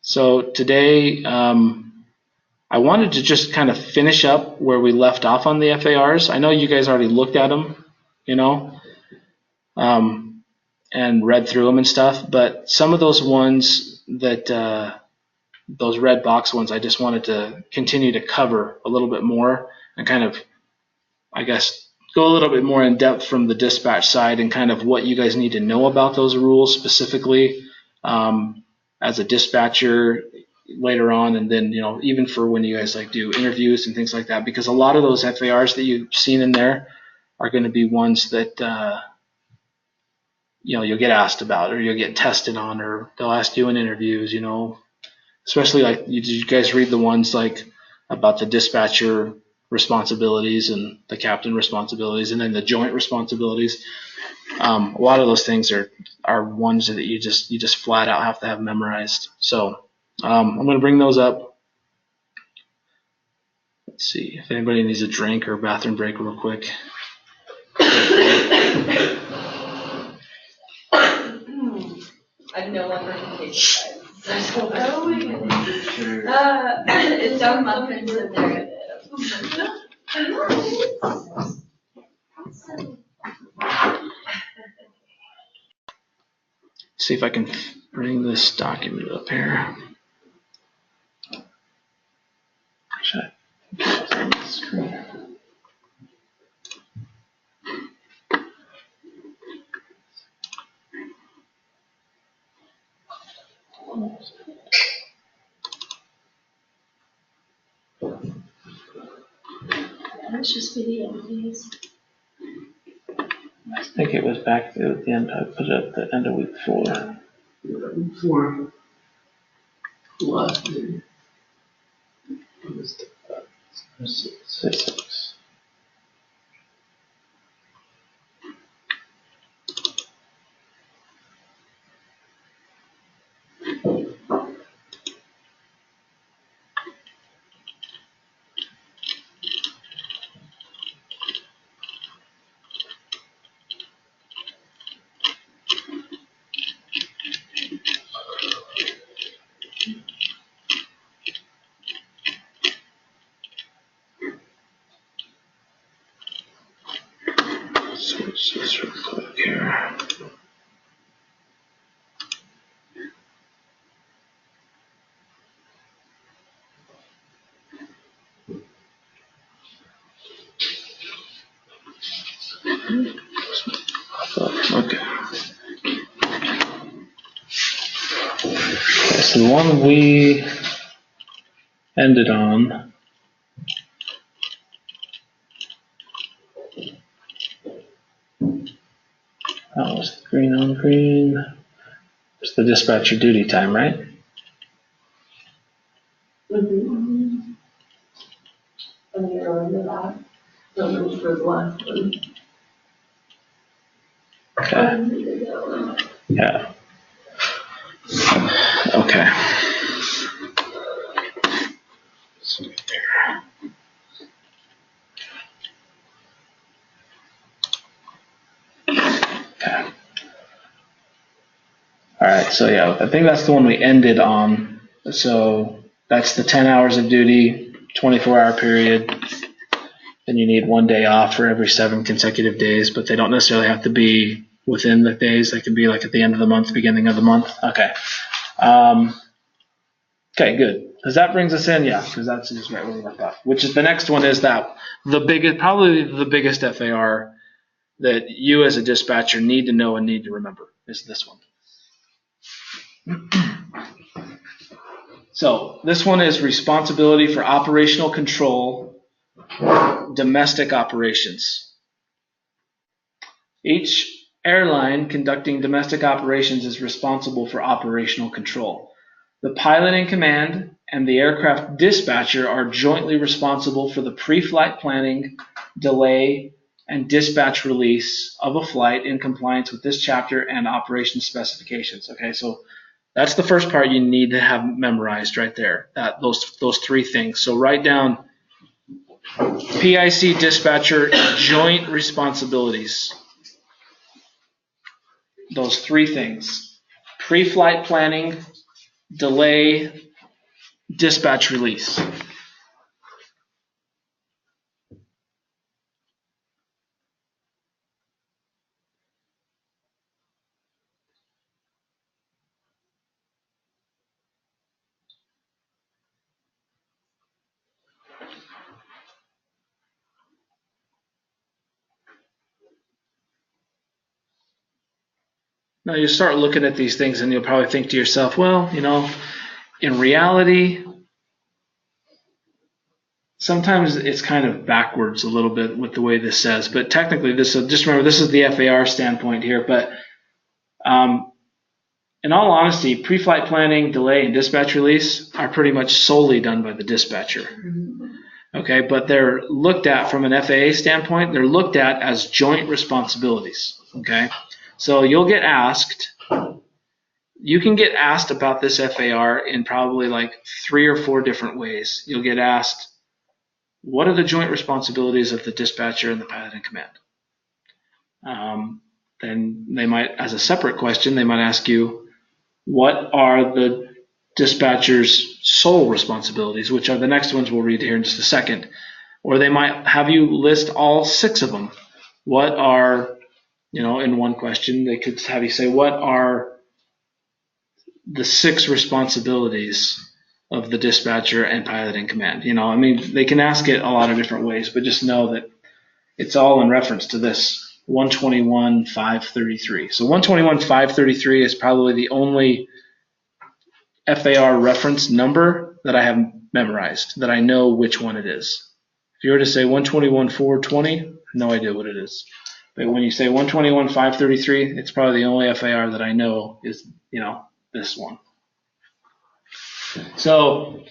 So today, I wanted to just kind of finish up where we left off on the FARs. I know you guys already looked at them, you know, and read through them and stuff, but some of those ones that, those red box ones, I just wanted to continue to cover a little bit more and kind of, I guess, go a little bit more in depth from the dispatch side and kind of what you guys need to know about those rules specifically as a dispatcher later on, and then, you know, even for when you guys like do interviews and things like that, because a lot of those FARs that you've seen in there are going to be ones that you know, you'll get asked about or you'll get tested on, or they'll ask you in interviews, you know, especially like you guys read the ones like about the dispatcher responsibilities and the captain responsibilities and then the joint responsibilities. A lot of those things are ones that you just flat out have to have memorized. So I'm going to bring those up. Let's see if anybody needs a drink or a bathroom break real quick. I have no one person takes it. It's our muffins in there. See if I can bring this document up here. Should I get it on the screen? That's just video, please. I think it was back at the end. I put it at the end of week 4. Week 4. Last day. Six. Switch this real quick here. Okay. So the one we ended on that was green on green. It's the dispatcher duty time, right? Mm-hmm. And you remember that? Don't remember the last one. Okay. Yeah. Okay. Okay. All right. So yeah, I think that's the one we ended on. So that's the 10 hours of duty, 24-hour period. Then you need 1 day off for every 7 consecutive days, but they don't necessarily have to be within the days. They can be like at the end of the month, beginning of the month. Okay. Okay, good. Because that brings us in, yeah, because that's just right where we left off. Which is the next one is that probably the biggest FAR that you as a dispatcher need to know and need to remember is this one. So this one is responsibility for operational control, domestic operations. Each airline conducting domestic operations is responsible for operational control. The pilot in command and the aircraft dispatcher are jointly responsible for the pre-flight planning, delay, and dispatch release of a flight in compliance with this chapter and operations specifications. Okay, so that's the first part you need to have memorized right there, those 3 things. So write down PIC dispatcher joint responsibilities. Those 3 things: pre-flight planning, delay, dispatch release. Now you start looking at these things and you'll probably think to yourself, well, you know, in reality, sometimes it's kind of backwards a little bit with the way this says, but technically this, just remember this is the FAR standpoint here, but in all honesty, pre-flight planning, delay, and dispatch release are pretty much solely done by the dispatcher. Okay, but they're looked at from an FAA standpoint, they're looked at as joint responsibilities. Okay, so you'll get asked, you can get asked about this FAR in probably like 3 or 4 different ways. You'll get asked, what are the joint responsibilities of the dispatcher and the pilot in command? Then they might, as a separate question, they might ask you, what are the dispatcher's sole responsibilities, which are the next ones we'll read here in just a second. Or they might have you list all 6 of them. What are, you know, in one question, they could have you say, what are the 6 responsibilities of the dispatcher and pilot in command? You know, I mean, they can ask it a lot of different ways, but just know that it's all in reference to this 121.533. So 121.533 is probably the only FAR reference number that I have memorized, that I know which one it is. If you were to say 121.420, no idea what it is. But when you say 121.533, it's probably the only FAR that I know is, you know, this one. So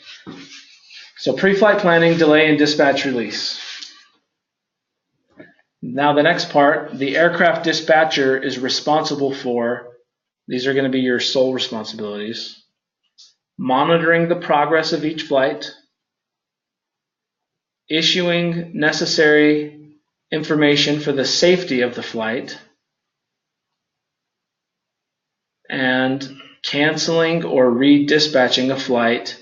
pre-flight planning, delay, and dispatch release. Now the next part, the aircraft dispatcher is responsible for, these are going to be your sole responsibilities, monitoring the progress of each flight, issuing necessary information for the safety of the flight, and canceling or redispatching a flight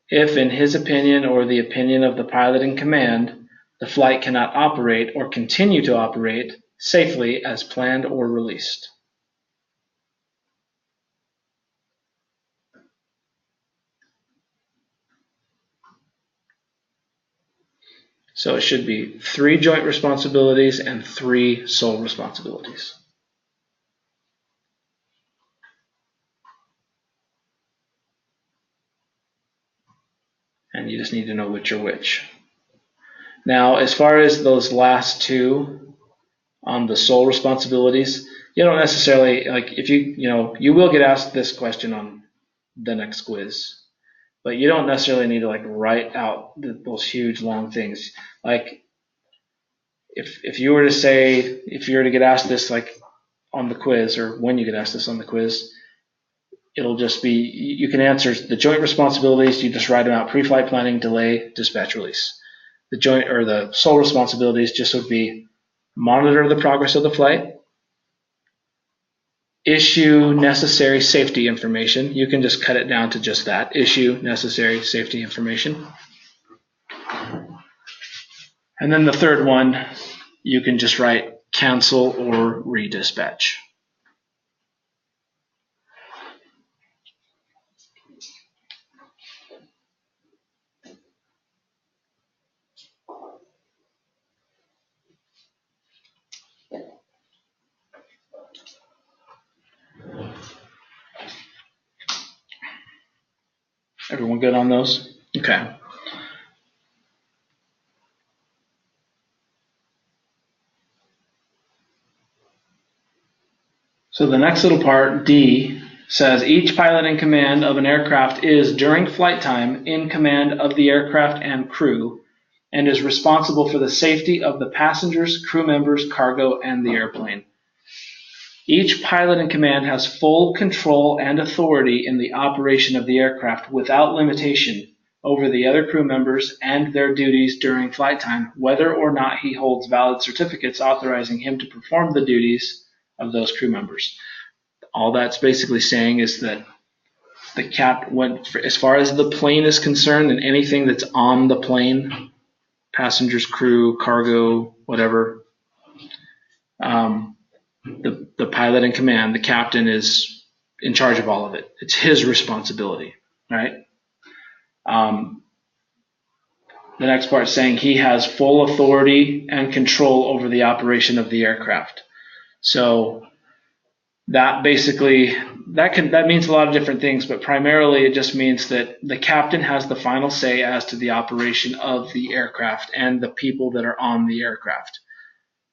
if, in his opinion or the opinion of the pilot in command, the flight cannot operate or continue to operate safely as planned or released. So it should be 3 joint responsibilities and 3 sole responsibilities. And you just need to know which are which. Now, as far as those last 2 on the sole responsibilities, you don't necessarily, like, if you will get asked this question on the next quiz, but you don't necessarily need to like write out those huge long things. Like, if you were to say, if you were to get asked this like on the quiz, or when you get asked this on the quiz, it'll just be, you can answer the joint responsibilities, you just write them out: pre-flight planning, delay, dispatch, release. The joint or the sole responsibilities just would be monitor the progress of the flight, issue necessary safety information. You can just cut it down to just that: issue necessary safety information. And then the third one, you can just write cancel or redispatch. Everyone good on those? Okay. So the next little part, D, says each pilot in command of an aircraft is, during flight time, in command of the aircraft and crew, and is responsible for the safety of the passengers, crew members, cargo, and the airplane. Each pilot in command has full control and authority in the operation of the aircraft without limitation over the other crew members and their duties during flight time, whether or not he holds valid certificates authorizing him to perform the duties of those crew members. All that's basically saying is that as far as the plane is concerned and anything that's on the plane, passengers, crew, cargo, whatever, the pilot in command, the captain, is in charge of all of it. It's his responsibility, right? The next part is saying he has full authority and control over the operation of the aircraft. So that basically, that means a lot of different things, but primarily it just means that the captain has the final say as to the operation of the aircraft and the people that are on the aircraft.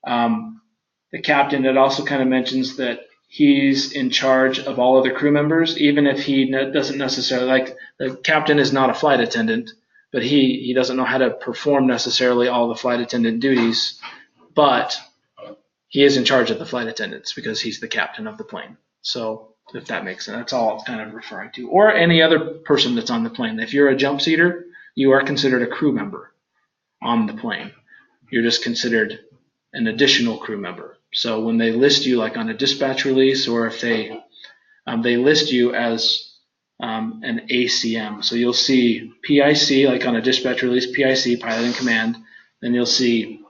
The captain, it also kind of mentions that he's in charge of all other crew members, even if he doesn't necessarily, like the captain is not a flight attendant, but he doesn't know how to perform necessarily all the flight attendant duties, but he is in charge of the flight attendants because he's the captain of the plane. So if that makes sense, that's all it's kind of referring to. Or any other person that's on the plane. If you're a jump seater, you are considered a crew member on the plane. You're just considered an additional crew member. So when they list you like on a dispatch release, or if they list you as an ACM. So you'll see PIC, like on a dispatch release, PIC, pilot in command. Then you'll see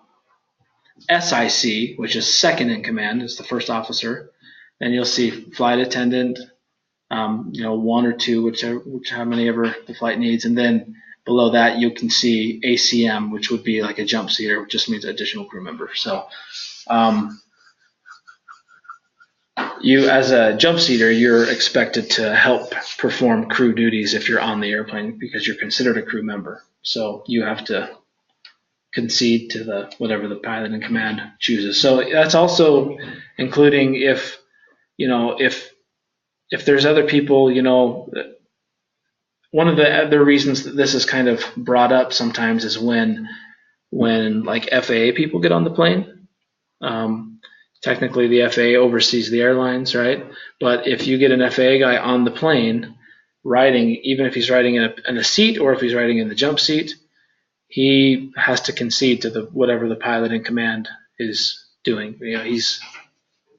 SIC, which is second in command, is the first officer. Then you'll see flight attendant, one or two, whichever many ever the flight needs. And then below that, you can see ACM, which would be like a jump seater, which just means additional crew member. So you, as a jump seater, you're expected to help perform crew duties if you're on the airplane because you're considered a crew member. So you have to concede to whatever the pilot in command chooses. So that's also including if there's other people, one of the other reasons that this is kind of brought up sometimes is when like FAA people get on the plane. Technically, the FAA oversees the airlines, right? But if you get an FAA guy on the plane riding, even if he's riding in a seat or if he's riding in the jump seat, he has to concede to whatever the pilot in command is doing.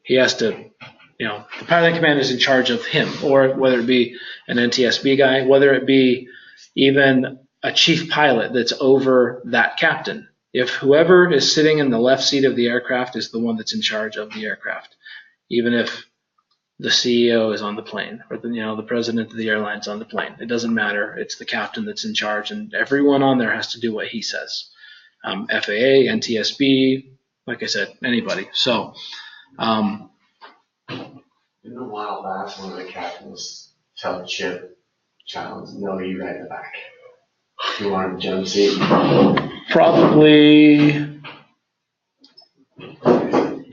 He has to, the pilot in command is in charge of him, or whether it be an NTSB guy, whether it be even a chief pilot that's over that captain. If whoever is sitting in the left seat of the aircraft is the one that's in charge of the aircraft, even if the CEO is on the plane or the president of the airline's on the plane, it doesn't matter. It's the captain that's in charge, and everyone on there has to do what he says. FAA, NTSB, like I said, anybody. So, In a while back, one of the captains told Chip Childs, "No, you ride the back. You want a jump seat?" Probably,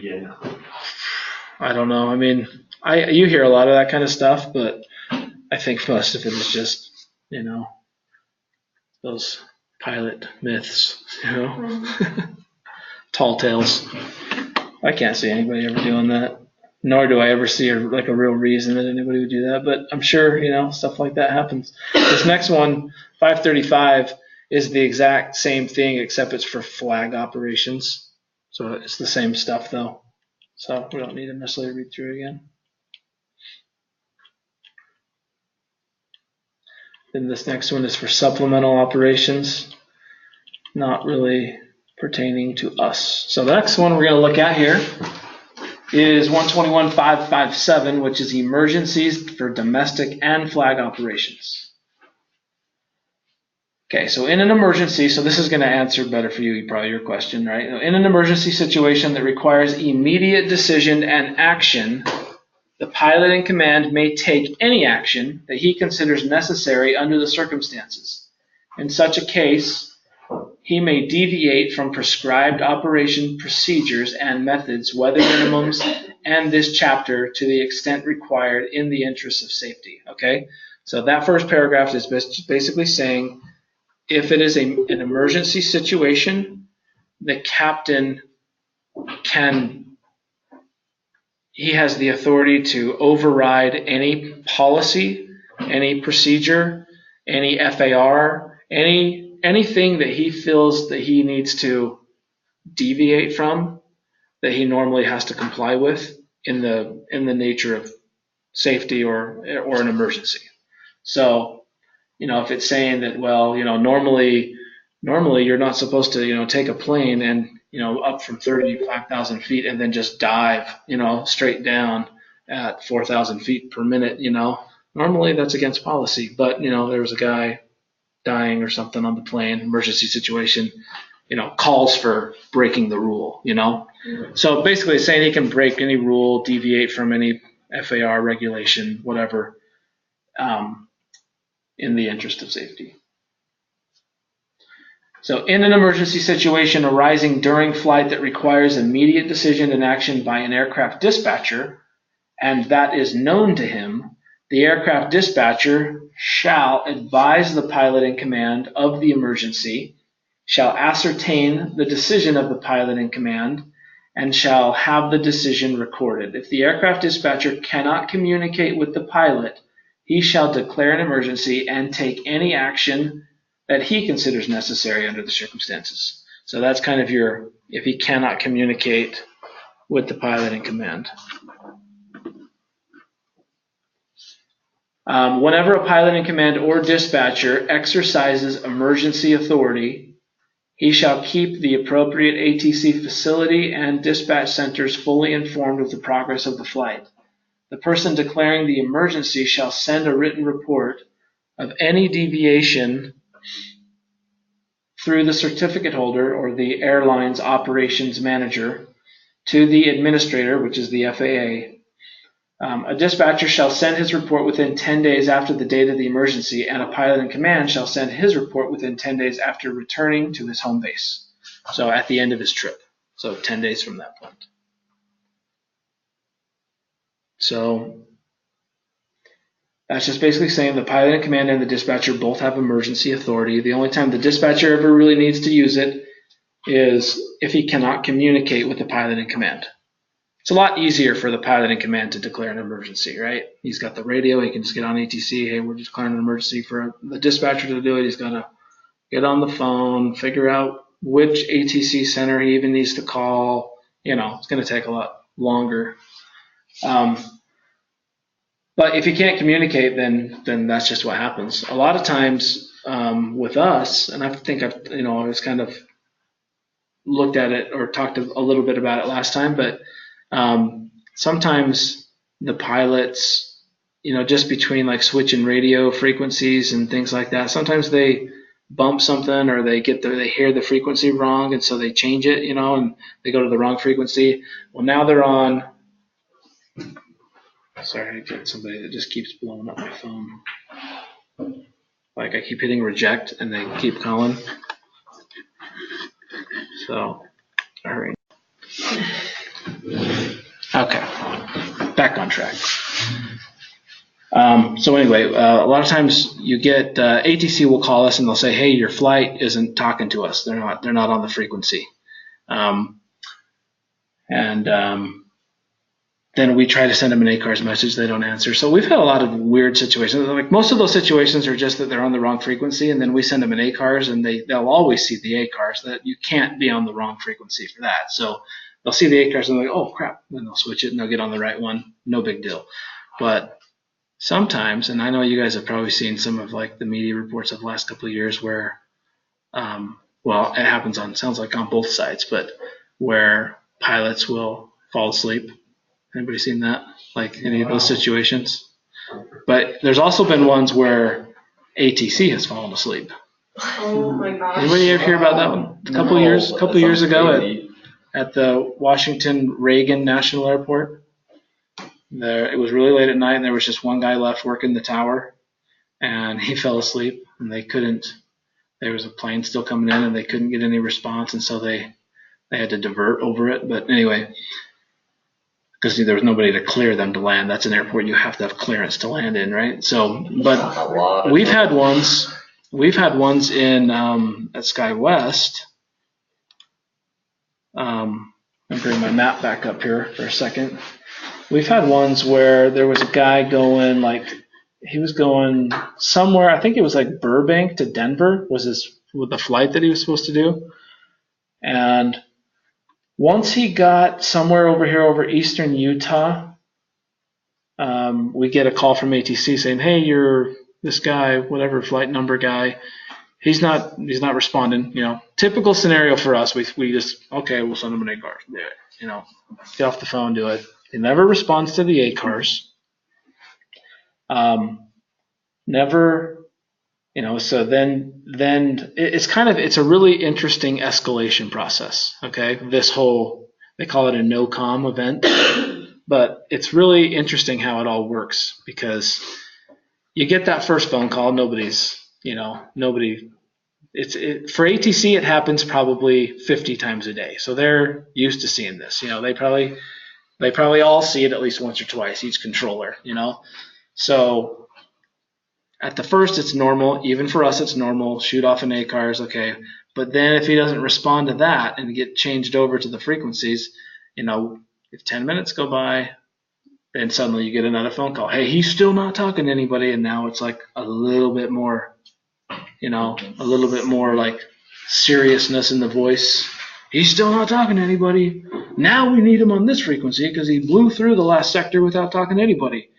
Yeah. I don't know. I mean, you hear a lot of that kind of stuff, but I think most of it is just, those pilot myths, tall tales. I can't see anybody ever doing that, nor do I ever see a real reason that anybody would do that, but I'm sure, stuff like that happens. This next one, 535, is the exact same thing, except it's for flag operations. So it's the same stuff, though. So we don't need to necessarily read through it again. Then this next one is for supplemental operations, not really pertaining to us. So the next one we're going to look at here is 121.557, which is emergencies for domestic and flag operations. Okay, so in an emergency, so this is going to answer better for you, probably your question, right? In an emergency situation that requires immediate decision and action, the pilot in command may take any action that he considers necessary under the circumstances. In such a case, he may deviate from prescribed operation procedures and methods, weather minimums, and this chapter to the extent required in the interest of safety. Okay, so that first paragraph is basically saying if it is an emergency situation, the captain he has the authority to override any policy, any procedure, any FAR, anything that he feels that he needs to deviate from, that he normally has to comply with in the nature of safety or an emergency. So, if it's saying that, well, normally you're not supposed to, take a plane and, up from 35,000 feet and then just dive, straight down at 4,000 feet per minute, normally that's against policy. But, there was a guy dying or something on the plane, emergency situation, calls for breaking the rule, So basically saying he can break any rule, deviate from any FAR regulation, whatever, in the interest of safety. So in an emergency situation arising during flight that requires immediate decision and action by an aircraft dispatcher, and that is known to him, the aircraft dispatcher shall advise the pilot in command of the emergency, shall ascertain the decision of the pilot in command, and shall have the decision recorded. If the aircraft dispatcher cannot communicate with the pilot, he shall declare an emergency and take any action that he considers necessary under the circumstances. So that's kind of if he cannot communicate with the pilot in command. Whenever a pilot in command or dispatcher exercises emergency authority, he shall keep the appropriate ATC facility and dispatch centers fully informed of the progress of the flight. The person declaring the emergency shall send a written report of any deviation through the certificate holder or the airline's operations manager to the administrator, which is the FAA. A dispatcher shall send his report within 10 days after the date of the emergency, and a pilot in command shall send his report within 10 days after returning to his home base. So at the end of his trip. So 10 days from that point. So that's just basically saying the pilot in command and the dispatcher both have emergency authority. The only time the dispatcher ever really needs to use it is if he cannot communicate with the pilot in command. It's a lot easier for the pilot in command to declare an emergency, right? He's got the radio. He can just get on ATC. Hey, we're just declaring an emergency. For the dispatcher to do it, he's got to get on the phone, figure out which ATC center he even needs to call. It's going to take a lot longer. But if you can't communicate, then that's just what happens. A lot of times with us, and I think I was kind of looked at it or talked a little bit about it last time, but sometimes the pilots, just between like switching radio frequencies and things like that, sometimes they bump something or they hear the frequency wrong, and so they change it, and they go to the wrong frequency. Well, now they're on. Sorry, I get somebody that just keeps blowing up my phone. Like I keep hitting reject and they keep calling. So, hurry. Okay, back on track. So anyway, a lot of times you get ATC will call us and they'll say, "Hey, your flight isn't talking to us. They're not on the frequency." Then we try to send them an ACARS message. They don't answer. So we've had a lot of weird situations. Like most of those situations are just that they're on the wrong frequency, and then we send them an ACARS, and they'll always see the ACARS that you can't be on the wrong frequency for that. So they'll see the ACARS and they're like, "Oh crap!" Then they'll switch it and they'll get on the right one. No big deal. But sometimes, and I know you guys have probably seen some of like the media reports of the last couple of years where, it happens sounds like on both sides, but where pilots will fall asleep. Anybody seen that? Like any of those situations? But there's also been ones where ATC has fallen asleep. Oh my gosh. Anybody ever hear about that one? A couple years ago at the Washington Reagan National Airport. It was really late at night, and there was just one guy left working the tower, and he fell asleep, and there was a plane still coming in, and they couldn't get any response, and so they had to divert over it. But anyway, because there was nobody to clear them to land. That's an airport you have to have clearance to land in, right? So, but we've had ones in at SkyWest. I'm bring my map back up here for a second. We've had ones where there was a guy going he was going somewhere. I think it was like Burbank to Denver with the flight that he was supposed to do, and once he got somewhere over eastern Utah, we get a call from ATC saying, "Hey, your this guy, whatever flight number guy, he's not responding. Typical scenario for us. We just, okay, we'll send him an ACARS. Do it. Get off the phone, do it. He never responds to the ACARS. Never. So then it's a really interesting escalation process. Okay, this whole, they call it a no-com event, but it's really interesting how it all works, because you get that first phone call, nobody. For ATC, it happens probably 50 times a day, so they're used to seeing this. They probably all see it at least once or twice, each controller. So at the first, it's normal. Even for us, it's normal. Shoot off an ACARS, okay. But then if he doesn't respond to that and get changed over to the frequencies, if 10 minutes go by, then suddenly you get another phone call. Hey, he's still not talking to anybody, and now it's like a little bit more, like seriousness in the voice. He's still not talking to anybody. Now we need him on this frequency because he blew through the last sector without talking to anybody.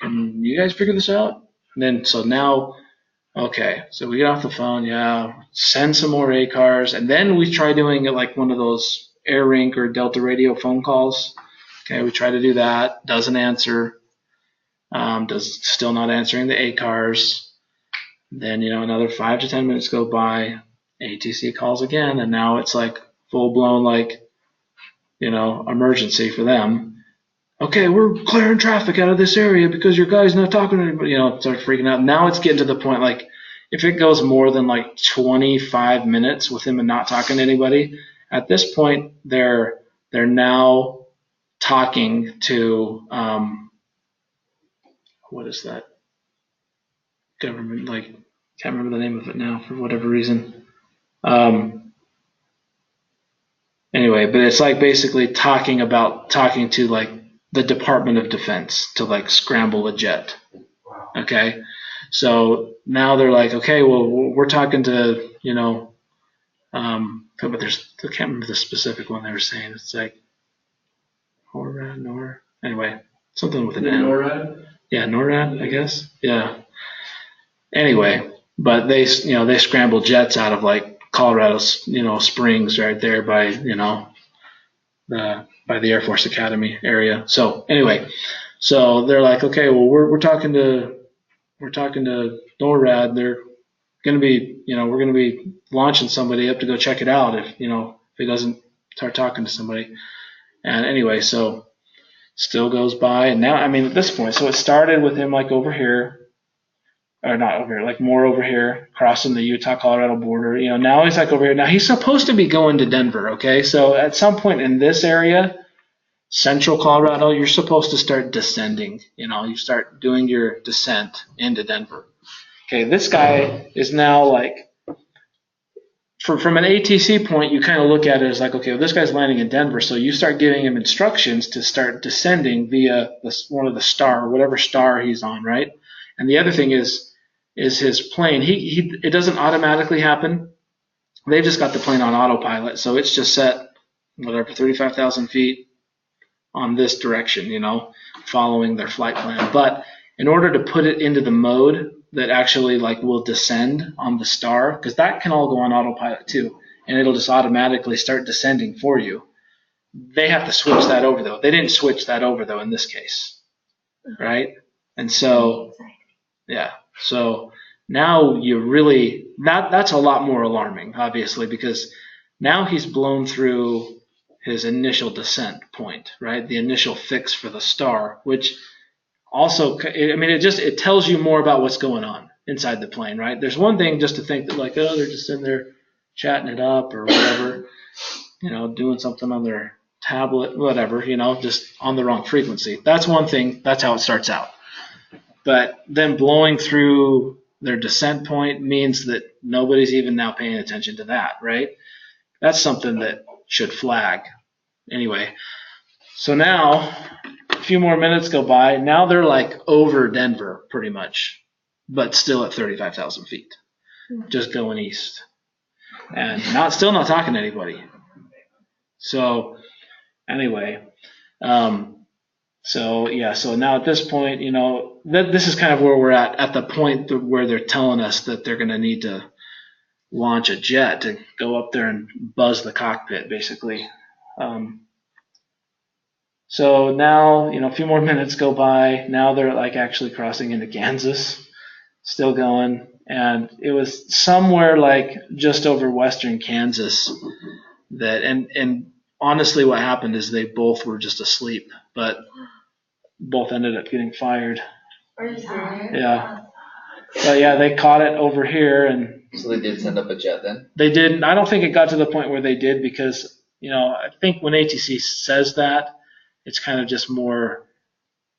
Can you guys figure this out? And then, so now, okay, so we get off the phone, send some more ACARS, and then we try doing it like one of those AirRink or Delta Radio phone calls. Okay, we try to do that, doesn't answer, still not answering the ACARS. Then, another 5 to 10 minutes go by, ATC calls again, and now it's like full-blown, emergency for them. Okay, we're clearing traffic out of this area because your guy's not talking to anybody. Start freaking out. Now it's getting to the point, like, if it goes more than 25 minutes with him and not talking to anybody, at this point they're now talking to what is that government? Can't remember the name of it now for whatever reason. Anyway, but it's basically talking to the Department of Defense to scramble a jet. Okay, so now they're okay, well, we're talking to but I can't remember the specific one they were saying. It's NORAD, anyway, something with an N. NORAD? Yeah, NORAD, I guess. Yeah. Anyway, but they scramble jets out of Colorado, Springs right there by the Air Force Academy area. So anyway, so they're okay, well, we're talking to NORAD. They're going to be, we're going to be launching somebody up to go check it out if he doesn't start talking to somebody. And anyway, so still goes by, and now, at this point, so it started with him over here, or not over here, more over here, crossing the Utah-Colorado border. Now he's over here. Now he's supposed to be going to Denver, okay? So at some point in this area, central Colorado, you're supposed to start descending. You start doing your descent into Denver. Okay, this guy is now from an ATC point, you kind of look at it as okay, well, this guy's landing in Denver, so you start giving him instructions to start descending via one of the star, whatever star he's on, right? And the other thing is his plane. It doesn't automatically happen. They've just got the plane on autopilot, so it's just set 35,000 feet on this direction, following their flight plan. But in order to put it into the mode that actually will descend on the star, because that can all go on autopilot too, and it'll just automatically start descending for you. They have to switch that over though. They didn't switch that over though in this case, right? And so, yeah. So now you really, that's a lot more alarming, obviously, because now he's blown through his initial descent point, right? The initial fix for the star, which also, it tells you more about what's going on inside the plane, right? There's one thing just to think that they're just in there chatting it up or whatever, doing something on their tablet, whatever, just on the wrong frequency. That's one thing. That's how it starts out. But then blowing through their descent point means that nobody's even now paying attention to that, right? That's something that should flag. Anyway, so now a few more minutes go by. Now they're over Denver pretty much, but still at 35,000 feet, just going east. And still not talking to anybody. So anyway, So yeah, so now at this point, this is kind of where we're at the point where they're telling us that they're going to need to launch a jet to go up there and buzz the cockpit, basically. So now, a few more minutes go by. Now they're like actually crossing into Kansas, still going. And it was somewhere like just over western Kansas and honestly what happened is they both were just asleep, but both ended up getting fired. Are you serious? Yeah. But yeah, they caught it over here and So they did send up a jet then? they didn't. I don't think it got to the point where they did because, I think when ATC says that, it's kind of just more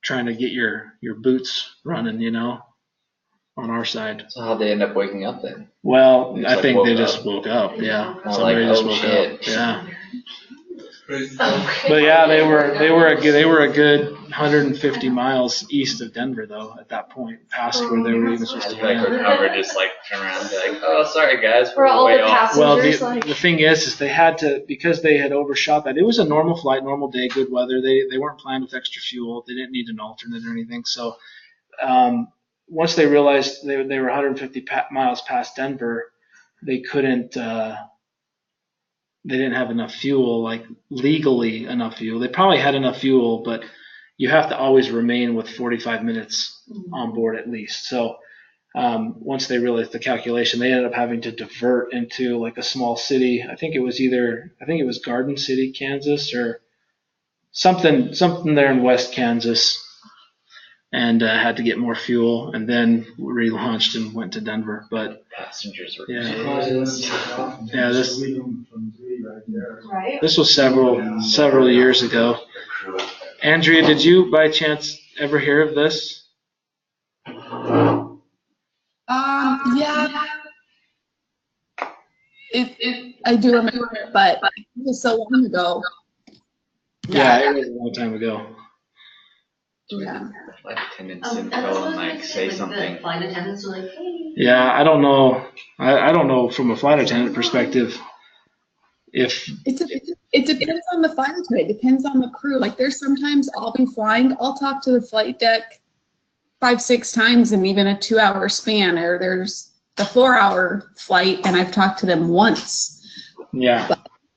trying to get your boots running, on our side. So how'd they end up waking up then? Well, Just I like think woke they up. just woke up. Yeah. Oh, Somebody like, just oh, woke shit. up. Yeah. Crazy. But yeah, they were a good 150 miles east of Denver though at that point, past where they were even supposed to Just like land. recover, just like turn around and be like, oh, sorry guys, For we're all way the off. Well, passengers, the thing is they had to, because they had overshot that. It was a normal flight, normal day, good weather. They weren't planned with extra fuel. They didn't need an alternate or anything. So once they realized they were 150 miles past Denver, they couldn't. They didn't have enough fuel, like legally enough fuel. They probably had enough fuel, but you have to always remain with 45 minutes on board at least. So once they realized the calculation, they ended up having to divert into like a small city. I think it was Garden City, Kansas, or something there in West Kansas, and had to get more fuel, and then relaunched and went to Denver. But Passengers were yeah, Yeah, this right? this was several years ago. Andrea, did you by chance ever hear of this? Yeah. I do remember it, but it was so long ago. Yeah, it was a long time ago. Yeah. The flight attendants didn't go and like say something. The flight attendants were like, hey. Yeah, I don't know. I don't know from a flight attendant perspective if It depends on the flight attendant. It depends on the crew. Like there's sometimes I'll be flying. I'll talk to the flight deck 5-6 times in even a 2-hour span, or there's the 4-hour flight and I've talked to them once. yeah.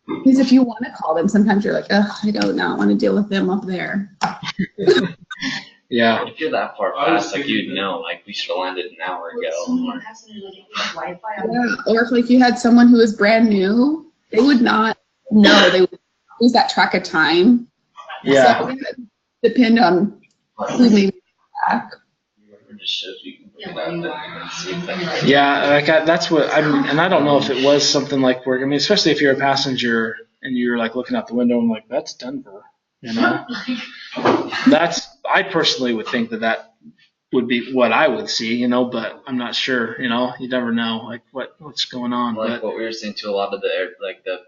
Because if you want to call them, sometimes you're like, ugh, I don't want to deal with them up there. Yeah. If you're that far past, like you'd know, like we should have landed an hour ago. Or, Yeah. Or if like you had someone who was brand new, they would not know. They would lose that track of time. Yeah. So it would depend on who made it back. or just shows you can put it out there and see if that. Yeah, that's what and I don't know if it was something like work. I mean, especially if you're a passenger and you're like looking out the window and like, that's Denver, I personally would think that would be what I would see, but I'm not sure, you never know like what's going on. Like But what we were saying too, a lot of the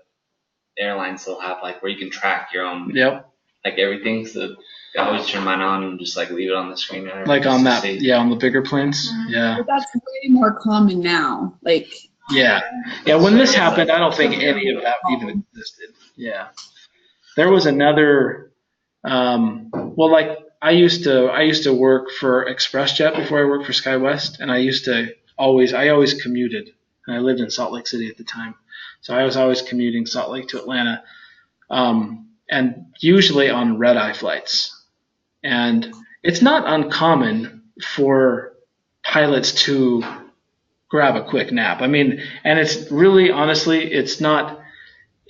airlines still have like where you can track your own, yep, like everything. So I always turn mine on and just like leave it on the screen. And like on that, see. on the bigger planes, yeah. But that's way more common now. Like, Yeah. When this happened, I don't think any of that even existed. Yeah. There was another, like I used to work for ExpressJet before I worked for SkyWest, and I always commuted, and I lived in Salt Lake City at the time. So I was always commuting Salt Lake to Atlanta, and usually on red-eye flights. And it's not uncommon for pilots to grab a quick nap. I mean, and it's really, honestly, it's not,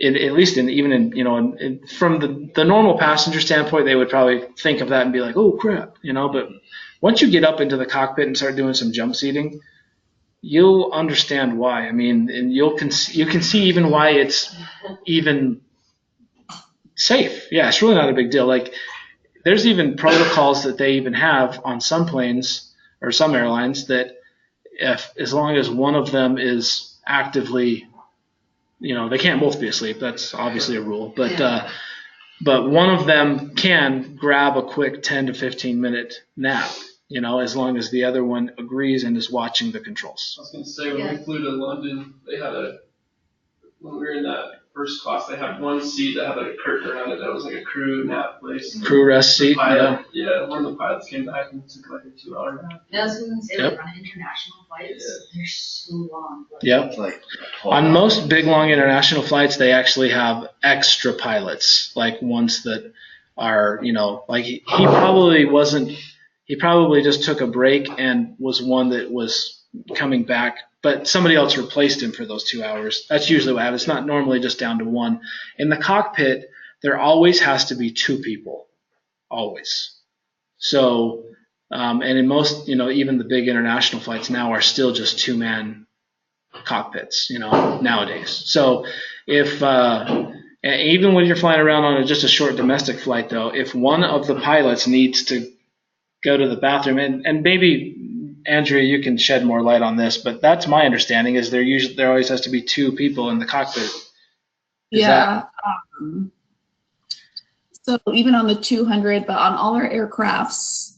at least from the normal passenger standpoint, they would probably think of that and be like, oh crap, but once you get up into the cockpit and start doing some jump seating, you'll understand why. I mean, and you can see even why it's even safe. Yeah, it's really not a big deal. Like, there's even protocols that they even have on some planes or some airlines that as long as one of them is actively, they can't both be asleep. That's obviously a rule, but one of them can grab a quick 10 to 15 minute nap, as long as the other one agrees and is watching the controls. I was going to say, when we flew to London, they had when we were in that first class, they had one seat that had like a curtain around it that was like a crew nap place. Crew rest seat, Pilot, yeah, one of the pilots came back and took like a 2-hour nap. I was gonna say, Yep. like, on international flights, they're so long. Like, Yep. It's like On most big, long international flights, they actually have extra pilots, like ones that are, like he probably wasn't, he probably just took a break and was one that was coming back, but somebody else replaced him for those 2 hours. That's usually what happens. It's not normally just down to one. In the cockpit, there always has to be 2 people, always. So, and in most, even the big international flights now are still just 2-man cockpits, nowadays. So if even when you're flying around on just a short domestic flight, though, if one of the pilots needs to go to the bathroom, and maybe Andrea, you can shed more light on this, but that's my understanding is there always has to be 2 people in the cockpit. Yeah. So even on the 200, but on all our aircrafts,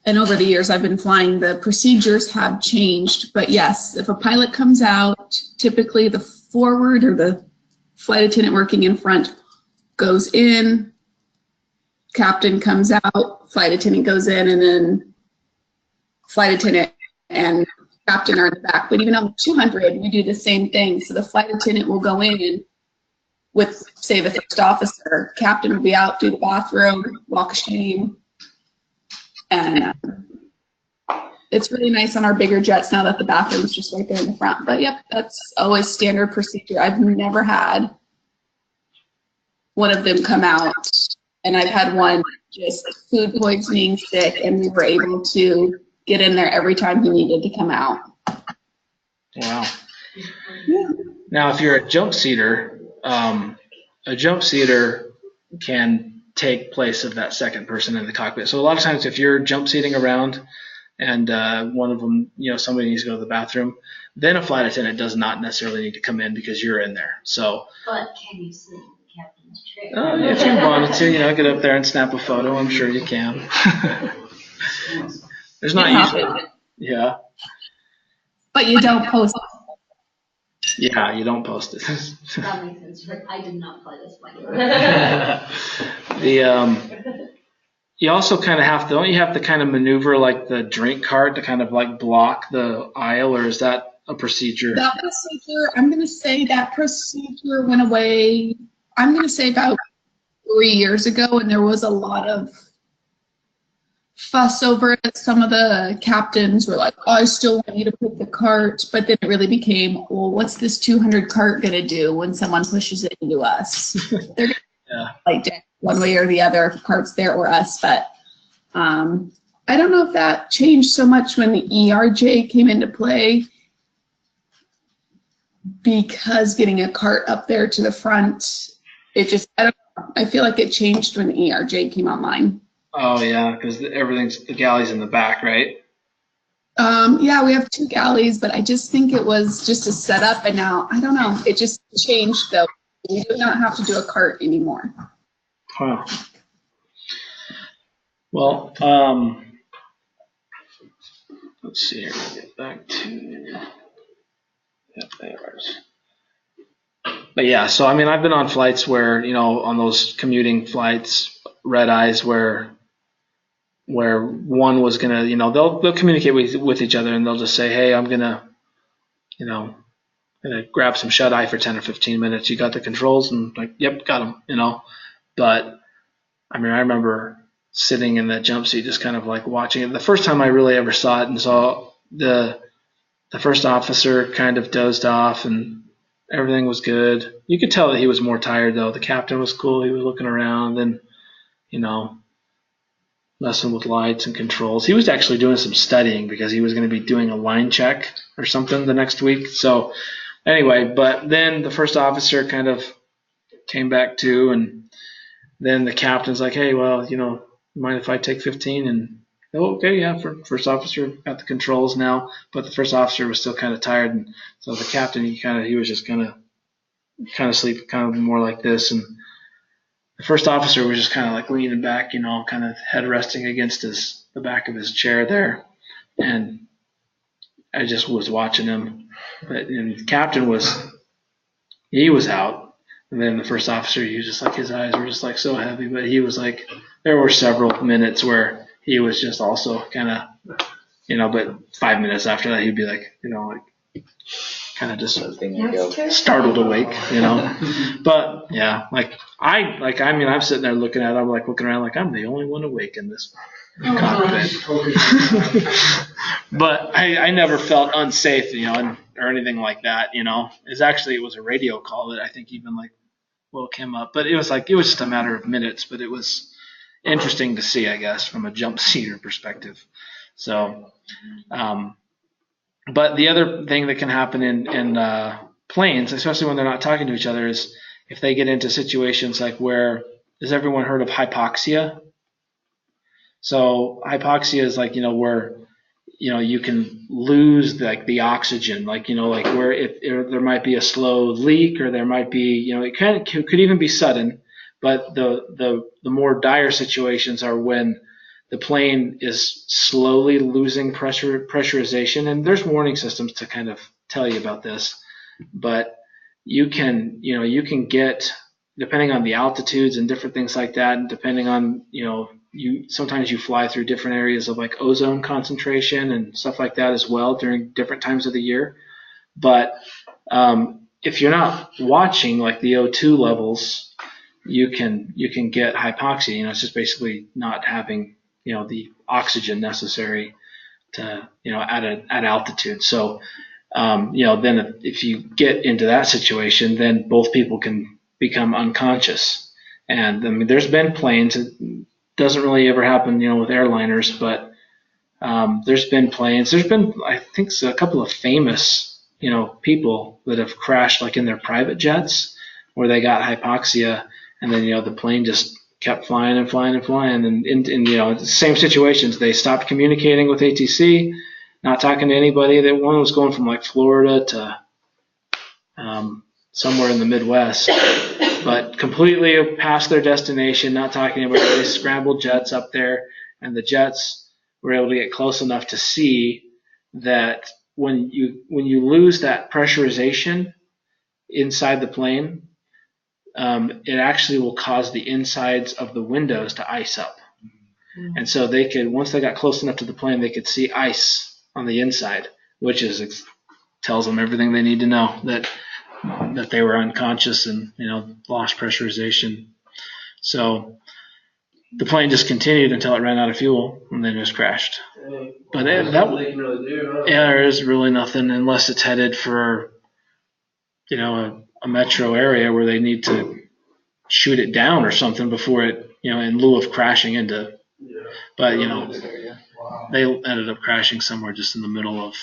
and over the years I've been flying, the procedures have changed. But yes, if a pilot comes out, typically the forward or the flight attendant working in front goes in, captain comes out, flight attendant goes in, and then flight attendant and captain are in the back. But even on the 200, we do the same thing. So the flight attendant will go in with, say, the first officer. Captain will be out, do the bathroom, walk of shame. And it's really nice on our bigger jets now that the bathroom is just right there in the front. But yep, that's always standard procedure. I've never had one of them come out, and I've had one just food poisoning, sick, and we were able to get in there every time he needed to come out. Wow. Yeah. Now, if you're a jump seater can take place of that second person in the cockpit. So a lot of times if you're jump seating around and one of them, somebody needs to go to the bathroom, then a flight attendant does not necessarily need to come in because you're in there. So But can you sit in the captain's chair? if you wanted to, get up there and snap a photo, I'm sure you can. There's not usually, yeah. But you don't post. Yeah, you don't post it. That makes sense. Like, I did not fly this plane. You also kind of don't you have to kind of maneuver like the drink cart to kind of like block the aisle, or is that a procedure? That procedure, I'm going to say that procedure went away, I'm going to say about 3 years ago, and there was a lot of fuss over it. Some of the captains were like, oh, I still want you to put the cart, but then it really became, well, what's this 200 cart going to do when someone pushes it into us? They're going to like one way or the other if the cart's there or us, but I don't know if that changed so much when the ERJ came into play, because getting a cart up there to the front, it just, I don't know, I feel like it changed when the ERJ came online. Oh yeah, because the galley's in the back, right? Yeah, we have 2 galleys, but I just think it was just a setup, and now, I don't know, it just changed though. We do not have to do a cart anymore. Huh. Well, let's see here. Let me get back to theirs. But yeah, so I mean, I've been on flights where, on those commuting flights, red eyes, where one was gonna, they'll communicate with each other, and they'll just say, hey, I'm gonna grab some shut eye for 10 or 15 minutes. You got the controls? And like, yep, got them. But I mean, I remember sitting in that jump seat, just kind of like watching it. The first time I really ever saw it and saw the first officer kind of dozed off and everything was good. You could tell that he was more tired though. The captain was cool. He was looking around and, messing with lights and controls. He was actually doing some studying because he was going to be doing a line check or something the next week. So anyway, but then the first officer kind of came back too, and then the captain's like, hey, well, mind if I take 15? And okay, yeah, first officer got the controls now, but the first officer was still kind of tired, and so the captain, he was just kind of sleep, kind of more like this, and the first officer was just kind of like leaning back, kind of head resting against the back of his chair there, and I just was watching him, but and the captain was out, And then the first officer, he was just like, his eyes were just like so heavy, but he was like, there were several minutes where he was just also kind of, but 5 minutes after that, he'd be like, kind of just startled awake, But yeah, I'm sitting there looking at it, I'm like looking around like I'm the only one awake in this cockpit. But I never felt unsafe, or anything like that, it was a radio call that I think even like woke him up, but it was just a matter of minutes, but it was interesting to see, I guess, from a jump seater perspective. So, but the other thing that can happen in planes, especially when they're not talking to each other, is if they get into situations like where, has everyone heard of hypoxia? So hypoxia is like, where, you can lose the oxygen, where if there might be a slow leak, or there might be, it could even be sudden, but the more dire situations are when the plane is slowly losing pressurization, and there's warning systems to kind of tell you about this, but you can get, depending on the altitudes and different things like that, and depending on, sometimes you fly through different areas of like ozone concentration and stuff like that as well during different times of the year. But if you're not watching like the O2 levels, you can get hypoxia. It's just basically not having the oxygen necessary to at altitude. So then if you get into that situation, then both people can become unconscious. And I mean, there's been planes. It doesn't really ever happen, with airliners, but there's been planes. There's been, I think, a couple of famous, people that have crashed like in their private jets where they got hypoxia, and then the plane just kept flying and flying and flying, and in same situations, they stopped communicating with ATC, not talking to anybody. That one was going from like Florida to somewhere in the Midwest, but completely past their destination, not talking to anybody. They scrambled jets up there, and the jets were able to get close enough to see that when you lose that pressurization inside the plane, it actually will cause the insides of the windows to ice up. And so they could, once they got close enough to the plane, they could see ice on the inside, which tells them everything they need to know, that they were unconscious and lost pressurization. So the plane just continued until it ran out of fuel, and then just crashed. But there is really nothing unless it's headed for a metro area where they need to shoot it down or something before it, in lieu of crashing into. But they ended up crashing somewhere just in the middle of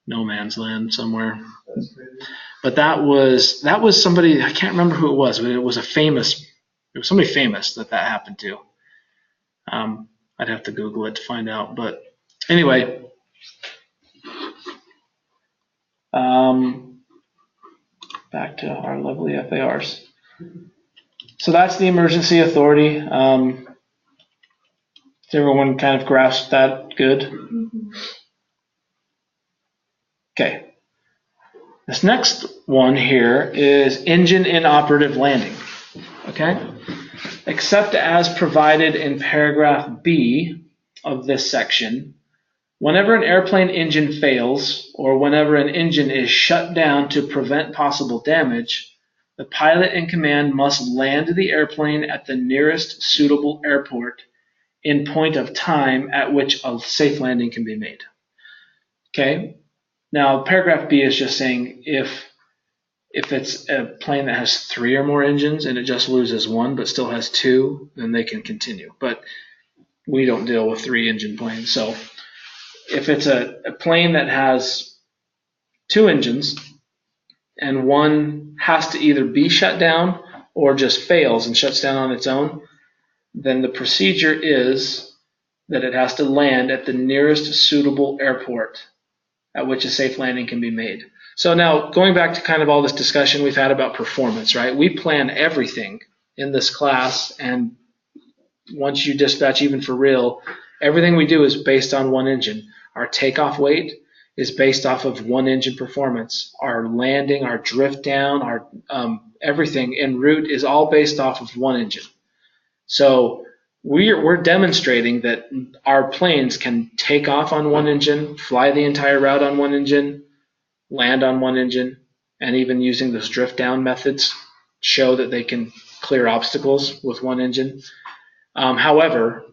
no man's land somewhere. But that was somebody, I can't remember who it was, but it was somebody famous that happened to. I'd have to Google it to find out. But anyway, back to our lovely FARs. So that's the emergency authority. Does everyone kind of grasp that good? Okay. This next one here is engine inoperative landing. Okay? Except as provided in paragraph B of this section, whenever an airplane engine fails, or whenever an engine is shut down to prevent possible damage, the pilot in command must land the airplane at the nearest suitable airport in point of time at which a safe landing can be made. Okay? Now, paragraph B is just saying if it's a plane that has 3 or more engines and it just loses 1 but still has 2, then they can continue. But we don't deal with 3-engine planes. So if it's a plane that has 2 engines and one has to either be shut down or just fails and shuts down on its own, then the procedure is that it has to land at the nearest suitable airport at which a safe landing can be made. So now, going back to kind of all this discussion we've had about performance, right? We plan everything in this class, and once you dispatch even for real, everything we do is based on one engine. Our takeoff weight is based off of one engine performance. Our landing, our drift down, our everything en route is all based off of one engine. So we're demonstrating that our planes can take off on one engine, fly the entire route on one engine, land on one engine, and even using those drift down methods show that they can clear obstacles with one engine. However,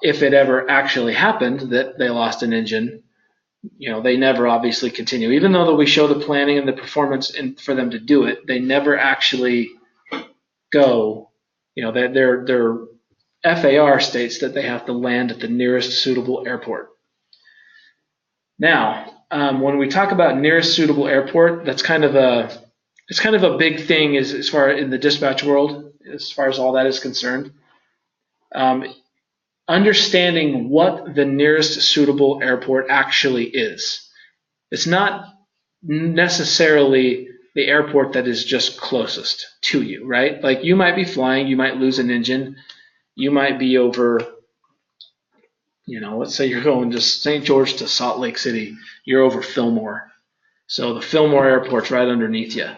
if it ever actually happened that they lost an engine, they never obviously continue. Even though that we show the planning and the performance for them to do it, they never actually go. Their FAR states that they have to land at the nearest suitable airport. Now, when we talk about nearest suitable airport, it's kind of a big thing as far in the dispatch world, as far as all that is concerned. Understanding what the nearest suitable airport actually is. It's not necessarily the airport that is just closest to you, right? Like you might be flying, you might lose an engine, you might be over, let's say you're going to St. George to Salt Lake City, you're over Fillmore. So the Fillmore airport's right underneath you.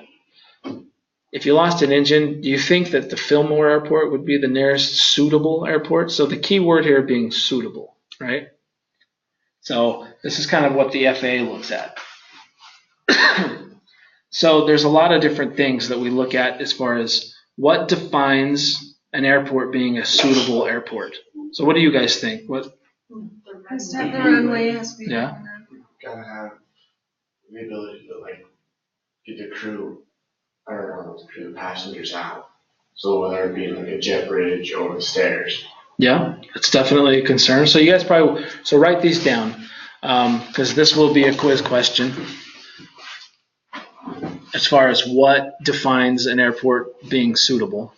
If you lost an engine, do you think that the Fillmore airport would be the nearest suitable airport? So the key word here being suitable, right? So this is kind of what the FAA looks at. So there's a lot of different things that we look at as far as what defines an airport being a suitable airport. So what do you guys think? Has to have the runway, has to be. Yeah. Gotta have the ability to get the crew passengers out. So whether it be like a jet bridge or the stairs. Yeah, it's definitely a concern. So you guys probably write these down because this will be a quiz question as far as what defines an airport being suitable.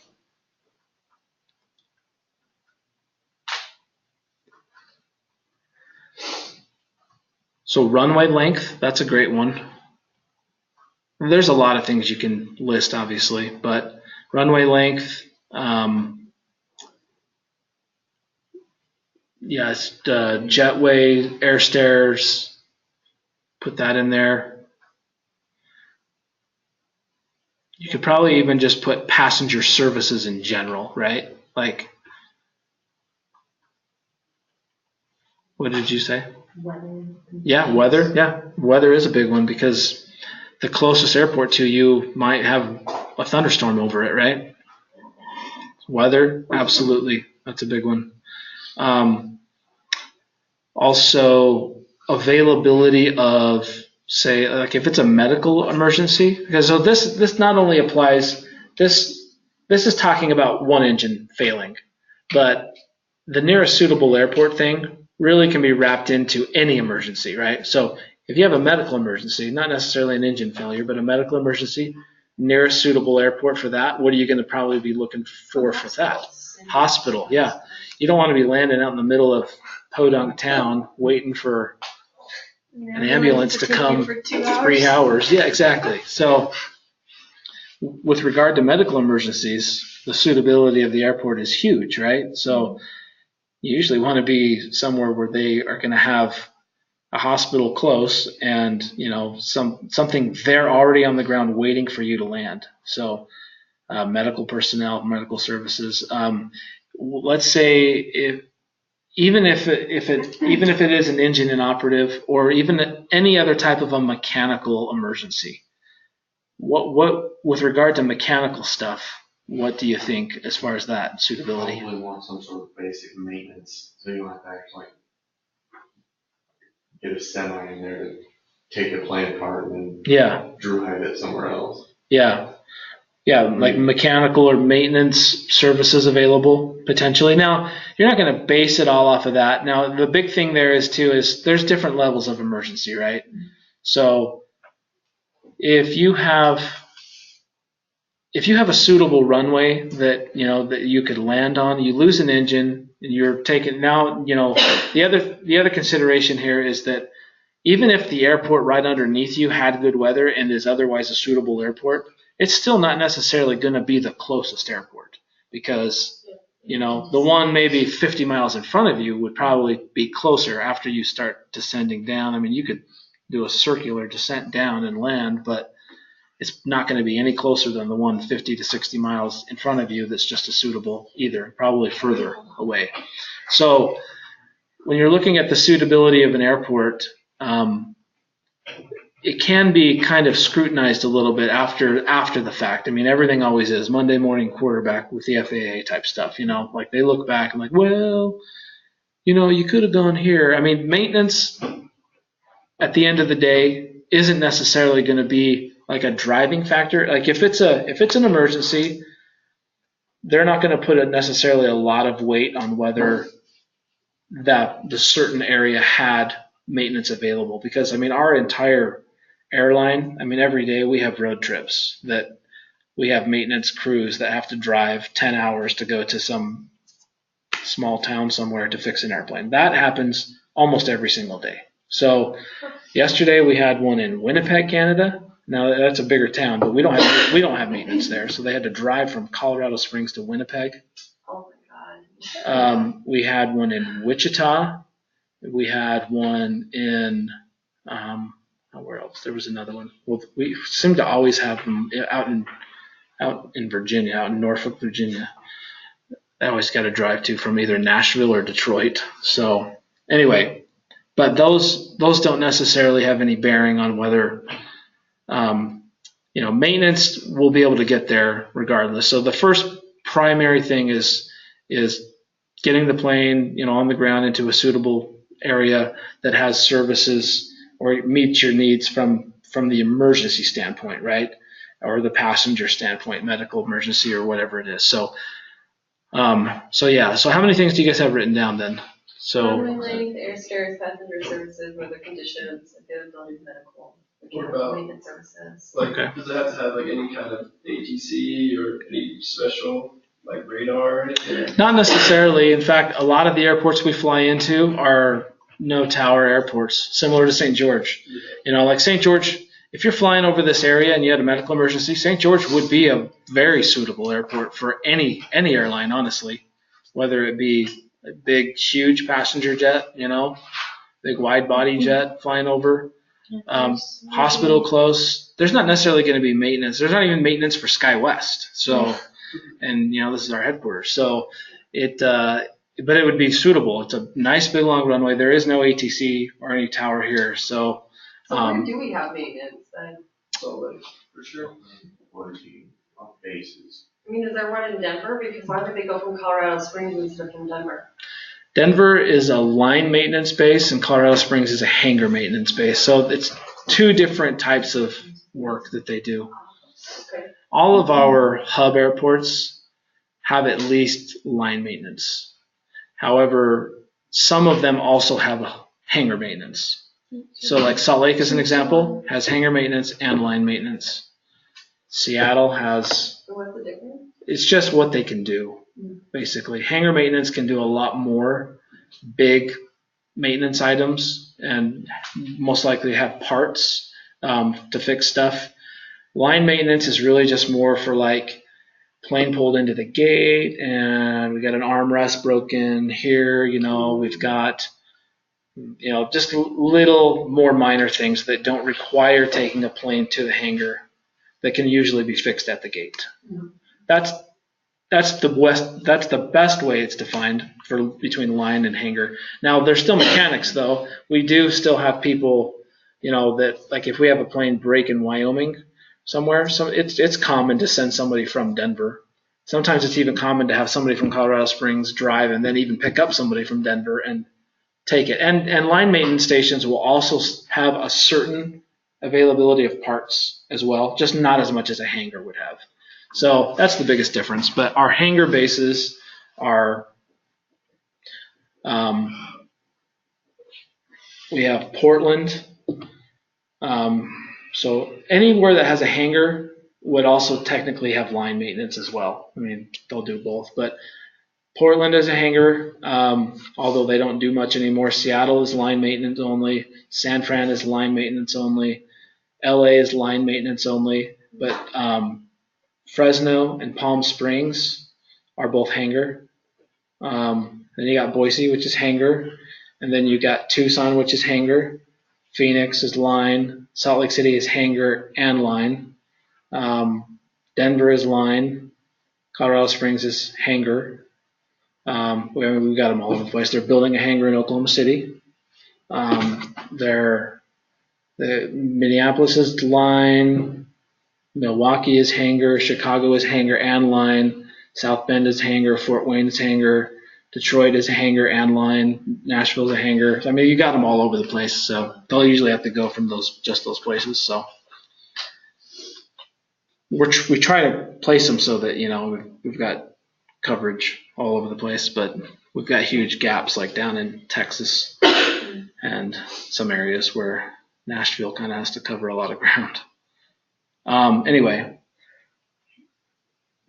So runway length, that's a great one. There's a lot of things you can list, obviously, but runway length, yes, jetway, air stairs, put that in there. You could probably even just put passenger services in general, right? Like, what did you say? Weather. Yeah, weather. Yeah, weather is a big one because the closest airport to you might have a thunderstorm over it, right? Weather, absolutely. That's a big one. Also, availability of, say, like if it's a medical emergency, because so this not only applies, this is talking about one engine failing, but the nearest suitable airport thing really can be wrapped into any emergency, right? So if you have a medical emergency, not necessarily an engine failure, but a medical emergency, nearest suitable airport for that, what are you going to probably be looking for that? Hospital, yeah. You don't want to be landing out in the middle of Podunk town waiting for an ambulance to come for 3 hours. Yeah, exactly. So with regard to medical emergencies, the suitability of the airport is huge, right? So you usually want to be somewhere where they are going to have a hospital close and, something there already on the ground waiting for you to land. So medical personnel, medical services. Let's say even if it is an engine inoperative or even any other type of a mechanical emergency, what with regard to mechanical stuff, what do you think as far as that suitability? You probably want some sort of basic maintenance, so you don't have to actually get a semi in there to take the plane apart and drive it somewhere else. Yeah, like mechanical or maintenance services available potentially. Now, you're not going to base it all off of that. Now, the big thing there is there's different levels of emergency, right? So if you have a suitable runway that you could land on, you lose an engine, and you're taking now. The other consideration here is that even if the airport right underneath you had good weather and is otherwise a suitable airport, it's still not necessarily going to be the closest airport because the one maybe 50 miles in front of you would probably be closer after you start descending down. I mean, you do a circular descent down and land, but it's not going to be any closer than the one 50 to 60 miles in front of you that's just as suitable either, probably further away. So when you're looking at the suitability of an airport, it can be kind of scrutinized a little bit after the fact. I mean, everything always is Monday morning quarterback with the FAA type stuff, like they look back and like, well, you could have gone here. I mean, maintenance at the end of the day isn't necessarily going to be like a driving factor. Like if it's an emergency, they're not going to put necessarily a lot of weight on whether that the certain area had maintenance available, because I mean, our entire airline, I mean, every day we have road trips that we have maintenance crews that have to drive 10 hours to go to some small town somewhere to fix an airplane. That happens almost every single day. So yesterday we had one in Winnipeg, Canada. Now that's a bigger town, but we don't have maintenance there. So they had to drive from Colorado Springs to Winnipeg. Oh my God. We had one in Wichita. We had one in where else? There was another one. Well, we seem to always have them out in Virginia, out in Norfolk, Virginia. I always got to drive to from either Nashville or Detroit. So anyway, but those don't necessarily have any bearing on whether maintenance will be able to get there regardless. So the first primary thing is getting the plane on the ground into a suitable area that has services or meets your needs from the emergency standpoint, right? Or the passenger standpoint, medical emergency or whatever it is. So yeah. So how many things do you guys have written down then? Runway landing, the air stairs, passenger services, weather conditions, availability of medical, What about, maintenance services. like, does it have to have like any kind of ATC or any special like radar or anything? Not necessarily. In fact, a lot of the airports we fly into are no tower airports, similar to St. George. Like St. George, if you're flying over this area and you had a medical emergency, St. George would be a very suitable airport for any airline, honestly, whether it be a big, huge passenger jet, big wide body jet flying over, hospital close. There's not necessarily going to be maintenance. There's not even maintenance for SkyWest. So, and this is our headquarters. So but it would be suitable. It's a nice big long runway. There is no ATC or any tower here. So where do we have maintenance then? So like, for sure. Bases. I mean, is there one in Denver? Because why would they go from Colorado Springs instead of from Denver? Denver is a line maintenance base and Colorado Springs is a hangar maintenance base. So it's two different types of work that they do. Okay. All of our hub airports have at least line maintenance. However, some of them also have a hangar maintenance. So like Salt Lake as an example, has hangar maintenance and line maintenance. Seattle has, So what's the difference? it's just what they can do, basically. Hangar maintenance can do a lot more big maintenance items and most likely have parts to fix stuff. Line maintenance is really just more for like plane pulled into the gate and we got an armrest broken here, we've got just little more minor things that don't require taking a plane to the hangar that can usually be fixed at the gate. That's the best way it's defined for between line and hangar. Now there's still mechanics though. We do still have people, that like if we have a plane break in Wyoming somewhere, so it's common to send somebody from Denver. Sometimes it's even common to have somebody from Colorado Springs drive and then even pick up somebody from Denver and take it. And line maintenance stations will also have a certain availability of parts as well, just not as much as a hangar would have. So that's the biggest difference. But our hangar bases are, we have Portland. So anywhere that has a hangar would also technically have line maintenance as well. I mean, they'll do both. But Portland is a hangar, although they don't do much anymore. Seattle is line maintenance only. San Fran is line maintenance only. LA is line maintenance only. But Fresno and Palm Springs are both hangar. Then you got Boise, which is hangar. And then you got Tucson, which is hangar. Phoenix is line. Salt Lake City is hangar and line. Denver is line. Colorado Springs is hangar. We've got them all over the place. They're building a hangar in Oklahoma City. Minneapolis is line. Milwaukee is hangar. Chicago is hangar and line. South Bend is hangar. Fort Wayne is hangar. Detroit is a hangar and line. Nashville's a hangar. I mean, you got them all over the place. So they'll usually have to go from those places. So we try to place them so that we've got coverage all over the place, but we've got huge gaps like down in Texas and some areas where Nashville kind of has to cover a lot of ground. Anyway,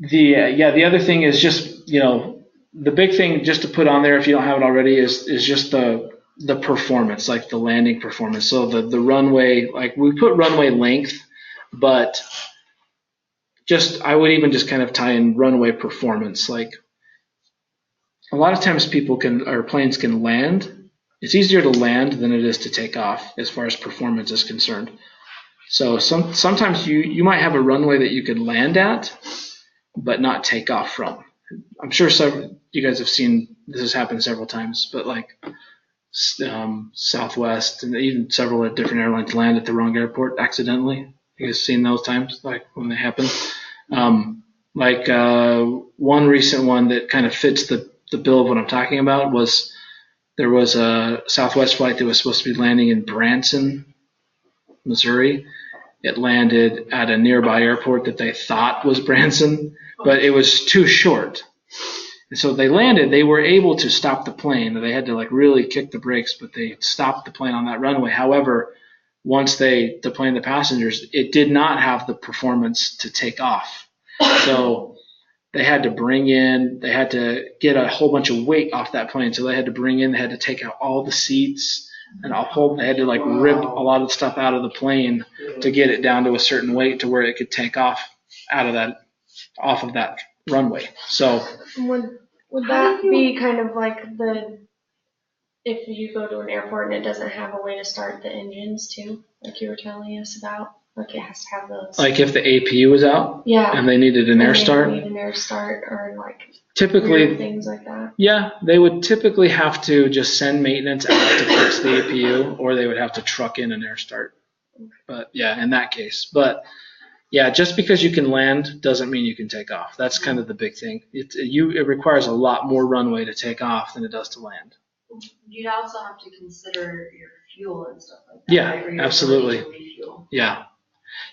the other thing is just the big thing just to put on there if you don't have it already is just the performance, like the landing performance. So the runway, like we put runway length, but I would even just kind of tie in runway performance. Like a lot of times planes can land. It's easier to land than it is to take off as far as performance is concerned. So sometimes you might have a runway that you could land at, but not take off from. I'm sure you guys have seen this has happened several times, but like Southwest and even several different airlines land at the wrong airport accidentally. You guys seen those times, like when they happen? One recent one that kind of fits the bill of what I'm talking about was there was a Southwest flight that was supposed to be landing in Branson, Missouri. It landed at a nearby airport that they thought was Branson, but it was too short. And so they landed. They were able to stop the plane. They had to really kick the brakes, but they stopped the plane on that runway. However, once they deplaned the passengers, it did not have the performance to take off. So they had to get a whole bunch of weight off that plane. So they had to take out all the seats and they had to rip a lot of stuff out of the plane to get it down to a certain weight to where it could take off off of that runway. So would that be kind of like if you go to an airport and it doesn't have a way to start the engines too, like you were telling us about? Like it has to have those. Like if the APU was out, and they needed an air start. Need an air start or typically things like that. Yeah, they would typically have to just send maintenance out to fix the APU, or they would have to truck in an air start. But in that case. But just because you can land doesn't mean you can take off. That's kind of the big thing. It requires a lot more runway to take off than it does to land. You'd also have to consider your fuel and stuff like that. Yeah, right? Or your absolutely. ability to refuel.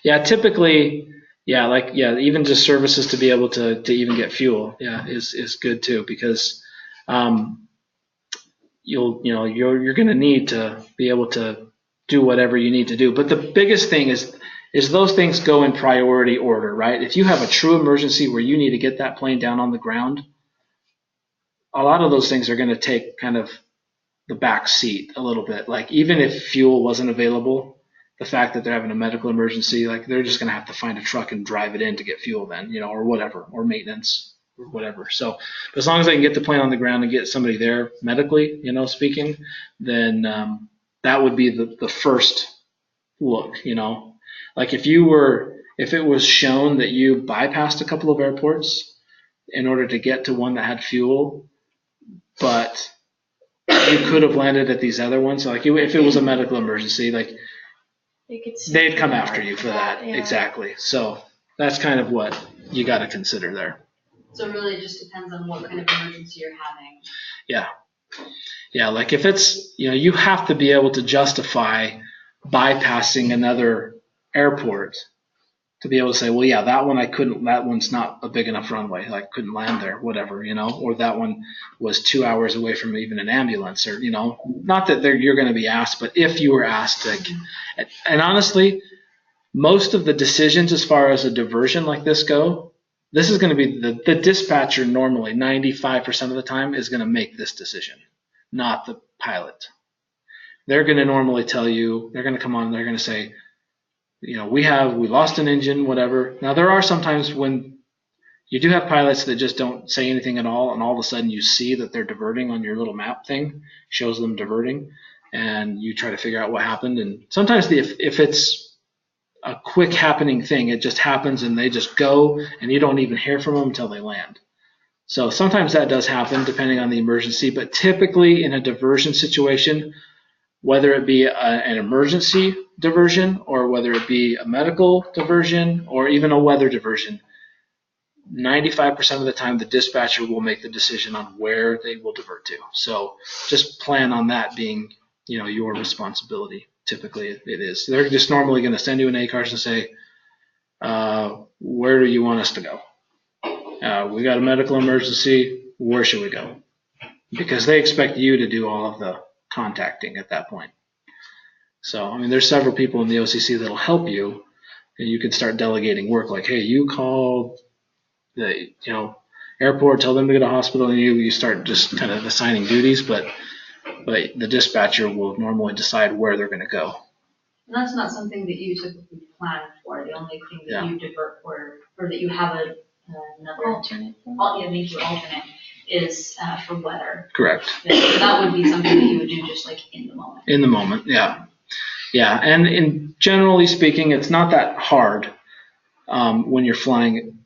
Yeah, typically, even just services to be able to even get fuel, is good too, because you're going to need to be able to do whatever you need to do. But the biggest thing is those things go in priority order, right? If you have a true emergency where you need to get that plane down on the ground, a lot of those things are going to take kind of the back seat a little bit. Like even if fuel wasn't available, the fact that they're having a medical emergency, they're just going to have to find a truck and drive it in to get fuel then, or whatever, or maintenance or whatever. So as long as they can get the plane on the ground and get somebody there medically, speaking, then that would be the first look, Like if it was shown that you bypassed a couple of airports in order to get to one that had fuel, but you could have landed at these other ones. If it was a medical emergency, they'd come after you for that. Yeah. Exactly. So that's kind of what you got to consider there. So it really just depends on what kind of emergency you're having. Yeah. Like if it's, you have to be able to justify bypassing another airport to be able to say, well, that one that one's not a big enough runway. I couldn't land there, whatever, or that one was 2 hours away from even an ambulance or, not that you're going to be asked, but if you were asked, and honestly, most of the decisions as far as a diversion like this go, this is going to be the dispatcher normally 95% of the time is going to make this decision, not the pilot. They're going to normally tell you, they're going to come on, they're going to say, we lost an engine, whatever. Now there are sometimes when you do have pilots that just don't say anything at all, and all of a sudden you see that they're diverting on your little map thing, shows them diverting. and you try to figure out what happened. And sometimes if it's a quick happening thing, it just happens and they just go and you don't even hear from them until they land. So sometimes that does happen depending on the emergency, but typically in a diversion situation, whether it be an emergency diversion or whether it be a medical diversion or even a weather diversion, 95% of the time the dispatcher will make the decision on where they will divert to. So just plan on that being, your responsibility. Typically it is. They're just normally going to send you an ACARS and say, where do you want us to go? We got a medical emergency. Where should we go? Because they expect you to do all of the contacting at that point. So, there's several people in the OCC that'll help you, and you can start delegating work. Like, hey, you call the airport, tell them to go to hospital, and you start just kind of assigning duties. But the dispatcher will normally decide where they're going to go. And that's not something that you typically plan for. The only thing that you divert for, or that you have another alternate is for weather. Correct. So that would be something that you would do just like in the moment. In the moment, yeah. Yeah, and in generally speaking, it's not that hard when you're flying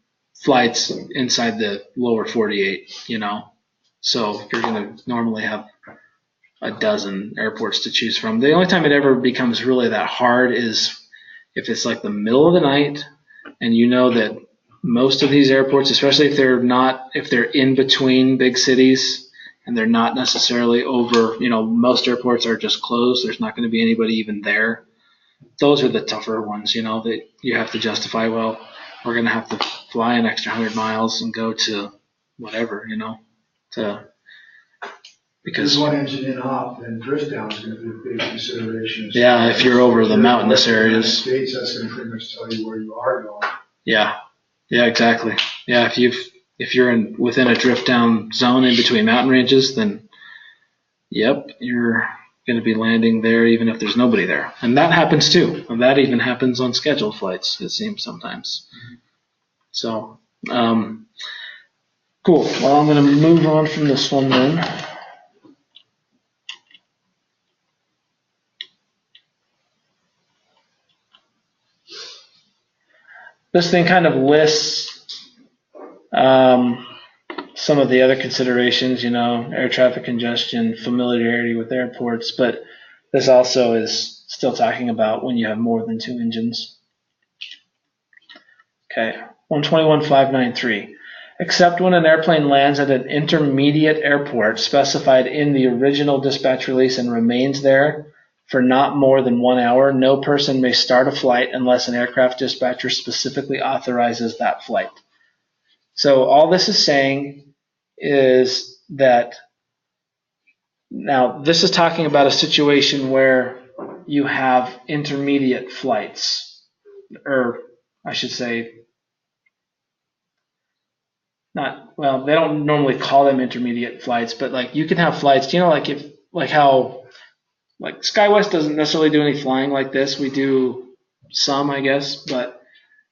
flights inside the lower 48, So you're going to normally have a dozen airports to choose from. The only time it ever becomes really that hard is if it's like the middle of the night and you know that most of these airports, especially if they're in between big cities and they're not necessarily over, most airports are just closed. There's not going to be anybody even there. Those are the tougher ones, that you have to justify, well, we're going to have to fly an extra 100 miles and go to whatever, because there's one engine in off, and drift down is going to be a big consideration. Yeah, if you're over the mountainous areas. States, that's going to pretty much tell you where you are going. Yeah, exactly. Yeah, if you're within a drift down zone in between mountain ranges, then yep, you're going to be landing there even if there's nobody there. And that happens too. And that even happens on scheduled flights, it seems sometimes. So, cool. Well, I'm going to move on from this one then. This thing kind of lists some of the other considerations, air traffic congestion, familiarity with airports, but this also is still talking about when you have more than two engines. Okay, 121.593. Except when an airplane lands at an intermediate airport specified in the original dispatch release and remains there for not more than 1 hour, no person may start a flight unless an aircraft dispatcher specifically authorizes that flight. So all this is saying is that, now this is talking about a situation where you have intermediate flights, or I should say, they don't normally call them intermediate flights, but like you can have flights, like SkyWest doesn't necessarily do any flying like this. We do some, I guess, but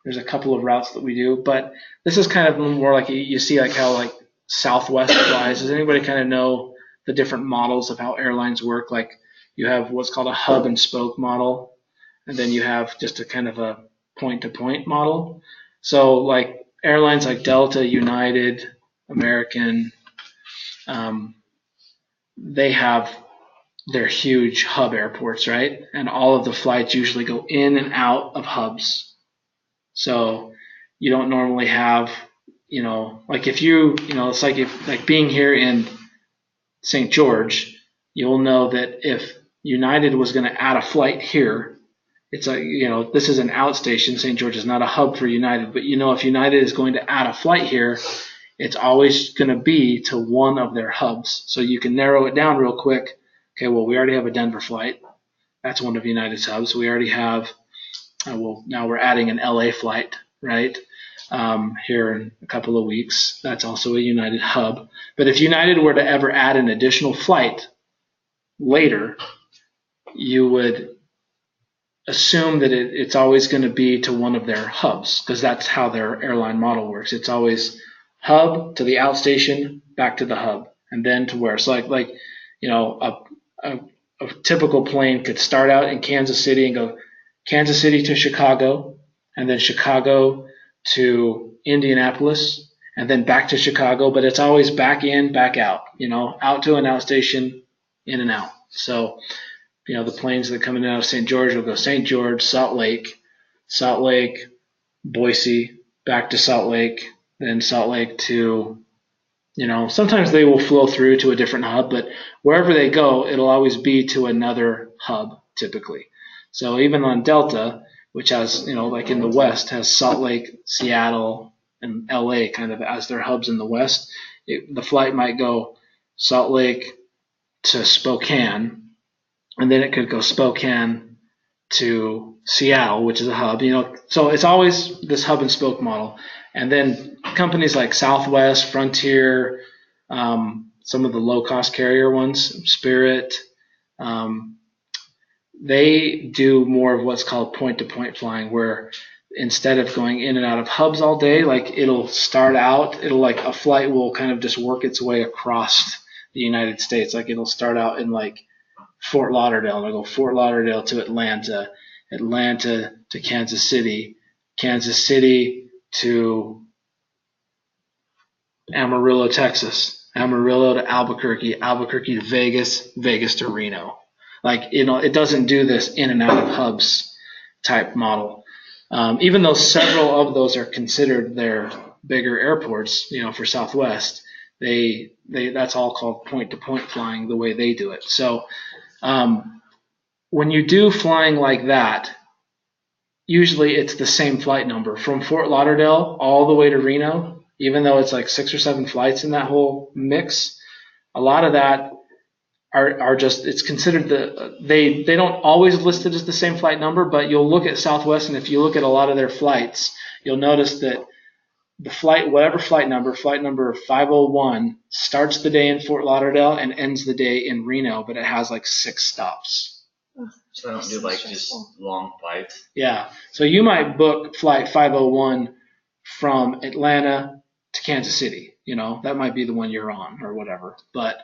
there's a couple of routes that we do. But this is kind of more like you see like how like Southwest flies. Does anybody kind of know the different models of how airlines work? Like you have what's called a hub and spoke model, and then you have just a kind of a point-to-point model. So like airlines like Delta, United, American, they have their huge hub airports, right? And all of the flights usually go in and out of hubs. So you don't normally have, like if it's like being here in St. George, you'll know that if United was going to add a flight here, it's like, this is an outstation. St. George is not a hub for United, but if United is going to add a flight here, it's always going to be to one of their hubs. So you can narrow it down real quick. Okay, well, we already have a Denver flight. That's one of United's hubs. We already have, now we're adding an LA flight, right? Here in a couple of weeks. That's also a United hub. But if United were to ever add an additional flight later, you would assume that it's always going to be to one of their hubs, because that's how their airline model works. It's always hub to the outstation, back to the hub, and then to where. So like a a typical plane could start out in Kansas City and go Kansas City to Chicago, and then Chicago to Indianapolis, and then back to Chicago, but it's always back in, back out, out to an outstation, in and out. So, the planes that come in and out of St. George will go St. George, Salt Lake, Boise, back to Salt Lake, then Salt Lake to, sometimes they will flow through to a different hub, but wherever they go, it'll always be to another hub typically. So even on Delta, which has, like in the West, has Salt Lake, Seattle, and LA kind of as their hubs in the West, the flight might go Salt Lake to Spokane, and then it could go Spokane to Seattle, which is a hub, so it's always this hub and spoke model. And then companies like Southwest, Frontier, some of the low-cost carrier ones, Spirit, they do more of what's called point-to-point flying, where instead of going in and out of hubs all day, like it'll start out, like a flight will kind of just work its way across the United States. Like it'll start out in like Fort Lauderdale, and it'll go Fort Lauderdale to Atlanta, Atlanta to Kansas City, Kansas City to Amarillo, Texas, Amarillo to Albuquerque, Albuquerque to Vegas, Vegas to Reno. Like, it doesn't do this in and out of hubs type model. Even though several of those are considered their bigger airports, for Southwest, that's all called point-to-point flying the way they do it. So when you do flying like that, usually it's the same flight number from Fort Lauderdale all the way to Reno, even though it's like 6 or 7 flights in that whole mix. A lot of that are just, it's considered they don't always list it as the same flight number, but you'll look at Southwest, and if you look at a lot of their flights, you'll notice that the flight, whatever flight number 501, starts the day in Fort Lauderdale and ends the day in Reno, but it has like 6 stops. So they don't do like just long flights. Yeah. So you might book flight 501 from Atlanta to Kansas City. That might be the one you're on or whatever. But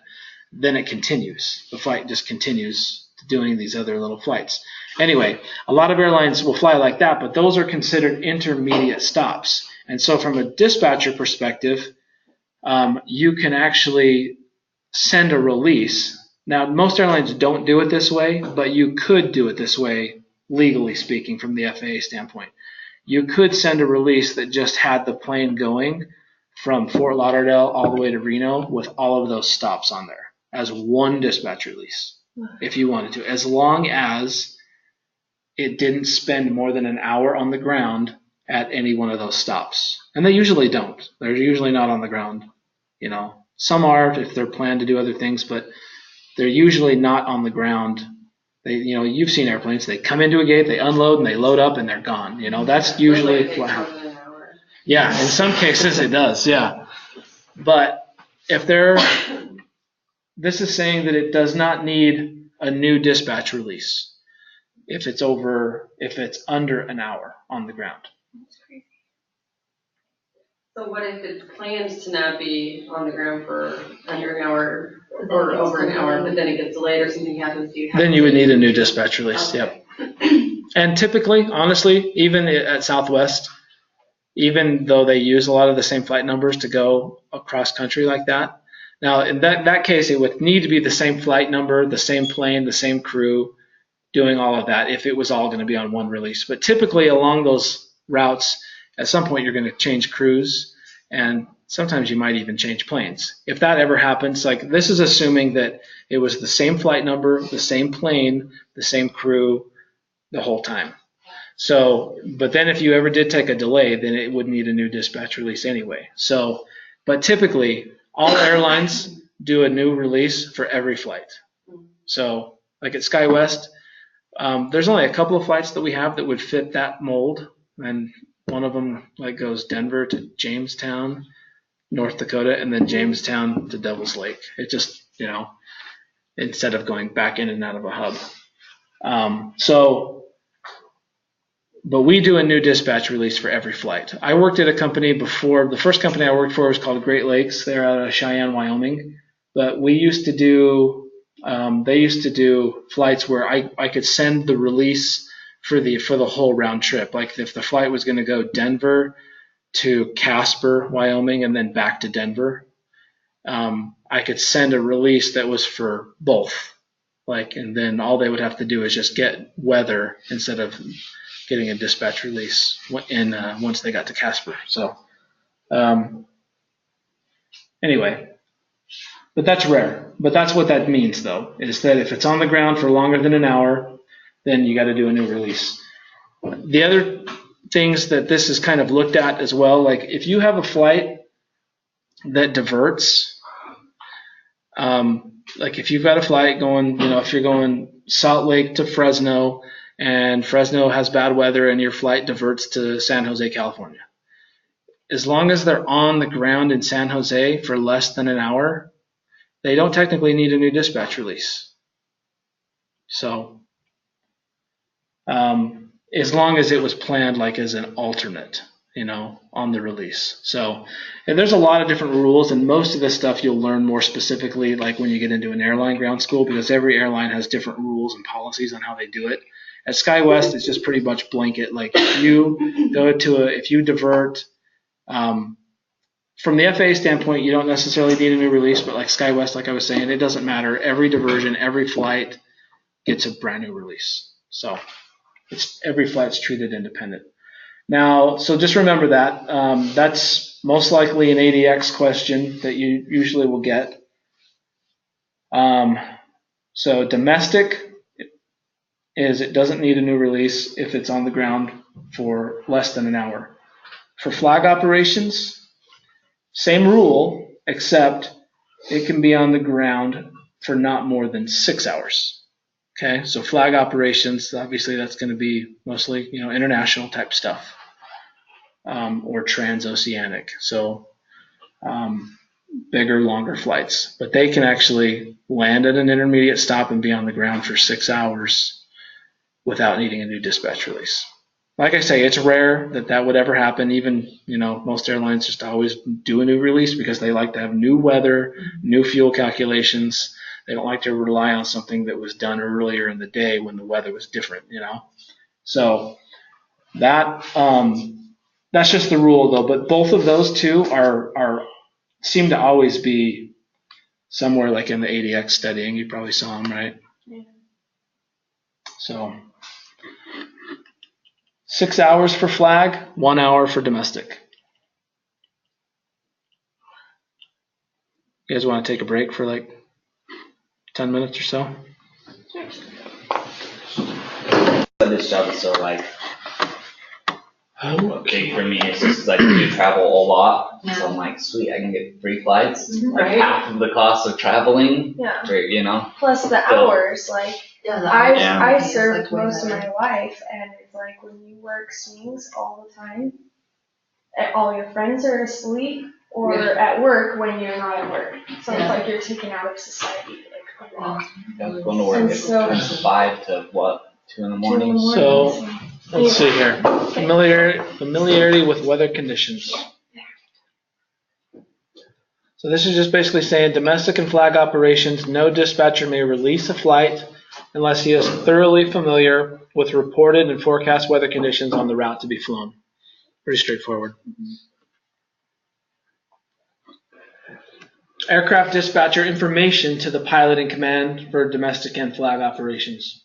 then it continues. The flight just continues doing these other little flights. Anyway, a lot of airlines will fly like that, but those are considered intermediate stops. And so from a dispatcher perspective, you can actually send a release. Now, most airlines don't do it this way, but you could do it this way, legally speaking, from the FAA standpoint. You could send a release that just had the plane going from Fort Lauderdale all the way to Reno with all of those stops on there as one dispatch release, if you wanted to, as long as it didn't spend more than an hour on the ground at any one of those stops. And they usually don't. They're usually not on the ground. Some are if they're planned to do other things, but they're usually not on the ground. You've seen airplanes. They come into a gate, they unload, and they load up, and they're gone. That's usually what happens. Yeah, in some cases it does. Yeah, but if this is saying that it does not need a new dispatch release if it's under an hour on the ground. That's crazy. So what if it's planned to not be on the ground for under an hour or over an hour, but then it gets delayed or something happens? Then you would need a new dispatch release. Okay. Yep. And typically, honestly, even at Southwest, even though they use a lot of the same flight numbers to go across country like that, now in that case, it would need to be the same flight number, the same plane, the same crew, doing all of that if it was all going to be on one release. But typically along those routes, at some point you're going to change crews, and sometimes you might even change planes. If that ever happens, like this is assuming that it was the same flight number, the same plane, the same crew the whole time. So, but then if you ever did take a delay, then it would need a new dispatch release anyway. So, but typically all airlines do a new release for every flight. So like at SkyWest, there's only a couple of flights that we have that would fit that mold, and one of them like goes Denver to Jamestown, North Dakota, and then Jamestown to Devil's Lake. It just, instead of going back in and out of a hub. But we do a new dispatch release for every flight. I worked at a company before. The first company I worked for was called Great Lakes. They're out of Cheyenne, Wyoming. But we used to do They used to do flights where I could send the release for the whole round trip. Like if the flight was going to go Denver to Casper, Wyoming, and then back to Denver, I could send a release that was for both. And then all they would have to do is just get weather instead of getting a dispatch release once they got to Casper. So anyway, but that's rare. But that's what that means, though, is that if it's on the ground for longer than an hour, then you got to do a new release. The other things that this is kind of looked at as well, like if you have a flight that diverts, like if you've got a flight going, if you're going Salt Lake to Fresno and Fresno has bad weather and your flight diverts to San Jose, California, as long as they're on the ground in San Jose for less than an hour, they don't technically need a new dispatch release. So as long as it was planned like as an alternate, on the release. So, and there's a lot of different rules, and most of this stuff you'll learn more specifically like when you get into an airline ground school, because every airline has different rules and policies on how they do it. At SkyWest, it's just pretty much blanket. Like if you divert, from the FAA standpoint, you don't necessarily need a new release, but like SkyWest, like I was saying, it doesn't matter. Every diversion, every flight gets a brand new release. So every flight's treated independent. Now, so just remember that. That's most likely an ADX question that you usually will get. So domestic it doesn't need a new release if it's on the ground for less than an hour. For flag operations, same rule, except it can be on the ground for not more than 6 hours. Okay, so flag operations, obviously that's going to be mostly, international type stuff, or transoceanic. So bigger, longer flights. But they can actually land at an intermediate stop and be on the ground for 6 hours without needing a new dispatch release. Like I say, it's rare that would ever happen. Even, most airlines just always do a new release because they like to have new weather, new fuel calculations. They don't like to rely on something that was done earlier in the day when the weather was different, So that's just the rule, though. But both of those two seem to always be somewhere like in the ADX studying. You probably saw them, right? Yeah. So 6 hours for flag, 1 hour for domestic. You guys want to take a break for like 10 minutes or so? This job is so big for me. It's just like you travel a lot, so I'm like, sweet, I can get free flights, Right. half of the cost of traveling. Yeah. Plus the hours, I hours. served most of my life, and it's like when you work swings all the time, all your friends are asleep or at work when you're not at work. So it's like you're taken out of society a lot. Going to work at 5 to 2 in the morning. So let's see here. Familiarity with weather conditions. So this is just basically saying domestic and flag operations, no dispatcher may release a flight unless he is thoroughly familiar with reported and forecast weather conditions on the route to be flown. Pretty straightforward. Aircraft dispatcher information to the pilot in command for domestic and flag operations.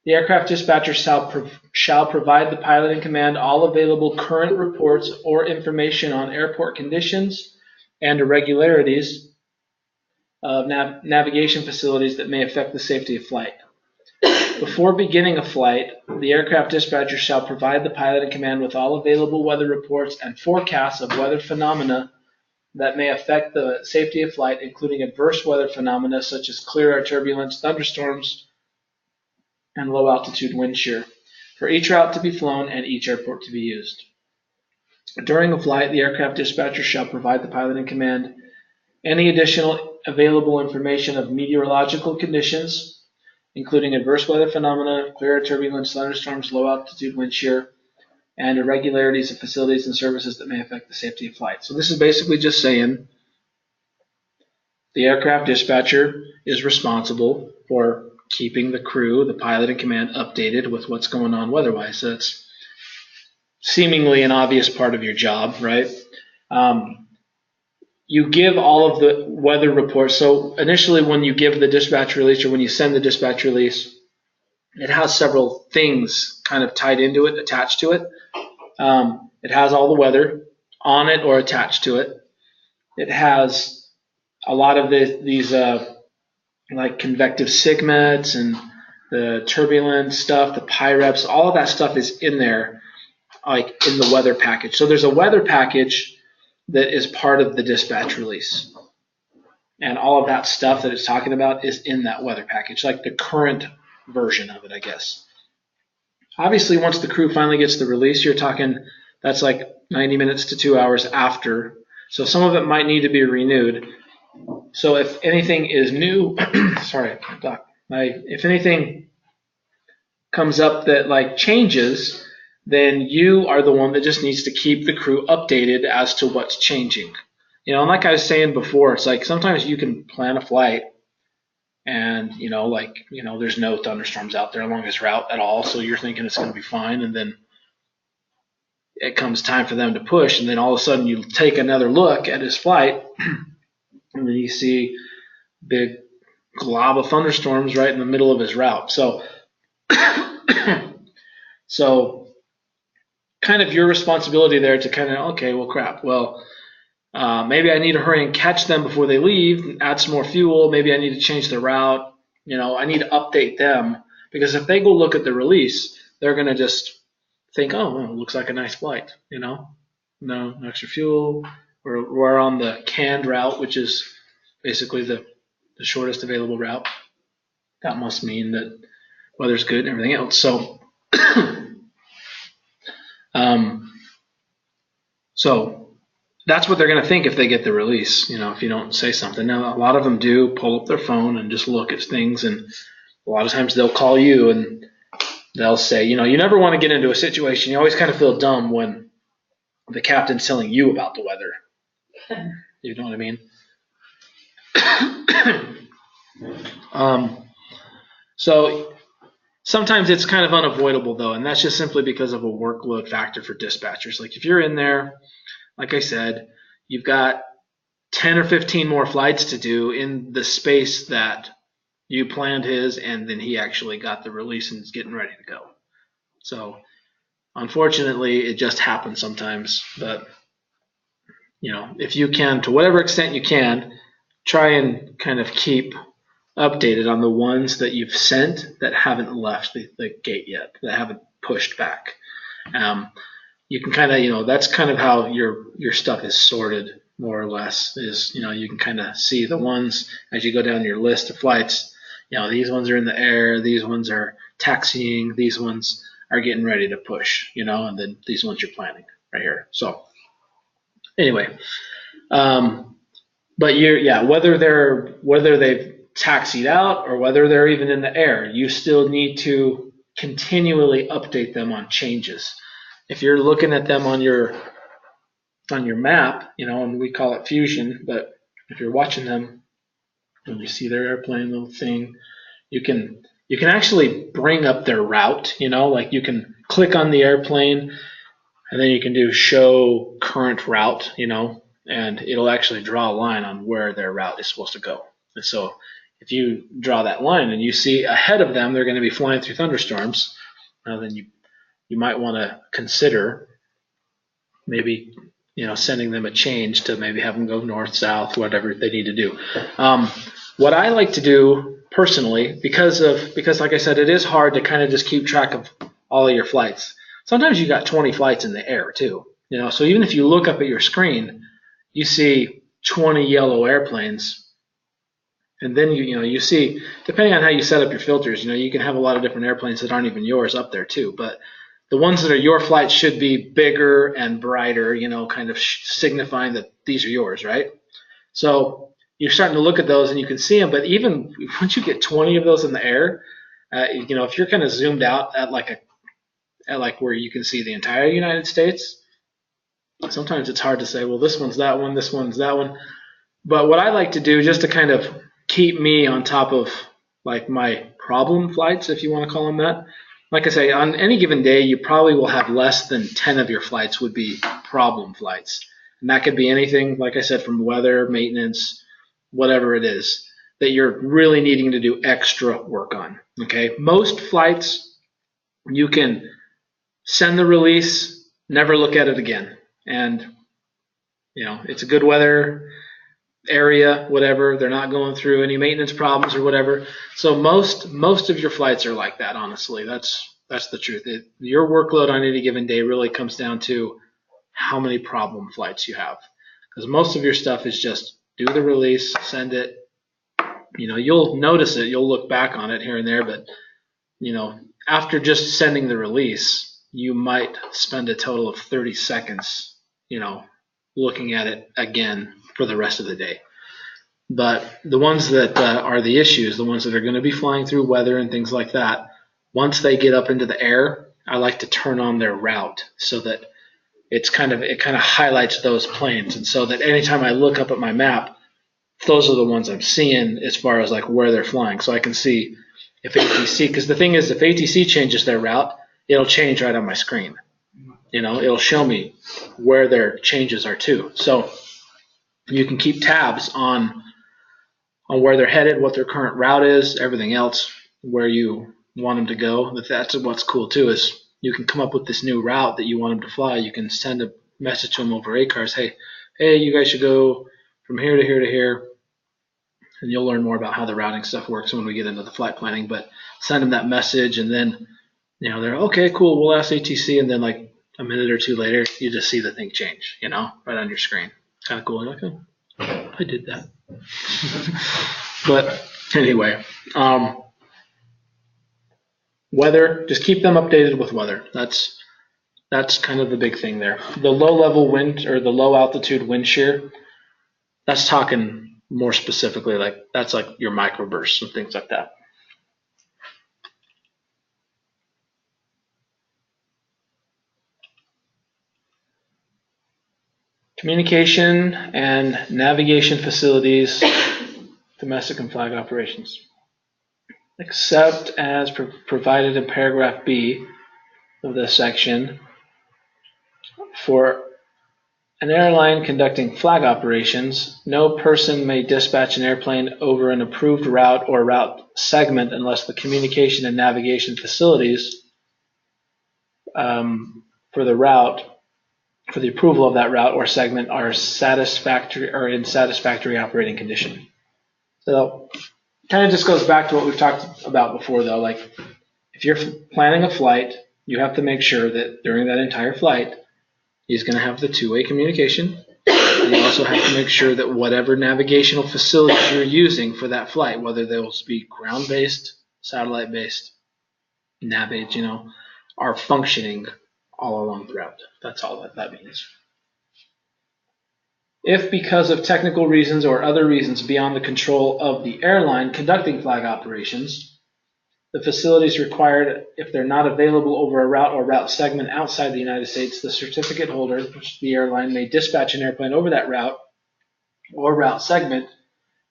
The aircraft dispatcher shall provide the pilot in command all available current reports or information on airport conditions and irregularities of navigation facilities that may affect the safety of flight. Before beginning a flight, the aircraft dispatcher shall provide the pilot in command with all available weather reports and forecasts of weather phenomena that may affect the safety of flight, including adverse weather phenomena such as clear air turbulence, thunderstorms, and low altitude wind shear, for each route to be flown and each airport to be used. During a flight, the aircraft dispatcher shall provide the pilot in command any additional available information of meteorological conditions, including adverse weather phenomena, clear air turbulence, thunderstorms, low altitude wind shear, and irregularities of facilities and services that may affect the safety of flight. So this is basically just saying the aircraft dispatcher is responsible for keeping the crew, the pilot and command, updated with what's going on weather-wise. So that's seemingly an obvious part of your job, right? You give all of the weather reports. So initially when you give the dispatch release or when you send the dispatch release, it has several things kind of tied into it, attached to it. It has all the weather on it or attached to it. It has a lot of these like convective sigmets and the turbulent stuff, the PIREPs, all of that stuff is in there, like in the weather package. So there's a weather package that is part of the dispatch release. And all of that stuff that it's talking about is in that weather package, like the current version of it, I guess. Obviously, once the crew finally gets the release, you're talking, that's like 90 minutes to 2 hours after. So some of it might need to be renewed. So if anything is new, sorry, Doc, if anything comes up that like changes, then you are the one that just needs to keep the crew updated as to what's changing. You know, and like I was saying before, it's like sometimes you can plan a flight and, there's no thunderstorms out there along this route at all, so you're thinking it's going to be fine, and then it comes time for them to push, and then all of a sudden you take another look at his flight, and then you see big glob of thunderstorms right in the middle of his route. So kind of your responsibility there to kind of, okay, well, crap. Well, maybe I need to hurry and catch them before they leave, add some more fuel. Maybe I need to change the route. I need to update them, because if they go look at the release, they're going to just think, oh, well, it looks like a nice flight, no extra fuel. We're on the canned route, which is basically the shortest available route. That must mean that weather's good and everything else. So, so that's what they're going to think if they get the release, if you don't say something. Now, a lot of them do pull up their phone and just look at things, and a lot of times they'll call you and they'll say, you never want to get into a situation. You always kind of feel dumb when the captain's telling you about the weather. You know what I mean? So sometimes it's kind of unavoidable, though, and that's just simply because of a workload factor for dispatchers. Like if you're in there, like I said, you've got 10 or 15 more flights to do in the space that you planned his, and then he actually got the release and is getting ready to go. So unfortunately, it just happens sometimes. But, if you can, to whatever extent you can, try and kind of keep updated on the ones that you've sent that haven't left the gate yet, that haven't pushed back. You can kind of, that's kind of how your stuff is sorted, more or less, is, you can kind of see the ones as you go down your list of flights. These ones are in the air, these ones are taxiing, these ones are getting ready to push, and then these ones you're planning right here. So anyway, but whether they've taxied out or whether they're even in the air, you still need to continually update them on changes. If you're looking at them on your map, and we call it Fusion, but if you're watching them and you see their airplane little thing, you can actually bring up their route, like you can click on the airplane and then you can do show current route, and it'll actually draw a line on where their route is supposed to go. And so if you draw that line and you see ahead of them they're going to be flying through thunderstorms, then you might want to consider maybe sending them a change to maybe have them go north, south, whatever they need to do. What I like to do personally, because like I said, it is hard to kind of just keep track of all of your flights. Sometimes you got 20 flights in the air too, so even if you look up at your screen, you see 20 yellow airplanes. And then you see, depending on how you set up your filters, you can have a lot of different airplanes that aren't even yours up there too. But the ones that are your flights should be bigger and brighter, kind of signifying that these are yours, right? So you're starting to look at those and you can see them. But even once you get 20 of those in the air, if you're kind of zoomed out at like where you can see the entire United States, sometimes it's hard to say, well, this one's that one, this one's that one. But what I like to do, just to kind of keep me on top of like my problem flights, if you want to call them that, like I say, on any given day, you probably will have less than 10 of your flights would be problem flights. And that could be anything, like I said, from weather, maintenance, whatever it is, that you're really needing to do extra work on. Okay, most flights, you can send the release, never look at it again. And, you know, it's a good weather area, whatever. They're not going through any maintenance problems or whatever. So most of your flights are like that, honestly. That's the truth. Your workload on any given day really comes down to how many problem flights you have. Because most of your stuff is just do the release, send it. You know, you'll notice it, you'll look back on it here and there, but, you know, after just sending the release, you might spend a total of 30 seconds, you know, looking at it again for the rest of the day. But the ones that are the issues, the ones that are going to be flying through weather and things like that, once they get up into the air, I like to turn on their route so that it kind of highlights those planes, and so that anytime I look up at my map, those are the ones I'm seeing as far as like where they're flying, so I can see if ATC, because the thing is, if ATC changes their route, it'll change right on my screen. You know, it'll show me where their changes are too. So you can keep tabs on where they're headed, what their current route is, everything else, where you want them to go. But that's what's cool too, is you can come up with this new route that you want them to fly. You can send a message to them over ACARS, hey, you guys should go from here to here to here. And you'll learn more about how the routing stuff works when we get into the flight planning. But send them that message, and then, you know, they're okay, cool, we'll ask ATC, and then like a minute or two later, you just see the thing change, you know, right on your screen. Kind of cool. You're like, oh, I did that. But anyway, weather, just keep them updated with weather. That's kind of the big thing there. The low level wind, or the low altitude wind shear, that's talking more specifically, like that's like your microbursts and things like that. Communication and navigation facilities, domestic and flag operations. Except as provided in paragraph B of this section, for an airline conducting flag operations, no person may dispatch an airplane over an approved route or route segment unless the communication and navigation facilities for the route, for the approval of that route or segment, are satisfactory or in satisfactory operating condition. So kind of just goes back to what we've talked about before, though. Like, if you're planning a flight, you have to make sure that during that entire flight, he's going to have the two-way communication. And you also have to make sure that whatever navigational facilities you're using for that flight, whether those be ground-based, satellite-based, nav-based, you know, are functioning all along the route. That's all that means. If because of technical reasons or other reasons beyond the control of the airline conducting flag operations, the facilities required, if they're not available over a route or route segment outside the United States, the certificate holder, which is the airline, may dispatch an airplane over that route or route segment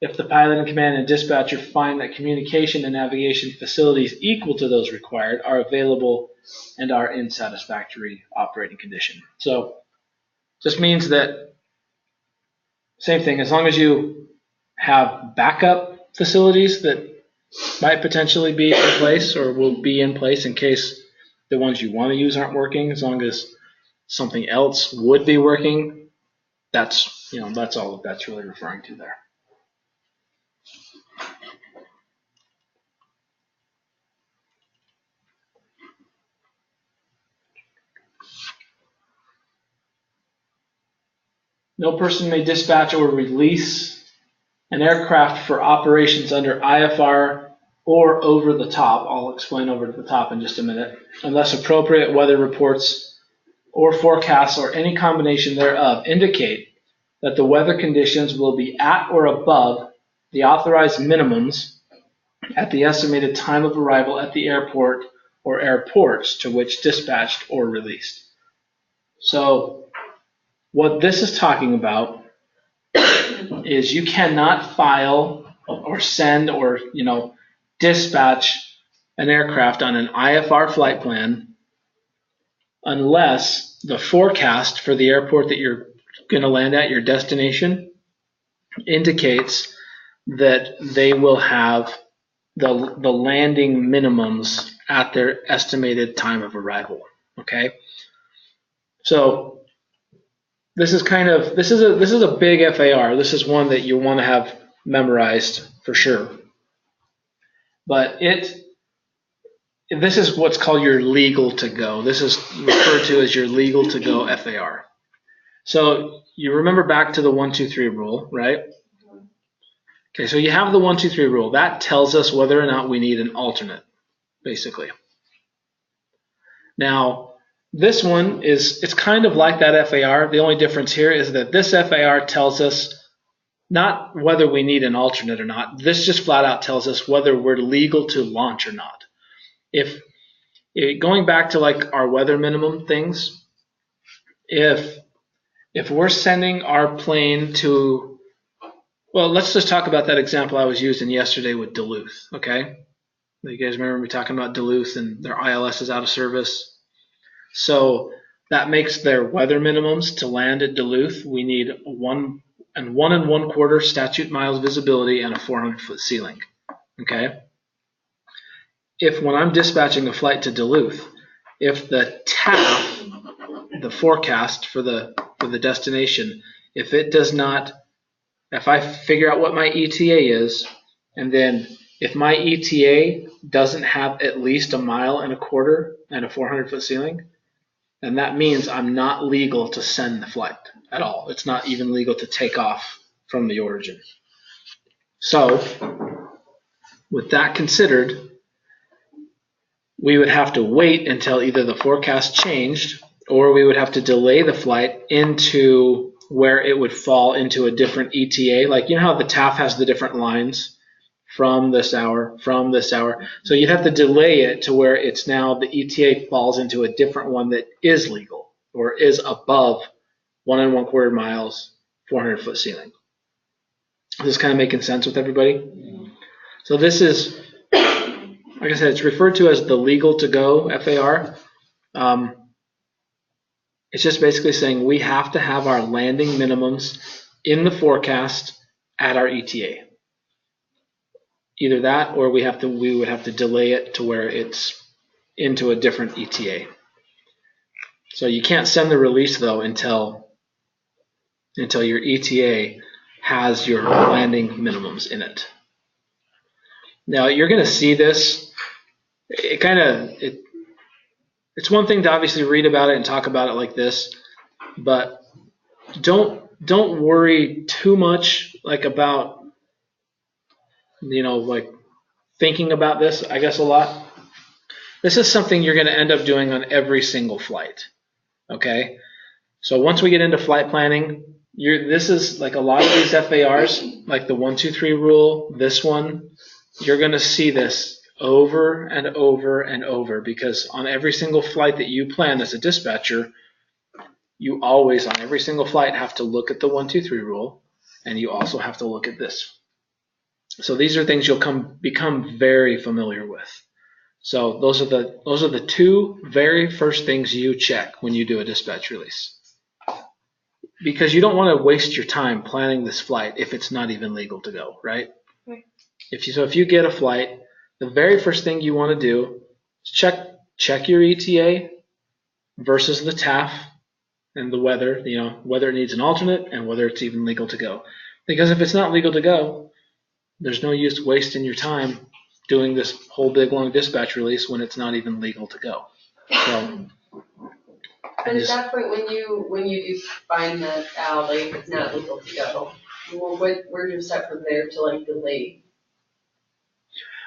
if the pilot in command and dispatcher find that communication and navigation facilities equal to those required are available and are in satisfactory operating condition. So just means that, same thing, as long as you have backup facilities that might potentially be in place or will be in place in case the ones you want to use aren't working, as long as something else would be working, that's, you know, that's all that's really referring to there. No person may dispatch or release an aircraft for operations under IFR or over the top. I'll explain over the top in just a minute. Unless appropriate weather reports or forecasts or any combination thereof indicate that the weather conditions will be at or above the authorized minimums at the estimated time of arrival at the airport or airports to which dispatched or released. So what this is talking about is you cannot file or send or dispatch an aircraft on an IFR flight plan unless the forecast for the airport that you're going to land at, your destination, indicates that they will have the landing minimums at their estimated time of arrival. Okay, so this is a big FAR. This is one that you want to have memorized for sure. But this is what's called your legal to go. This is referred to as your legal to go FAR. So you remember back to the 1, 2, 3 rule, right? Okay, so you have the 1, 2, 3 rule. That tells us whether or not we need an alternate, basically. Now, this one it's kind of like that FAR. The only difference here is that this FAR tells us not whether we need an alternate or not. This just flat out tells us whether we're legal to launch or not. If going back to like our weather minimum things, if we're sending our plane to, well, let's just talk about that example I was using yesterday with Duluth, okay? You guys remember me talking about Duluth and their ILS is out of service? So that makes their weather minimums to land at Duluth. We need 1 1/4 statute miles visibility and a 400-foot ceiling, okay? If when I'm dispatching a flight to Duluth, if the TAF, the forecast for the destination, if I figure out what my ETA is, and then if my ETA doesn't have at least 1 1/4 and a 400-foot ceiling, then that means I'm not legal to send the flight at all. It's not even legal to take off from the origin. So, with that considered, we would have to wait until either the forecast changed or we would have to delay the flight into where it would fall into a different ETA. Like, you know how the TAF has the different lines from this hour, from this hour. So you'd have to delay it to where it's now the ETA falls into a different one that is legal or is above 1 1/4 miles, 400-foot ceiling. Is this kind of making sense with everybody? So this is, like I said, it's referred to as the legal to go FAR. It's just basically saying we have to have our landing minimums in the forecast at our ETA. Either that or we would have to delay it to where it's into a different ETA. So you can't send the release though until your ETA has your landing minimums in it. Now you're going to see this. It's one thing to obviously read about it and talk about it like this, but don't worry too much about thinking about this, I guess, a lot. This is something you're going to end up doing on every single flight. Okay? So once we get into flight planning, this is like a lot of these FARs, like the 1, 2, 3 rule, this one, you're going to see this over and over and over, because on every single flight that you plan as a dispatcher, you always, on every single flight, have to look at the 1, 2, 3 rule, and you also have to look at this. So these are things you'll become very familiar with. So those are the 2 very first things you check when you do a dispatch release, because you don't want to waste your time planning this flight if it's not even legal to go, right? Right. If you get a flight, the very first thing you want to do is check your ETA versus the TAF and the weather, whether it needs an alternate and whether it's even legal to go. Because if it's not legal to go, there's no use wasting your time doing this whole big long dispatch release when it's not even legal to go. So, but at that point, when you do find that out, if it's not legal to go, where do you step from there to delay?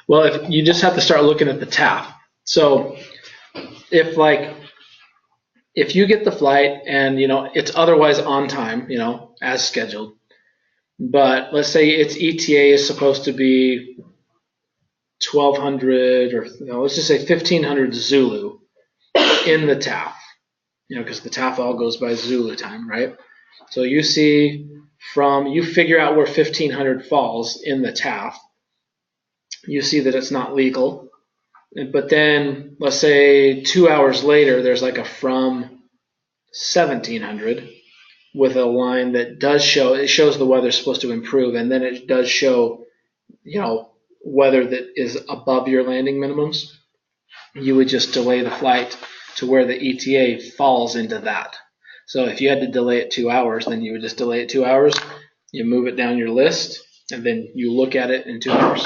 Well, if you just have to start looking at the TAF. So if you get the flight and it's otherwise on time, as scheduled, but let's say its ETA is supposed to be 1200 or let's just say 1500 Zulu in the TAF, because the TAF all goes by Zulu time, right? So you see you figure out where 1500 falls in the TAF. You see that it's not legal. But then, let's say 2 hours later, there's like a from 1700 with a line that does show, it shows the weather's supposed to improve, and then it does show, weather that is above your landing minimums. You would just delay the flight to where the ETA falls into that. So if you had to delay it 2 hours, then you would just delay it 2 hours. You move it down your list, and then you look at it in 2 hours.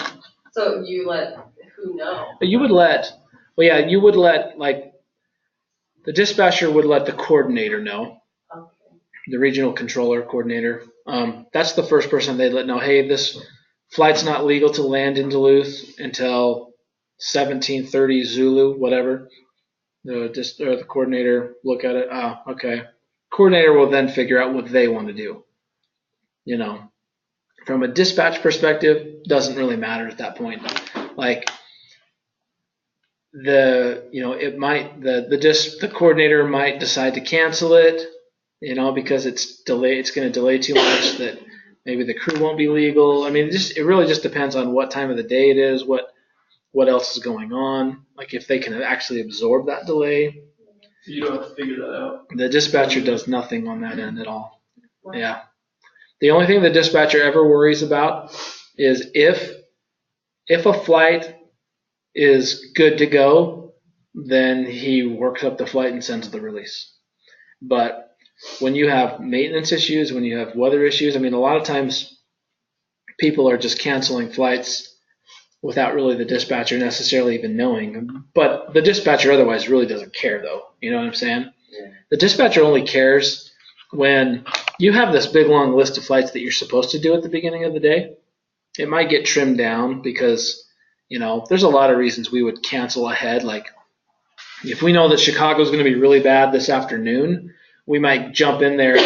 So you let who know? You would let, like, the dispatcher would let the coordinator know. Okay. The regional controller coordinator. That's the first person they'd let know, hey, this flight's not legal to land in Duluth until 1730 Zulu, whatever. The coordinator look at it. Okay. Coordinator will then figure out what they want to do. From a dispatch perspective, doesn't really matter at that point. Like the coordinator might decide to cancel it, because it's going to delay too much that maybe the crew won't be legal. I mean, it really just depends on what time of the day it is, what else is going on, like if they can actually absorb that delay. So you don't have to figure that out. The dispatcher does nothing on that end at all. Yeah. The only thing the dispatcher ever worries about is if a flight is good to go, then he works up the flight and sends the release. But when you have maintenance issues, when you have weather issues, I mean, a lot of times people are just canceling flights without really the dispatcher necessarily even knowing. But the dispatcher otherwise really doesn't care, though. You know what I'm saying? Yeah. The dispatcher only cares when you have this big long list of flights that you're supposed to do at the beginning of the day. It might get trimmed down because, there's a lot of reasons we would cancel ahead. Like if we know that Chicago's going to be really bad this afternoon, we might jump in there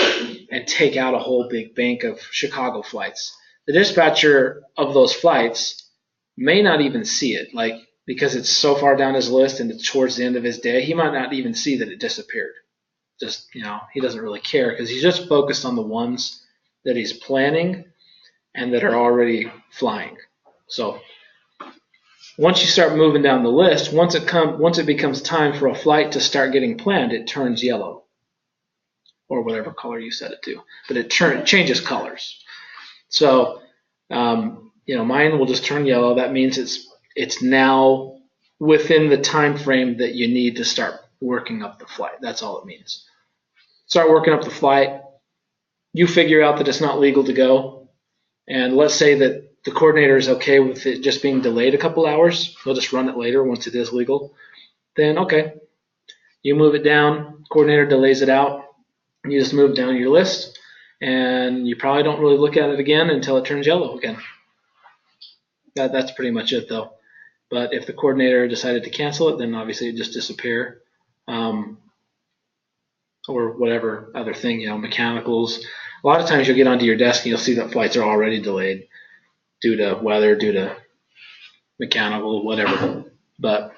and take out a whole big bank of Chicago flights. The dispatcher of those flights may not even see it, like because it's so far down his list and it's towards the end of his day, he might not even see that it disappeared. Just, he doesn't really care because he's just focused on the ones that he's planning and that are already flying. So once you start moving down the list, once it becomes time for a flight to start getting planned, it turns yellow or whatever color you set it to, but it changes colors. So, mine will just turn yellow. That means it's now within the time frame that you need to start working up the flight. That's all it means. Start working up the flight. You figure out that it's not legal to go. And let's say that the coordinator is okay with it just being delayed a couple hours. They'll just run it later once it is legal. Then, okay. You move it down. Coordinator delays it out. You just move down your list. And you probably don't really look at it again until it turns yellow again. That's pretty much it, though. But if the coordinator decided to cancel it, then obviously it just disappear. Or whatever other thing, mechanicals. A lot of times you'll get onto your desk and you'll see that flights are already delayed due to weather, due to mechanical, whatever. But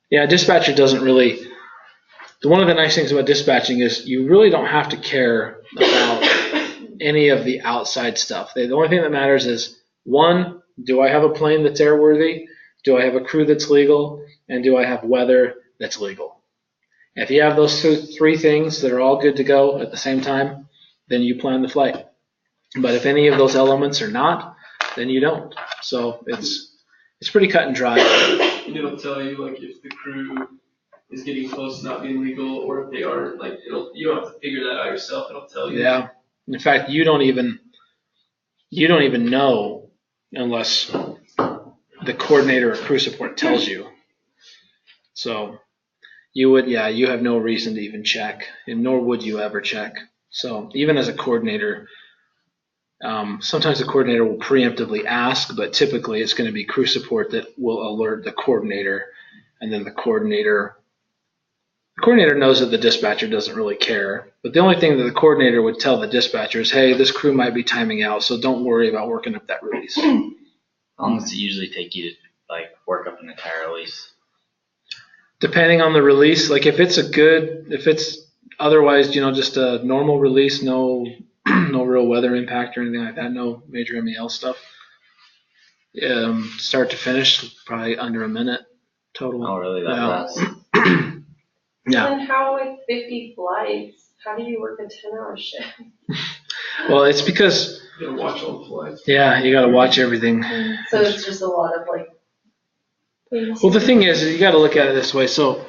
yeah, dispatcher doesn't really. One of the nice things about dispatching is you really don't have to care about any of the outside stuff. The only thing that matters is, one, do I have a plane that's airworthy? Do I have a crew that's legal? And do I have weather that's legal? If you have those three things that are all good to go at the same time, then you plan the flight. But if any of those elements are not, then you don't. So it's pretty cut and dry. It'll tell you like if the crew is getting close to not being legal, or if they aren't. Like you don't have to figure that out yourself. It'll tell you. Yeah. In fact, you don't even know unless the coordinator or crew support tells you. So you have no reason to even check, and nor would you ever check. So even as a coordinator, sometimes the coordinator will preemptively ask, but typically it's going to be crew support that will alert the coordinator, and then the coordinator knows that the dispatcher doesn't really care. But the only thing that the coordinator would tell the dispatcher is, hey, this crew might be timing out, so don't worry about working up that release. How long does it usually take you to work up an entire release? Depending on the release, like if it's otherwise, just a normal release, no no real weather impact or anything like that. No major MEL stuff. Start to finish, probably under a minute total. Oh, really? That fast? Yeah. And how with 50 flights, how do you work a 10-hour shift? Well, it's because You gotta watch all the flights. yeah, you got to watch everything. So it's just a lot of like. Well, the thing is you got to look at it this way. So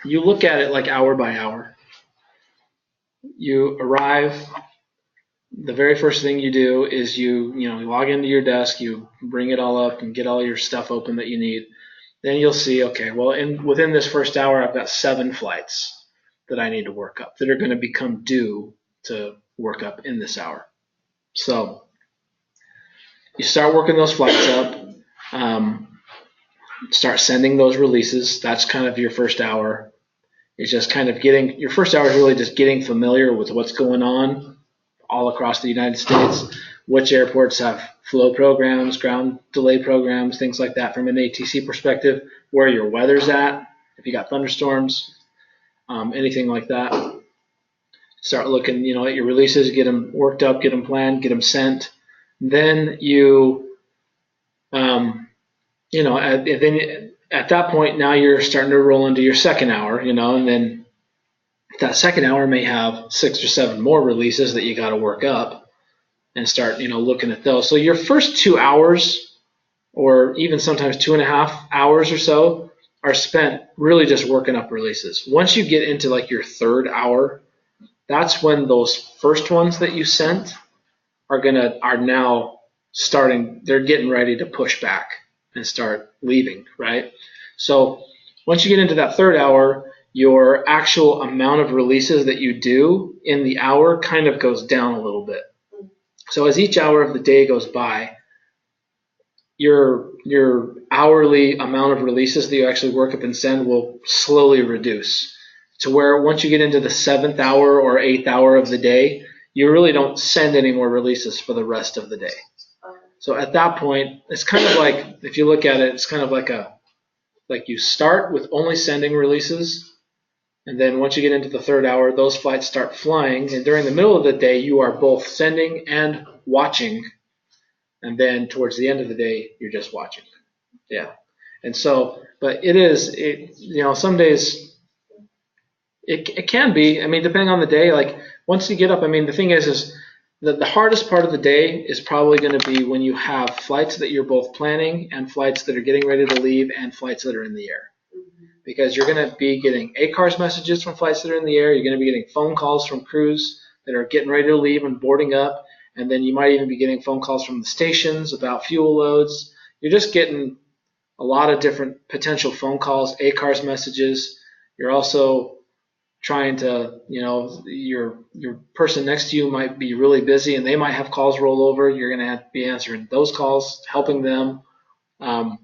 you look at it like hour by hour. You arrive. The very first thing you do is you log into your desk, you bring it all up and get all your stuff open that you need. Then you'll see, okay, well, within this first hour, I've got 7 flights that I need to work up that are going to become due to work up in this hour. So you start working those flights up, start sending those releases. That's kind of your first hour. It's just kind of your first hour is really just getting familiar with what's going on all across the United States, which airports have flow programs, ground delay programs, things like that from an ATC perspective, where your weather's at, if you got thunderstorms, anything like that. Start looking, at your releases, get them worked up, get them planned, get them sent. Then you, at that point, now you're starting to roll into your second hour, and then that second hour may have 6 or 7 more releases that you got to work up and start, looking at those. So your first 2 hours, or even sometimes 2.5 hours or so, are spent really just working up releases. Once you get into like your third hour, that's when those first ones that you sent are now starting. They're getting ready to push back and start leaving, right? So once you get into that third hour, your actual amount of releases that you do in the hour kind of goes down a little bit. So as each hour of the day goes by, your hourly amount of releases that you actually work up and send will slowly reduce to where once you get into the 7th hour or 8th hour of the day, you really don't send any more releases for the rest of the day. So at that point, it's kind of like, if you look at it, it's kind of like you start with only sending releases, and then once you get into the third hour, those flights start flying, and during the middle of the day, you are both sending and watching, and then towards the end of the day, you're just watching. Yeah. And so, but some days it can be, depending on the day, like once you get up, the thing is the hardest part of the day is probably going to be when you have flights that you're both planning and flights that are getting ready to leave and flights that are in the air. Because you're going to be getting ACARS messages from flights that are in the air. You're going to be getting phone calls from crews that are getting ready to leave and boarding up. And then you might even be getting phone calls from the stations about fuel loads. You're just getting a lot of different potential phone calls, ACARS messages. You're also trying to, your person next to you might be really busy and they might have calls roll over. You're going to have to be answering those calls, helping them. So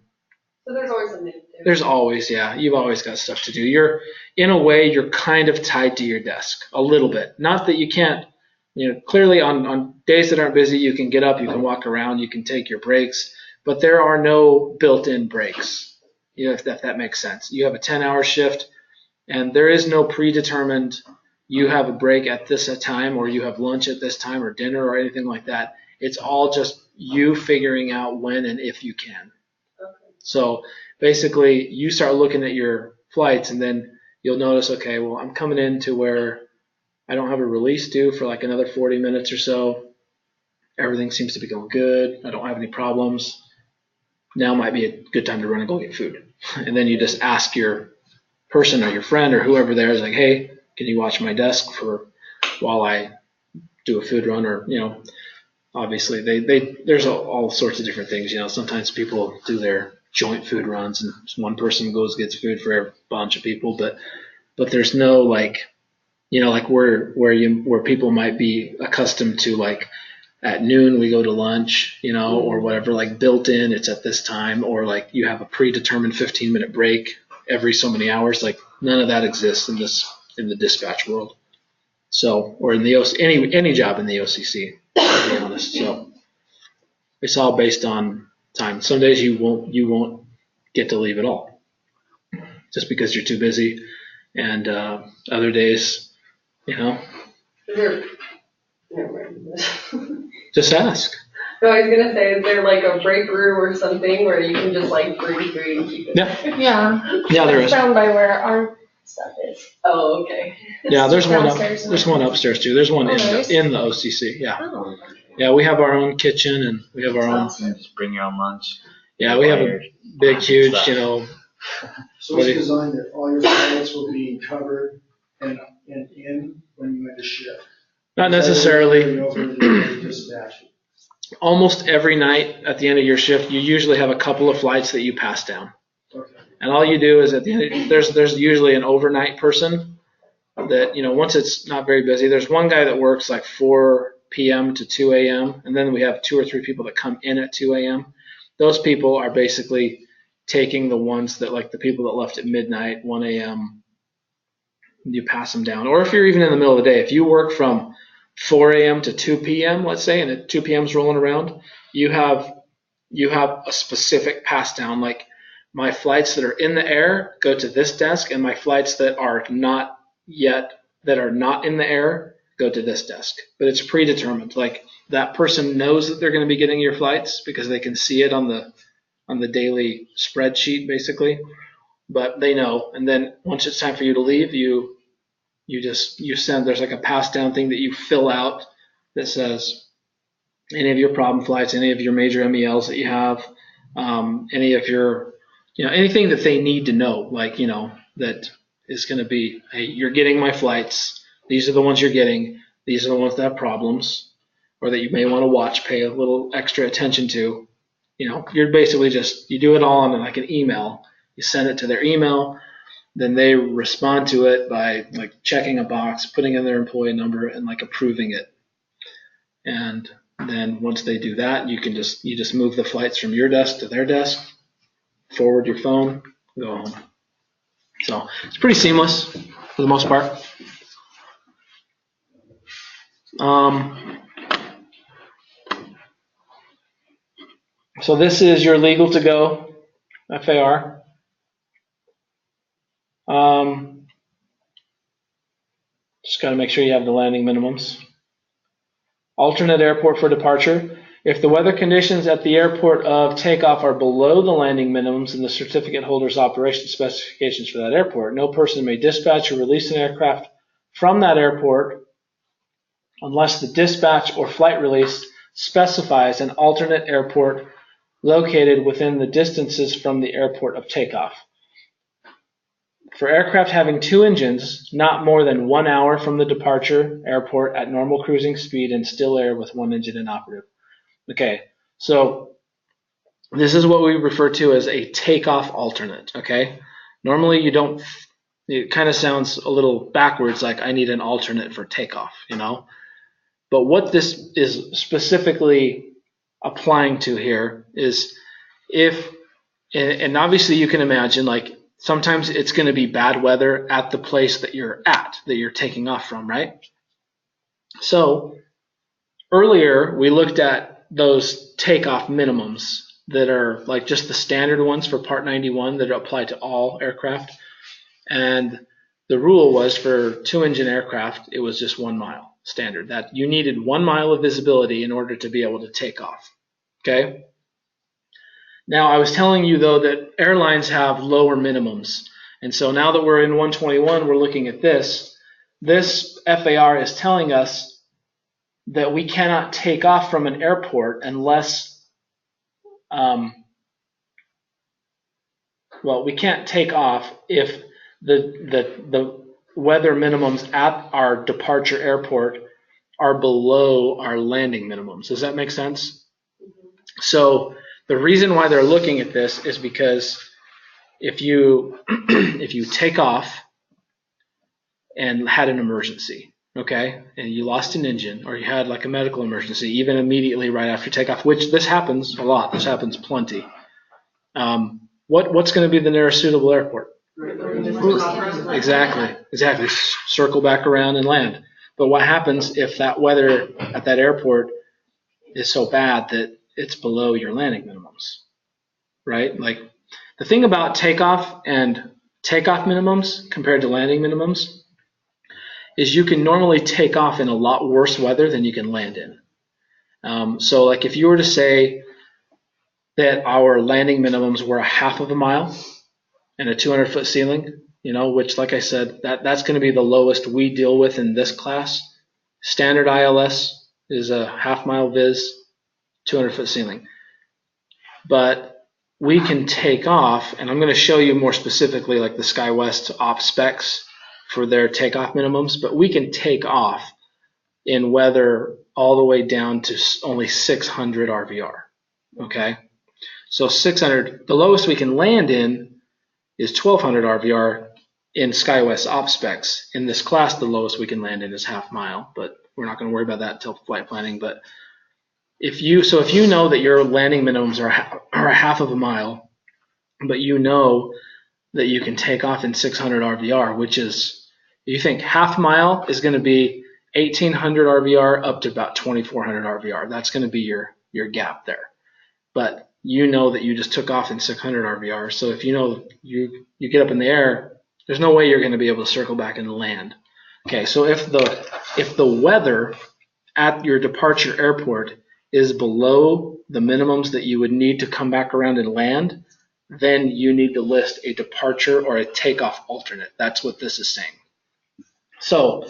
there's always something to do. There's always, yeah, you've always got stuff to do. In a way, you're kind of tied to your desk a little bit. Not that you can't, clearly on days that aren't busy, you can get up, you can walk around, you can take your breaks, but there are no built-in breaks, if that makes sense. You have a 10-hour shift, and there is no predetermined, you have a break at this time, or you have lunch at this time, or dinner, or anything like that. It's all just you figuring out when and if you can. So basically, you start looking at your flights, and then you'll notice, okay, well, I'm coming in to where I don't have a release due for like another 40 minutes or so. Everything seems to be going good. I don't have any problems. Now might be a good time to run and go get food. And then you just ask your person or your friend or whoever there is like, hey, can you watch my desk while I do a food run? Or, obviously there's all sorts of different things. Sometimes people do their joint food runs and one person goes gets food for a bunch of people, but there's no like where people might be accustomed to, like at noon we go to lunch, or whatever, like built in, it's at this time, or like you have a predetermined 15-minute break every so many hours. Like none of that exists in the dispatch world. So, or in the any job in the OCC, to be honest. So it's all based on time. Some days you won't get to leave at all, just because you're too busy, and other days, Is there Never mind. Just ask. No, I was gonna say, is there like a break room or something where you can just like bring food and keep it? Yeah. Yeah. There is. Down by where our stuff is. Oh, okay. Yeah, there's one up. Downstairs. There's one upstairs too. There's one Nice. in the OCC. Yeah. Oh. Yeah, we have our own kitchen and we have our own. Just bring your own lunch. Yeah, we have a big, huge, Stuff. So it's designed that all your flights will be covered and in when you end a shift. Not necessarily. Over the dispatch. Almost every night at the end of your shift, you usually have a couple of flights that you pass down. Okay. And all you do is at the end, there's usually an overnight person that, once it's not very busy, there's one guy that works like 4 p.m. to 2 a.m. And then we have 2 or 3 people that come in at 2 a.m. Those people are basically taking the ones that, like the people that left at midnight, 1 a.m., you pass them down. Or if you're even in the middle of the day, if you work from 4 a.m. to 2 p.m., let's say, and at 2 p.m. is rolling around, you have a specific pass down. Like my flights that are in the air go to this desk, and my flights that are not in the air go to this desk. But it's predetermined. Like that person knows that they're going to be getting your flights because they can see it on the daily spreadsheet, basically. But they know, and then once it's time for you to leave, you send, there's like a pass down thing that you fill out that says any of your problem flights, any of your major MELs that you have, any of your, anything that they need to know, like, that is going to be, hey, you're getting my flights. These are the ones you're getting. These are the ones that have problems or that you may want to pay a little extra attention to. You're basically you do it all on like an email. You send it to their email. Then they respond to it by like checking a box, putting in their employee number, and like approving it. And then once they do that, you just move the flights from your desk to their desk, forward your phone, go home. So it's pretty seamless for the most part. So this is your legal to go FAR. Just got to make sure you have the landing minimums. Alternate airport for departure. If the weather conditions at the airport of takeoff are below the landing minimums in the certificate holder's operation specifications for that airport, no person may dispatch or release an aircraft from that airport unless the dispatch or flight release specifies an alternate airport located within the distances from the airport of takeoff. For aircraft having 2 engines, not more than 1 hour from the departure airport at normal cruising speed and still air with 1 engine inoperative. Okay, so this is what we refer to as a takeoff alternate, okay? Normally it kind of sounds a little backwards, like I need an alternate for takeoff, But what this is specifically applying to here is and obviously you can imagine, like, sometimes it's going to be bad weather at the place that you're taking off from, right? So earlier we looked at those takeoff minimums that are like just the standard ones for Part 91 that apply to all aircraft. And the rule was for 2-engine aircraft, it was just 1 mile standard, that you needed 1 mile of visibility in order to be able to take off, okay? Now, I was telling you, though, that airlines have lower minimums. And so now that we're in 121, we're looking at this. This FAR is telling us that we cannot take off from an airport unless, we can't take off if the weather minimums at our departure airport are below our landing minimums. Does that make sense? So the reason why they're looking at this is because if you take off and had an emergency, okay, and you lost an engine or you had like a medical emergency, even immediately right after takeoff, which this happens a lot, this happens plenty. What's going to be the nearest suitable airport? Exactly. Circle back around and land. But what happens if that weather at that airport is so bad that it's below your landing minimums, right? Like the thing about takeoff and takeoff minimums compared to landing minimums is you can normally take off in a lot worse weather than you can land in. So like if you were to say that our landing minimums were a half of a mile and a 200-foot ceiling, which like I said, that's going to be the lowest we deal with in this class. Standard ILS is a half-mile viz, 200-foot ceiling. But we can take off, and I'm going to show you more specifically like the SkyWest op specs for their takeoff minimums, but we can take off in weather all the way down to only 600 RVR, okay? So 600, the lowest we can land in is 1200 RVR in SkyWest op specs. In this class, the lowest we can land in is half mile, but we're not going to worry about that until flight planning. But if you know that your landing minimums are a half of a mile, but you know that you can take off in 600 RVR, which is, you think half mile is going to be 1800 RVR up to about 2400 RVR. That's going to be your gap there. But you know that you just took off in 600 RVR. So if you know you get up in the air, there's no way you're going to be able to circle back and land. Okay, so if the weather at your departure airport is below the minimums that you would need to come back around and land, then you need to list a departure or a takeoff alternate. That's what this is saying. So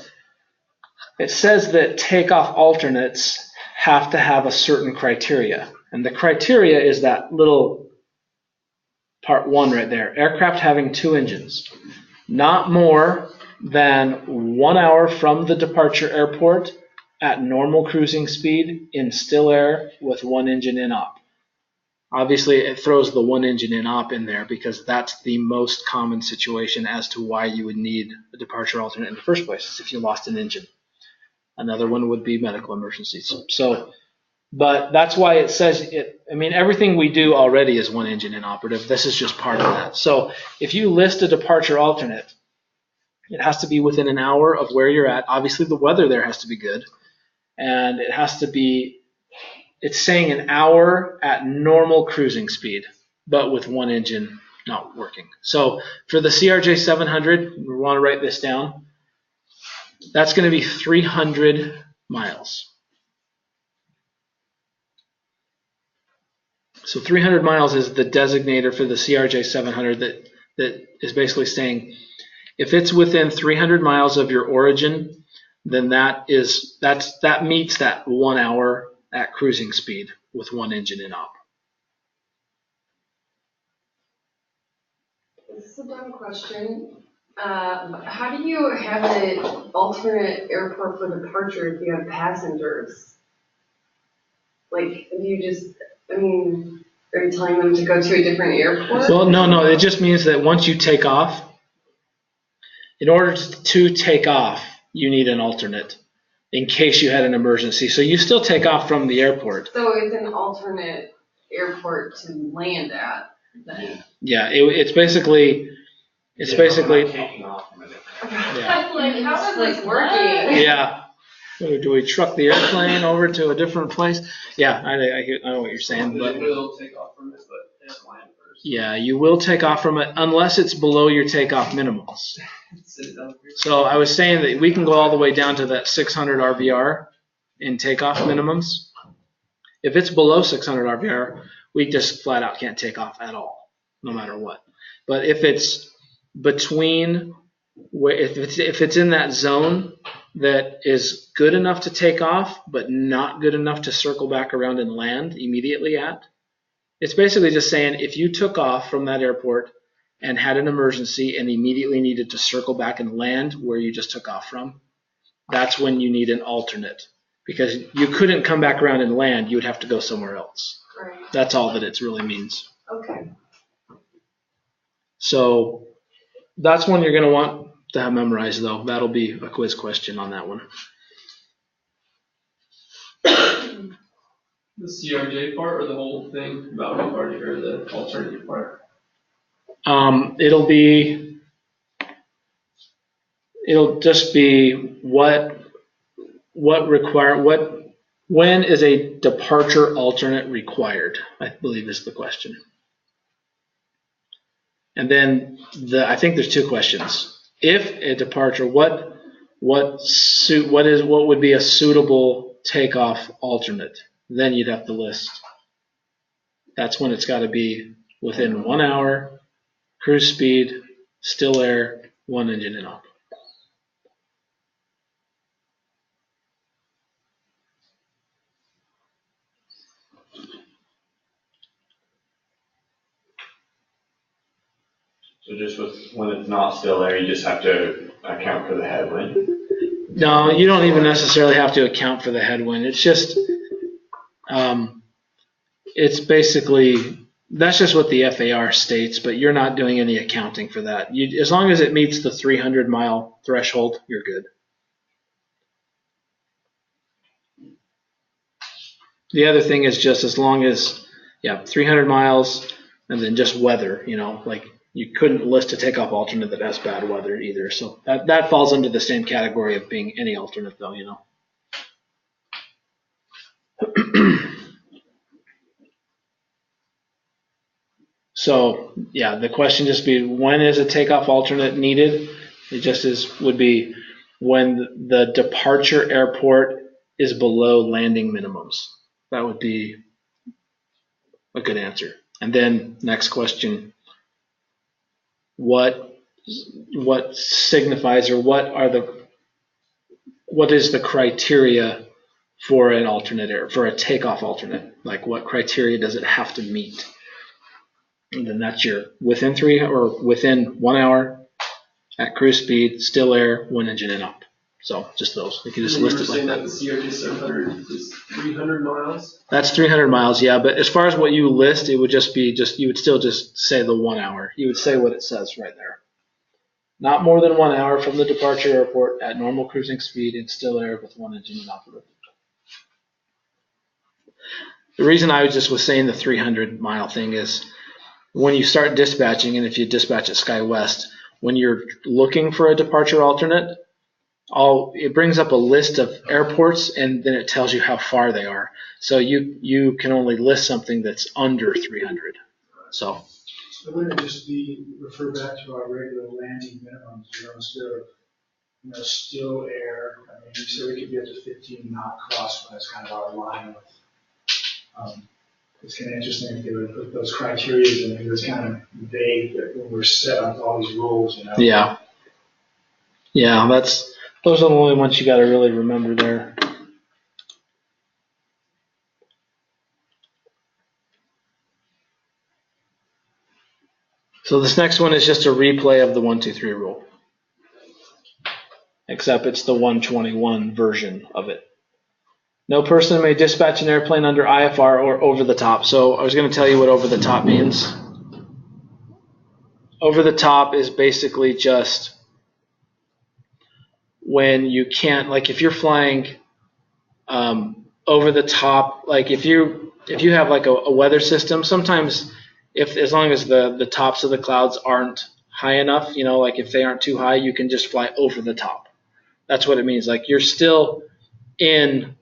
it says that takeoff alternates have to have a certain criteria. And the criteria is that little part 1 right there. Aircraft having 2 engines. Not more than 1 hour from the departure airport at normal cruising speed in still air with 1 engine in op. Obviously, it throws the 1 engine in op in there because that's the most common situation as to why you would need a departure alternate in the first place, is if you lost an engine. Another one would be medical emergencies. So, but that's why it says it. I mean, everything we do already is 1 engine inoperative. This is just part of that. So if you list a departure alternate, it has to be within an hour of where you're at. Obviously, the weather there has to be good. And it has to be, it's saying an hour at normal cruising speed, but with 1 engine not working. So for the CRJ 700, we want to write this down. That's going to be 300 miles. So 300 miles is the designator for the CRJ 700 that is basically saying if it's within 300 miles of your origin, then that meets that 1 hour at cruising speed with 1 engine in op. This is a dumb question. How do you have an alternate airport for departure if you have passengers? Like, are you telling them to go to a different airport? Well, no. It just means that once you take off, in order to take off, you need an alternate in case you had an emergency. So you still take off from the airport. So it's an alternate airport to land at then? Yeah, it's basically taking off from a different. Yeah. Like, how is this working? Yeah. Do we truck the airplane over to a different place? Yeah, I know what you're saying, but It will take off from it, but it has to land first. yeah, you will take off from it unless it's below your takeoff minimums. So I was saying that we can go all the way down to that 600 RVR in takeoff minimums. If it's below 600 RVR, we just flat out can't take off at all, no matter what. But if it's between, if it's in that zone that is good enough to take off, but not good enough to circle back around and land immediately at, it's basically just saying if you took off from that airport and had an emergency and immediately needed to circle back and land where you just took off from, that's when you need an alternate. Because you couldn't come back around and land, you would have to go somewhere else. Right. That's all that it really means. Okay. So that's one you're going to want to have memorized, though. That'll be a quiz question on that one. The CRJ part or the whole thing about departing or the alternative part? It'll just be when is a departure alternate required, I believe is the question. And then I think there's 2 questions. If a departure, what what would be a suitable takeoff alternate? Then you'd have to list. That's when it's got to be within 1 hour, cruise speed, still air, 1 engine and up. So just when it's not still air, you just have to account for the headwind? No, you don't even necessarily have to account for the headwind. It's just, it's basically, that's just what the FAR states, but you're not doing any accounting for that. As long as it meets the 300-mile threshold, you're good. The other thing is just as long as, 300 miles and then just weather, like you couldn't list a takeoff alternate that has bad weather either. So that falls under the same category of being any alternate though, So the question just be, when is a takeoff alternate needed? It just would be when the departure airport is below landing minimums. That would be a good answer. And then next question, what signifies, or what is the criteria for an alternate air, for a takeoff alternate? Like what criteria does it have to meet? And then that's your within 1 hour at cruise speed, still air, 1 engine and up. So just those. You can just list it like that. The CRJ 700 is 300 miles? That's 300 miles, yeah. But as far as what you list, it would just be you would still just say the 1 hour. You would say what it says right there. Not more than 1 hour from the departure airport at normal cruising speed in still air with 1 engine and operative. The reason I was saying the 300-mile thing is when you start dispatching, and if you dispatch at SkyWest, when you're looking for a departure alternate, it brings up a list of airports, and then it tells you how far they are. So you can only list something that's under 300. So wouldn't it just be refer back to our regular landing minimums, instead of still air? I mean, you said we could be up to 15 knot cross when that's kind of our line. It's kind of interesting if they would put those criteria in. It was kind of vague when we're set up all these rules. Yeah. Those are the only ones you got to really remember there. So this next one is just a replay of the 1, 2, 3 rule, except it's the 121 version of it. No person may dispatch an airplane under IFR or over the top. So I was going to tell you what over the top means. Over the top is basically just when you can't, like if you're flying over the top, like if you have like a weather system, sometimes as long as the tops of the clouds aren't high enough, like if they aren't too high, you can just fly over the top. That's what it means. Like you're still in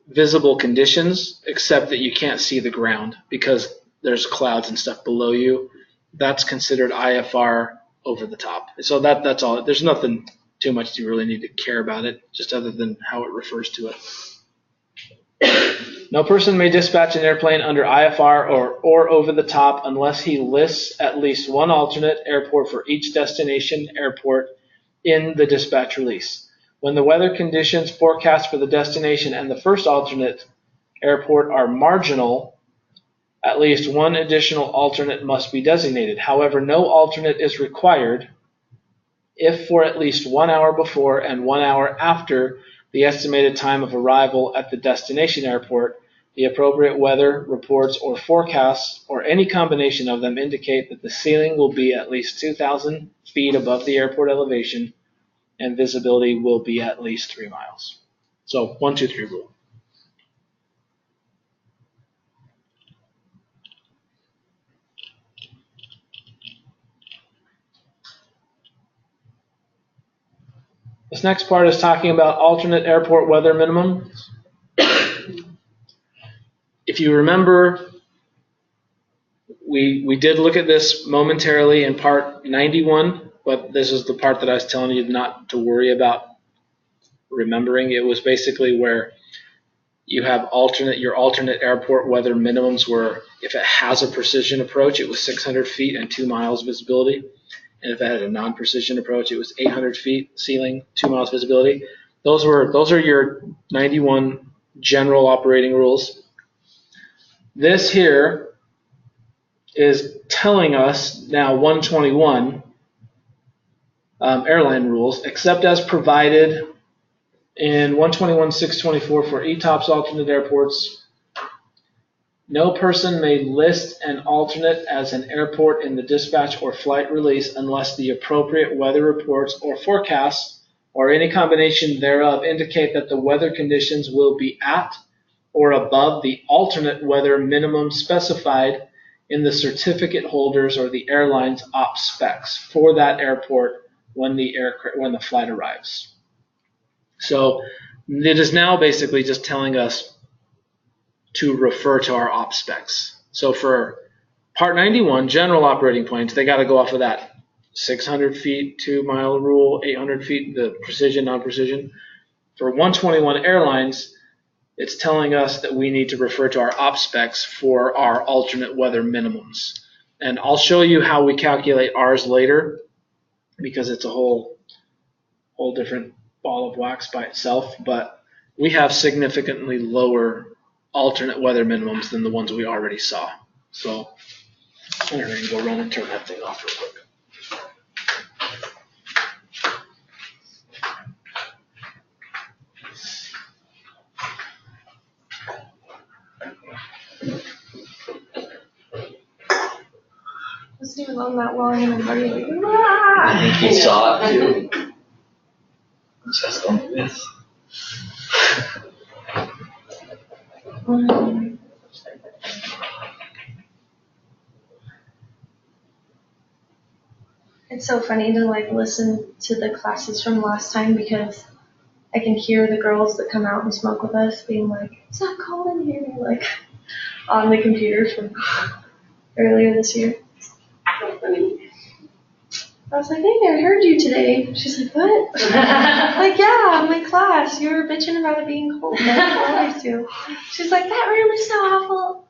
visible conditions, except that you can't see the ground because there's clouds and stuff below you. That's considered IFR over the top. So that's all. There's nothing too much you really need to care about it, just other than how it refers to it. No person may dispatch an airplane under IFR or over the top unless he lists at least one alternate airport for each destination airport in the dispatch release. When the weather conditions forecast for the destination and the first alternate airport are marginal, at least one additional alternate must be designated. However, no alternate is required if for at least 1 hour before and 1 hour after the estimated time of arrival at the destination airport, the appropriate weather reports or forecasts, or any combination of them, indicate that the ceiling will be at least 2,000 feet above the airport elevation and visibility will be at least 3 miles. So 1, 2, 3 rule. This next part is talking about alternate airport weather minimum. If you remember, we did look at this momentarily in part 91 but this is the part that I was telling you not to worry about remembering. It was basically where you have your alternate airport weather minimums were, if it has a precision approach, it was 600 feet and 2 miles visibility. And if it had a non-precision approach, it was 800 feet ceiling, 2 miles visibility. Those are your 91 general operating rules. This here is telling us now 121 airline rules, except as provided in 121.624 for ETOPS alternate airports. No person may list an alternate as an airport in the dispatch or flight release unless the appropriate weather reports or forecasts or any combination thereof indicate that the weather conditions will be at or above the alternate weather minimum specified in the certificate holders or the airline's op specs for that airport when the flight arrives. So it is now basically just telling us to refer to our op specs. So for Part 91, general operating planes, they got to go off of that 600 feet, 2 mile rule, 800 feet, the precision, non-precision. For 121 airlines, it's telling us that we need to refer to our op specs for our alternate weather minimums. And I'll show you how we calculate ours later, because it's a whole different ball of wax by itself, but we have significantly lower alternate weather minimums than the ones we already saw. So I'm going to go run and turn that thing off real quick. Wasn't even on that long and I'm already like, ah! I think you saw it too. Just on this. It's so funny to like listen to the classes from last time because I can hear the girls that come out and smoke with us being like, "Is that Colin here?" Like on the computer from earlier this year. So funny. I was like, "Hey, I heard you today." She's like, "What?" I'm like, "Yeah, my class. You were bitching about it being cold. I always do." She's like, "That room is so awful."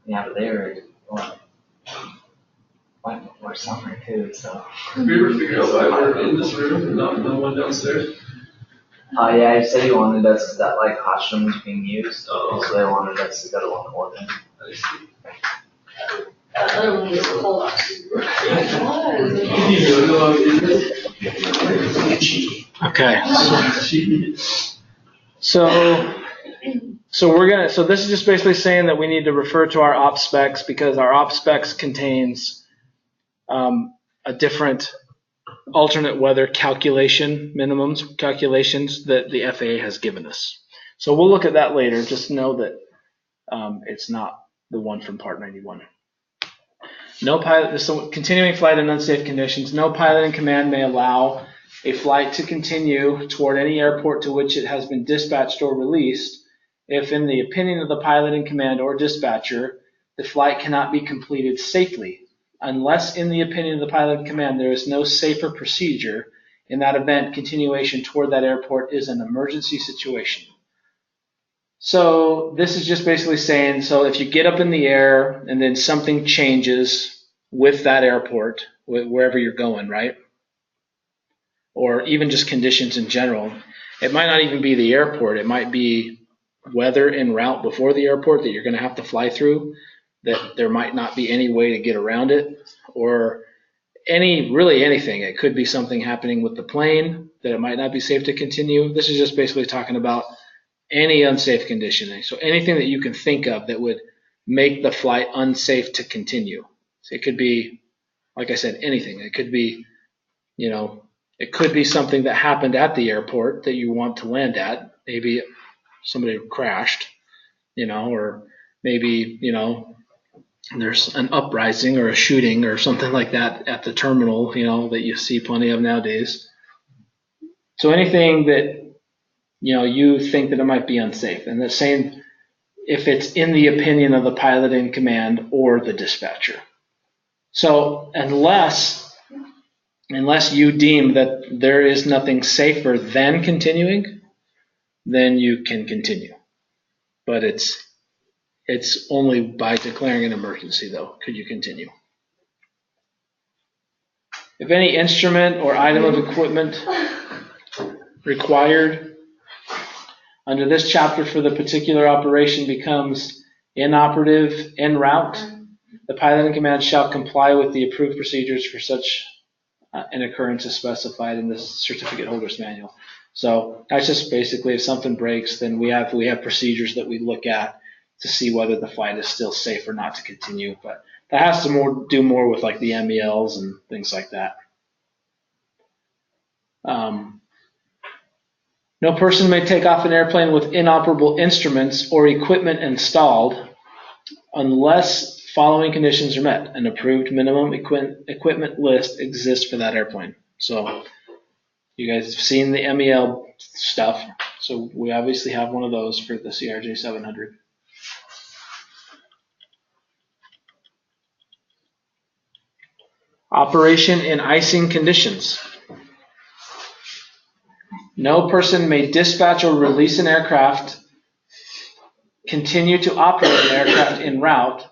Yeah, but they were went before summer too, so. Have you ever figured out why we're in this room and not the one downstairs? Yeah, I said he wanted us, that like hot room was being used, so they wanted us to go to one of them. I see. The other one was cold. Okay. So this is just basically saying that we need to refer to our op specs because our op specs contains a different alternate weather calculations that the FAA has given us. So we'll look at that later. Just know that it's not the one from Part 91. No pilot. So continuing flight in unsafe conditions. No pilot in command may allow a flight to continue toward any airport to which it has been dispatched or released if, in the opinion of the pilot in command or dispatcher, the flight cannot be completed safely, unless, in the opinion of the pilot in command, there is no safer procedure. In that event, continuation toward that airport is an emergency situation. So this is just basically saying, so if you get up in the air and then something changes with that airport, wherever you're going, right? Or even just conditions in general, it might not even be the airport. It might be weather en route before the airport that you're going to have to fly through, that there might not be any way to get around it, or really anything. It could be something happening with the plane that it might not be safe to continue. This is just basically talking about any unsafe conditioning. So anything that you can think of that would make the flight unsafe to continue. So it could be, like I said, anything. It could be, it could be something that happened at the airport that you want to land at. Maybe somebody crashed, or maybe, there's an uprising or a shooting or something like that at the terminal, that you see plenty of nowadays. So anything that, you think that it might be unsafe. And the same if it's in the opinion of the pilot in command or the dispatcher. So unless unless you deem that there is nothing safer than continuing, then you can continue. But it's only by declaring an emergency, though, could you continue. If any instrument or item of equipment required under this chapter for the particular operation becomes inoperative en route, the pilot in command shall comply with the approved procedures for such an occurrence as specified in the certificate holder's manual. So that's just basically if something breaks, then we have procedures that we look at to see whether the flight is still safe or not to continue. But that has to do more with like the MELs and things like that. No person may take off an airplane with inoperable instruments or equipment installed unless following conditions are met. An approved minimum equipment list exists for that airplane. So you guys have seen the MEL stuff. So we obviously have one of those for the CRJ 700. Operation in icing conditions. No person may dispatch or release an aircraft, continue to operate an aircraft en route,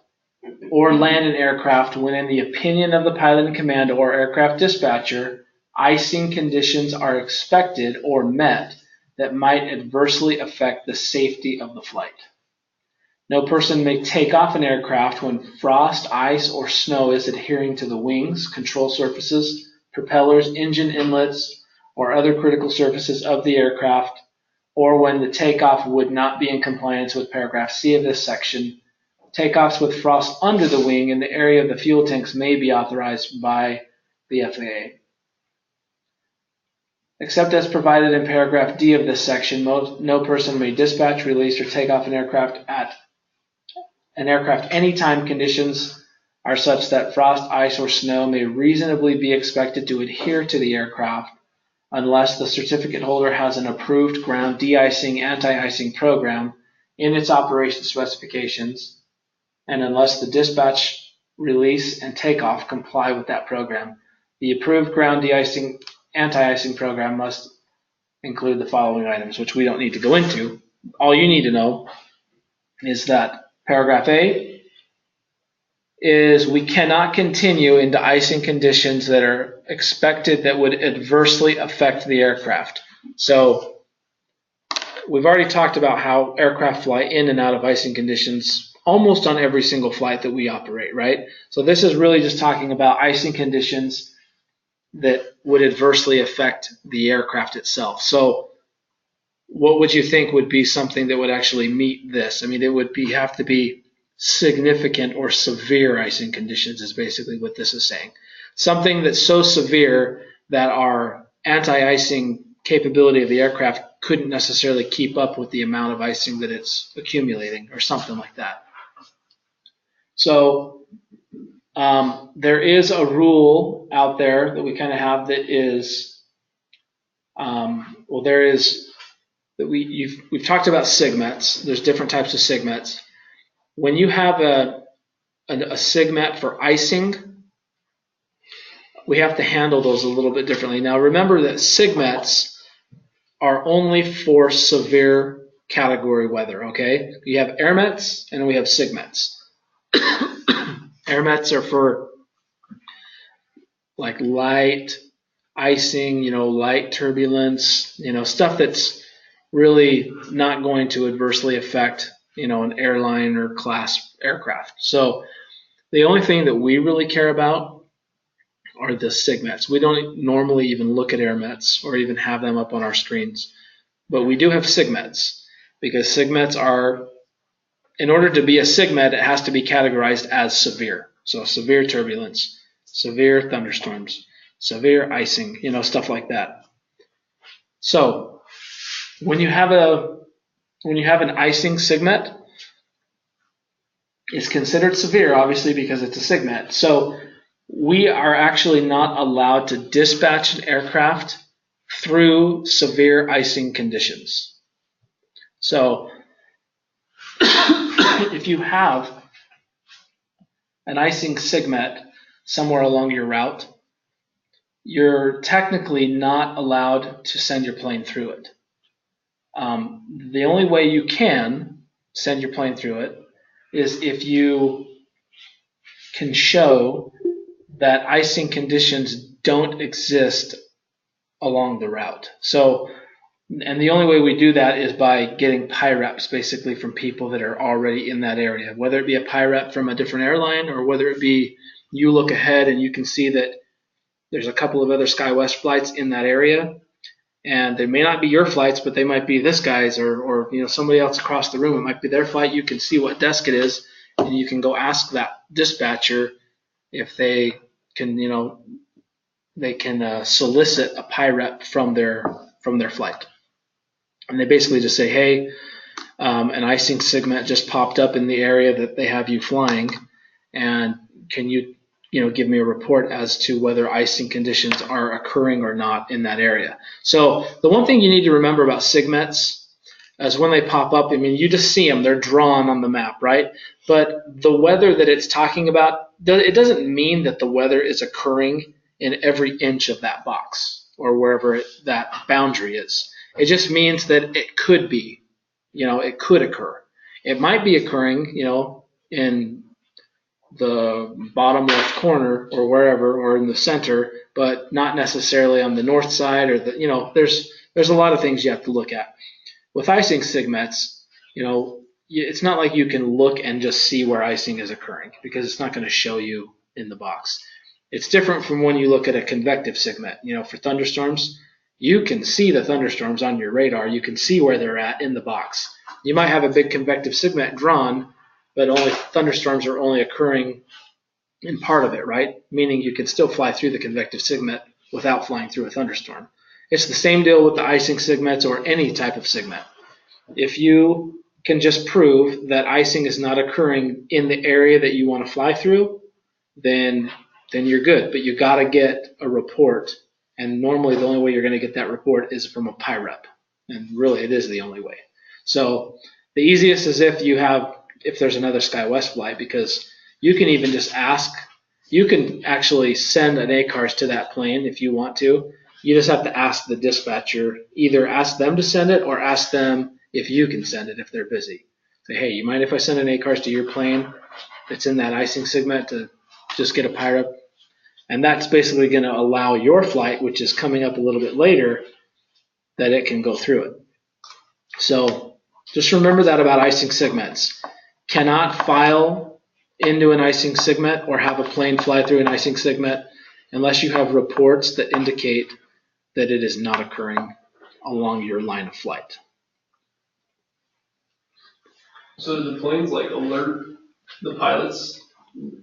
or land an aircraft when, in the opinion of the pilot in command or aircraft dispatcher, icing conditions are expected or met that might adversely affect the safety of the flight. No person may take off an aircraft when frost, ice, or snow is adhering to the wings, control surfaces, propellers, engine inlets, or other critical surfaces of the aircraft, or when the takeoff would not be in compliance with paragraph C of this section. Takeoffs with frost under the wing in the area of the fuel tanks may be authorized by the FAA. Except as provided in paragraph D of this section, no person may dispatch, release, or take off an aircraft at anytime conditions are such that frost, ice, or snow may reasonably be expected to adhere to the aircraft unless the certificate holder has an approved ground de-icing, anti-icing program in its operation specifications, and unless the dispatch, release, and takeoff comply with that program. The approved ground de-icing, anti-icing program must include the following items, which we don't need to go into. All you need to know is that paragraph A is we cannot continue into icing conditions that are expected that would adversely affect the aircraft. So we've already talked about how aircraft fly in and out of icing conditions almost on every single flight that we operate, right? So this is really just talking about icing conditions that would adversely affect the aircraft itself. So what would you think would be something that would actually meet this? I mean, it would have to be significant or severe icing conditions is basically what this is saying. Something that's so severe that our anti-icing capability of the aircraft couldn't necessarily keep up with the amount of icing that it's accumulating or something like that. So there is a rule out there that we kind of have that is, we've talked about SIGMETs. There's different types of SIGMETs. When you have a SIGMET for icing, we have to handle those a little bit differently. Now remember that SIGMETs are only for severe category weather, okay? You have AirMETs and we have SIGMETs. AirMETs are for like light icing, light turbulence, stuff that's really not going to adversely affect an airline or class aircraft. So the only thing that we really care about are the SIGMETs. We don't normally even look at AirMETs or even have them up on our screens, but we do have SIGMETs because SIGMETs are, in order to be a SIGMET, it has to be categorized as severe. So severe turbulence, severe thunderstorms, severe icing, stuff like that. So when you have an icing SIGMET, it's considered severe, obviously, because it's a SIGMET. So we are actually not allowed to dispatch an aircraft through severe icing conditions. So if you have an icing SIGMET somewhere along your route, you're technically not allowed to send your plane through it. The only way you can send your plane through it is if you can show that icing conditions don't exist along the route. So, and the only way we do that is by getting PIREPs basically from people that are already in that area, whether it be a PIREP from a different airline or whether it be you look ahead and you can see that there's a couple of other SkyWest flights in that area, and they may not be your flights, but they might be this guy's or somebody else across the room. It might be their flight. You can see what desk it is, and you can go ask that dispatcher if they can, solicit a PIREP from their flight. And they basically just say, hey, an icing segment just popped up in the area that they have you flying, and can you give me a report as to whether icing conditions are occurring or not in that area. So the one thing you need to remember about SIGMETs is when they pop up, you just see them, they're drawn on the map, right? But the weather that it's talking about, it doesn't mean that the weather is occurring in every inch of that box or wherever that boundary is. It just means that it could be, it could occur. It might be occurring, in the bottom left corner or wherever, or in the center, but not necessarily on the north side or there's a lot of things you have to look at. With icing SIGMETs, it's not like you can look and just see where icing is occurring because it's not going to show you in the box. It's different from when you look at a convective SIGMET. For thunderstorms, you can see the thunderstorms on your radar. You can see where they're at in the box. You might have a big convective SIGMET drawn, but only thunderstorms are only occurring in part of it, right? Meaning you can still fly through the convective SIGMET without flying through a thunderstorm. It's the same deal with the icing SIGMETs or any type of SIGMET. If you can just prove that icing is not occurring in the area that you want to fly through, then you're good. But you got to get a report, and normally the only way you're going to get that report is from a PIREP, and really it is the only way. So the easiest is if there's another SkyWest flight, because you can even just ask. You can actually send an ACARS to that plane if you want to. You just have to ask the dispatcher, either ask them to send it or ask them if you can send it if they're busy. Say, hey, you mind if I send an ACARS to your plane that's in that icing segment to just get a PIREP? And that's basically going to allow your flight, which is coming up a little bit later, that it can go through it. So just remember that about icing segments. Cannot file into an icing segment or have a plane fly through an icing segment unless you have reports that indicate that it is not occurring along your line of flight. So do the planes alert the pilots?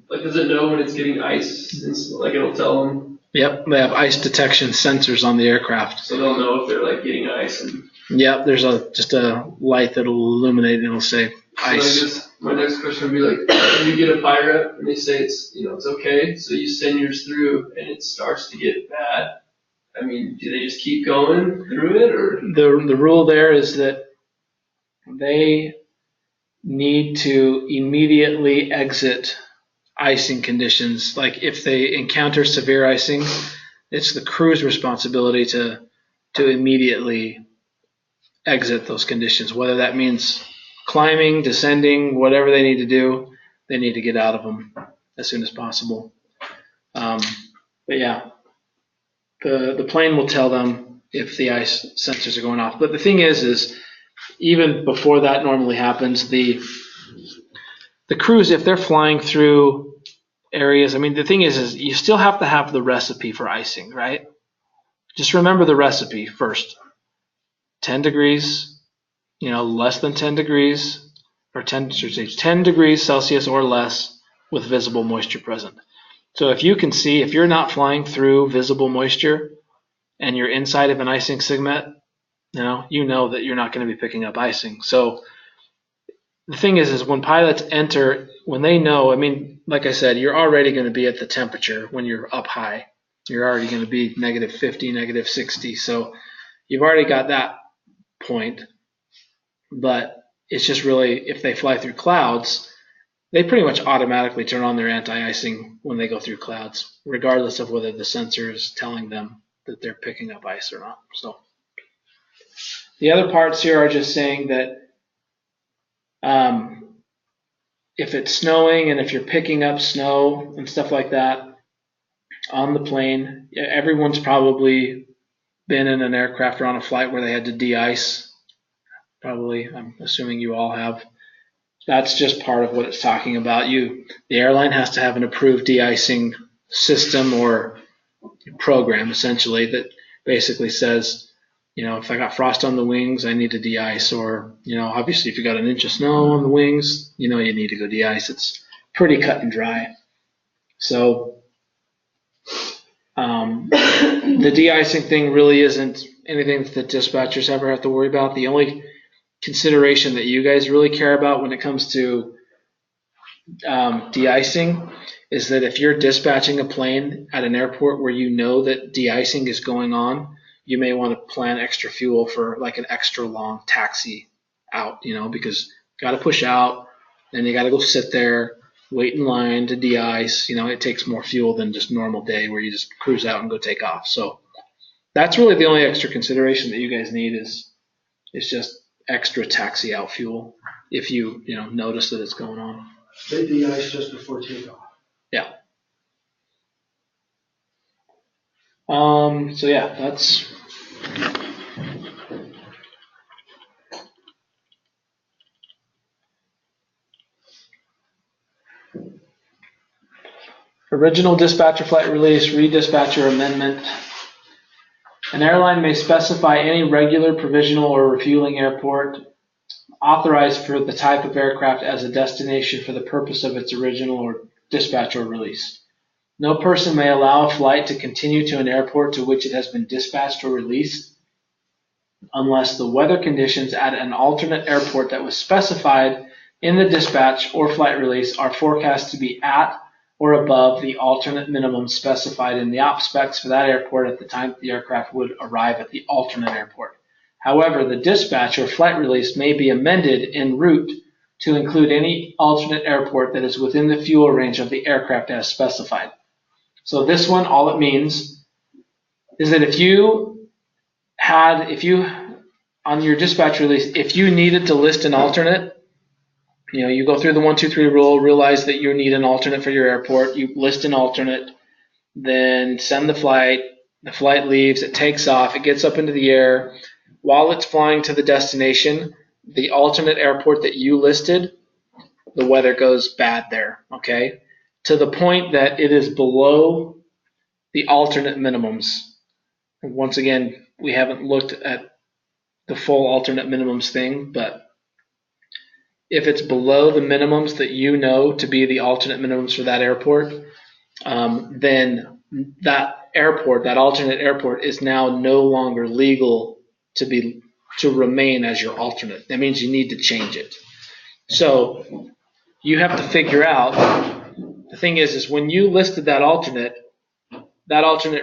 Does it know when it's getting ice? It'll tell them? Yep, they have ice detection sensors on the aircraft. So they'll know if they're getting ice. Yep, there's just a light that'll illuminate and it'll say ice. So I guess my next question would be when you get a PIREP and they say it's okay, so you send yours through and it starts to get bad. Do they just keep going through it, or the rule there is that they need to immediately exit icing conditions? If they encounter severe icing, it's the crew's responsibility to immediately exit those conditions, whether that means climbing, descending, whatever they need to do, they need to get out of them as soon as possible. But yeah, the plane will tell them if the ice sensors are going off. But the thing is even before that normally happens, the crews, if they're flying through areas, the thing is you still have to have the recipe for icing, right? Just remember the recipe first. 10 degrees, less than 10 degrees, or 10 degrees Celsius or less with visible moisture present. So if you can see, if you're not flying through visible moisture and you're inside of an icing segment, you know that you're not going to be picking up icing. So the thing is when pilots enter, when they know, like I said, you're already going to be at the temperature when you're up high. You're already going to be negative 50, negative 60. So you've already got that point. But it's just really, if they fly through clouds, they pretty much automatically turn on their anti-icing when they go through clouds, regardless of whether the sensor is telling them that they're picking up ice or not. So the other parts here are just saying that if it's snowing and if you're picking up snow and stuff like that on the plane, everyone's probably been in an aircraft or on a flight where they had to de-ice. Probably, I'm assuming you all have. That's just part of what it's talking about. The airline has to have an approved de-icing system or program, essentially, that basically says, if I got frost on the wings, I need to de-ice. Or, obviously, if you got an inch of snow on the wings, you need to go de-ice. It's pretty cut and dry. So the de-icing thing really isn't anything that dispatchers ever have to worry about. The only consideration that you guys really care about when it comes to de-icing is that if you're dispatching a plane at an airport where you know that de-icing is going on, you may want to plan extra fuel for like an extra long taxi out, because you got to push out, then you got to go sit there, wait in line to de-ice. It takes more fuel than just normal day where you just cruise out and go take off. So that's really the only extra consideration that you guys need is just extra taxi out fuel if you notice that it's going on. They de-ice just before takeoff. Yeah. So yeah, that's original dispatcher flight release, redispatcher amendment. An airline may specify any regular, provisional, or refueling airport authorized for the type of aircraft as a destination for the purpose of its original or dispatch or release. No person may allow a flight to continue to an airport to which it has been dispatched or released unless the weather conditions at an alternate airport that was specified in the dispatch or flight release are forecast to be at or above the alternate minimum specified in the op specs for that airport at the time that the aircraft would arrive at the alternate airport. However, the dispatch or flight release may be amended en route to include any alternate airport that is within the fuel range of the aircraft as specified. So this one, all it means is that if you on your dispatch release, if you needed to list an alternate, you go through the 1, 2, 3 rule, realize that you need an alternate for your airport, you list an alternate, then send the flight leaves, it takes off, it gets up into the air. While it's flying to the destination, the alternate airport that you listed, the weather goes bad there, okay? To the point that it is below the alternate minimums. Once again, we haven't looked at the full alternate minimums thing, but if it's below the minimums that you know to be the alternate minimums for that airport, then that airport, that alternate airport, is now no longer legal to remain as your alternate. That means you need to change it. So you have to figure out, the thing is when you listed that alternate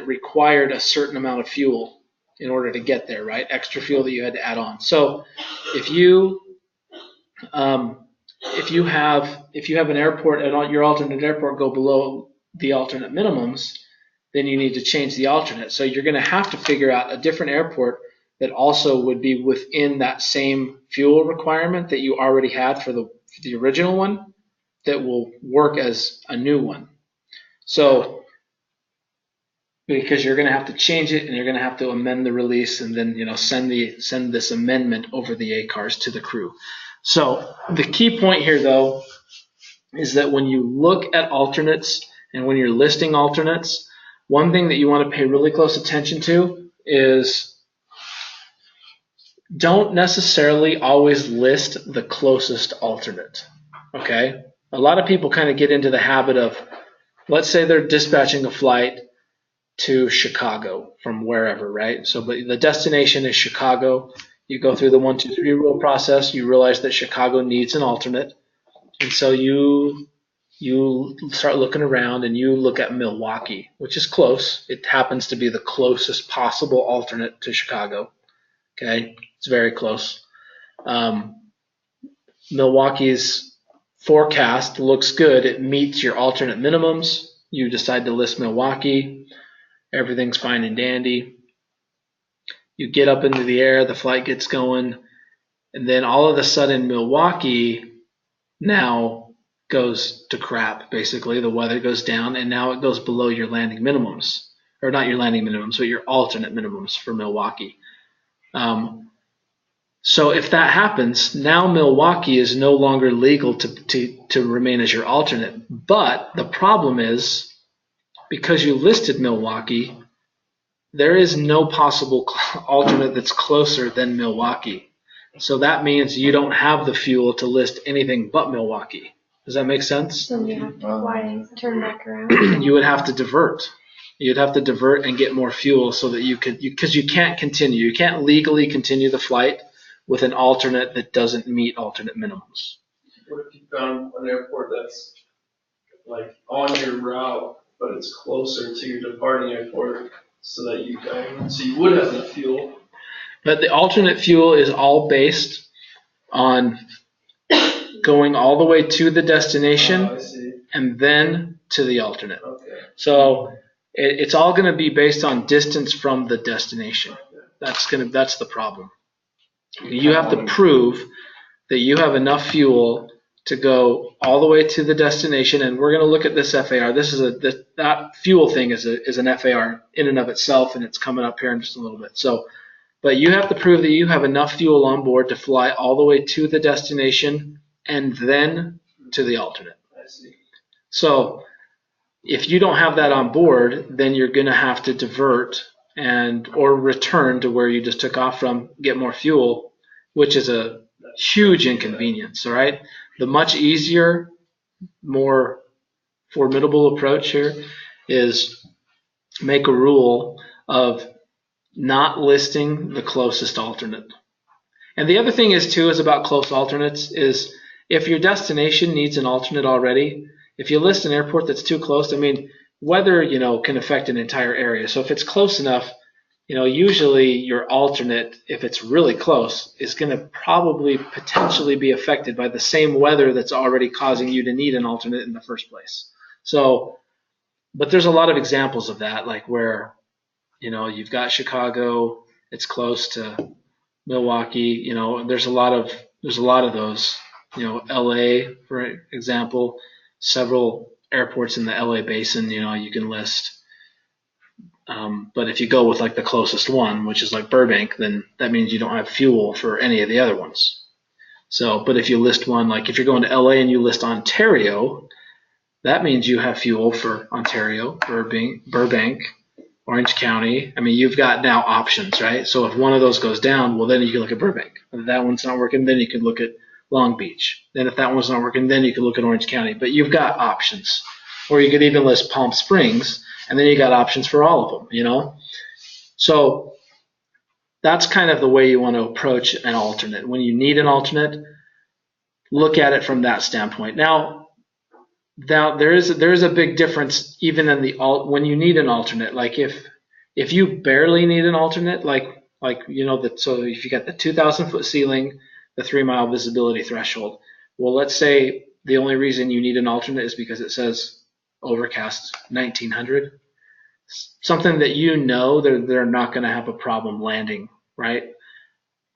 required a certain amount of fuel in order to get there, right? Extra fuel that you had to add on. So if you have an airport and your alternate airport go below the alternate minimums, then you need to change the alternate. So you're going to have to figure out a different airport that also would be within that same fuel requirement that you already had for the original one that will work as a new one. So because you're going to have to change it and you're going to have to amend the release and then send this amendment over the ACARS to the crew. So the key point here, though, is that when you look at alternates and when you're listing alternates, one thing that you want to pay really close attention to is don't necessarily always list the closest alternate, okay? A lot of people kind of get into the habit of, let's say they're dispatching a flight to Chicago from wherever, right? So but the destination is Chicago. You go through the 1, 2, 3 rule process. You realize that Chicago needs an alternate. And so you start looking around and you look at Milwaukee, which is close. It happens to be the closest possible alternate to Chicago. Okay, it's very close. Milwaukee's forecast looks good, it meets your alternate minimums, you decide to list Milwaukee, everything's fine and dandy. You get up into the air, the flight gets going, and then all of a sudden Milwaukee now goes to crap, basically. The weather goes down, and now it goes below your landing minimums. Or not your landing minimums, but your alternate minimums for Milwaukee. So if that happens, now Milwaukee is no longer legal to remain as your alternate. But the problem is, because you listed Milwaukee, there is no possible alternate that's closer than Milwaukee. So that means you don't have the fuel to list anything but Milwaukee. Does that make sense? So you have to fly and turn back around. You would have to divert. You'd have to divert and get more fuel so that you could, because you can't continue. You can't legally continue the flight with an alternate that doesn't meet alternate minimums. What if you found an airport that's like on your route, but it's closer to your departing airport, so that you would have enough fuel? But the alternate fuel is all based on going all the way to the destination and then to the alternate. Okay. So it's all going to be based on distance from the destination. That's the problem. You have to prove that you have enough fuel to go all the way to the destination, and we're going to look at this FAR. That fuel thing is an FAR in and of itself, and it's coming up here in just a little bit. So, but you have to prove that you have enough fuel on board to fly all the way to the destination and then to the alternate. I see. So if you don't have that on board, then you're going to have to divert or return to where you just took off from, get more fuel, which is a huge inconvenience. All right. The much easier, more formidable approach here is make a rule of not listing the closest alternate. And the other thing is about close alternates is if your destination needs an alternate already, if you list an airport that's too close, I mean, weather, can affect an entire area. So if it's close enough, usually your alternate, if it's really close, is going to probably potentially be affected by the same weather that's already causing you to need an alternate in the first place. So, but there's a lot of examples of that, like where, you've got Chicago, it's close to Milwaukee, there's a lot of those, LA, for example, several airports in the LA basin, you can list. But if you go with like the closest one, which is like Burbank, then that means you don't have fuel for any of the other ones. So, but if you list one, like if you're going to LA and you list Ontario, that means you have fuel for Ontario, Burbank, Orange County. I mean, you've got now options, right? So if one of those goes down, well, then you can look at Burbank. If that one's not working, then you can look at Long Beach. Then if that one's not working, then you can look at Orange County. But you've got options. Or you could even list Palm Springs, and then you got options for all of them, So that's kind of the way you want to approach an alternate. When you need an alternate, look at it from that standpoint. Now there is a big difference even in when you need an alternate. Like if you barely need an alternate, so if you got the 2,000 foot ceiling, the 3 mile visibility threshold. Well, let's say the only reason you need an alternate is because it says overcast 1900. Something that they're not going to have a problem landing, right?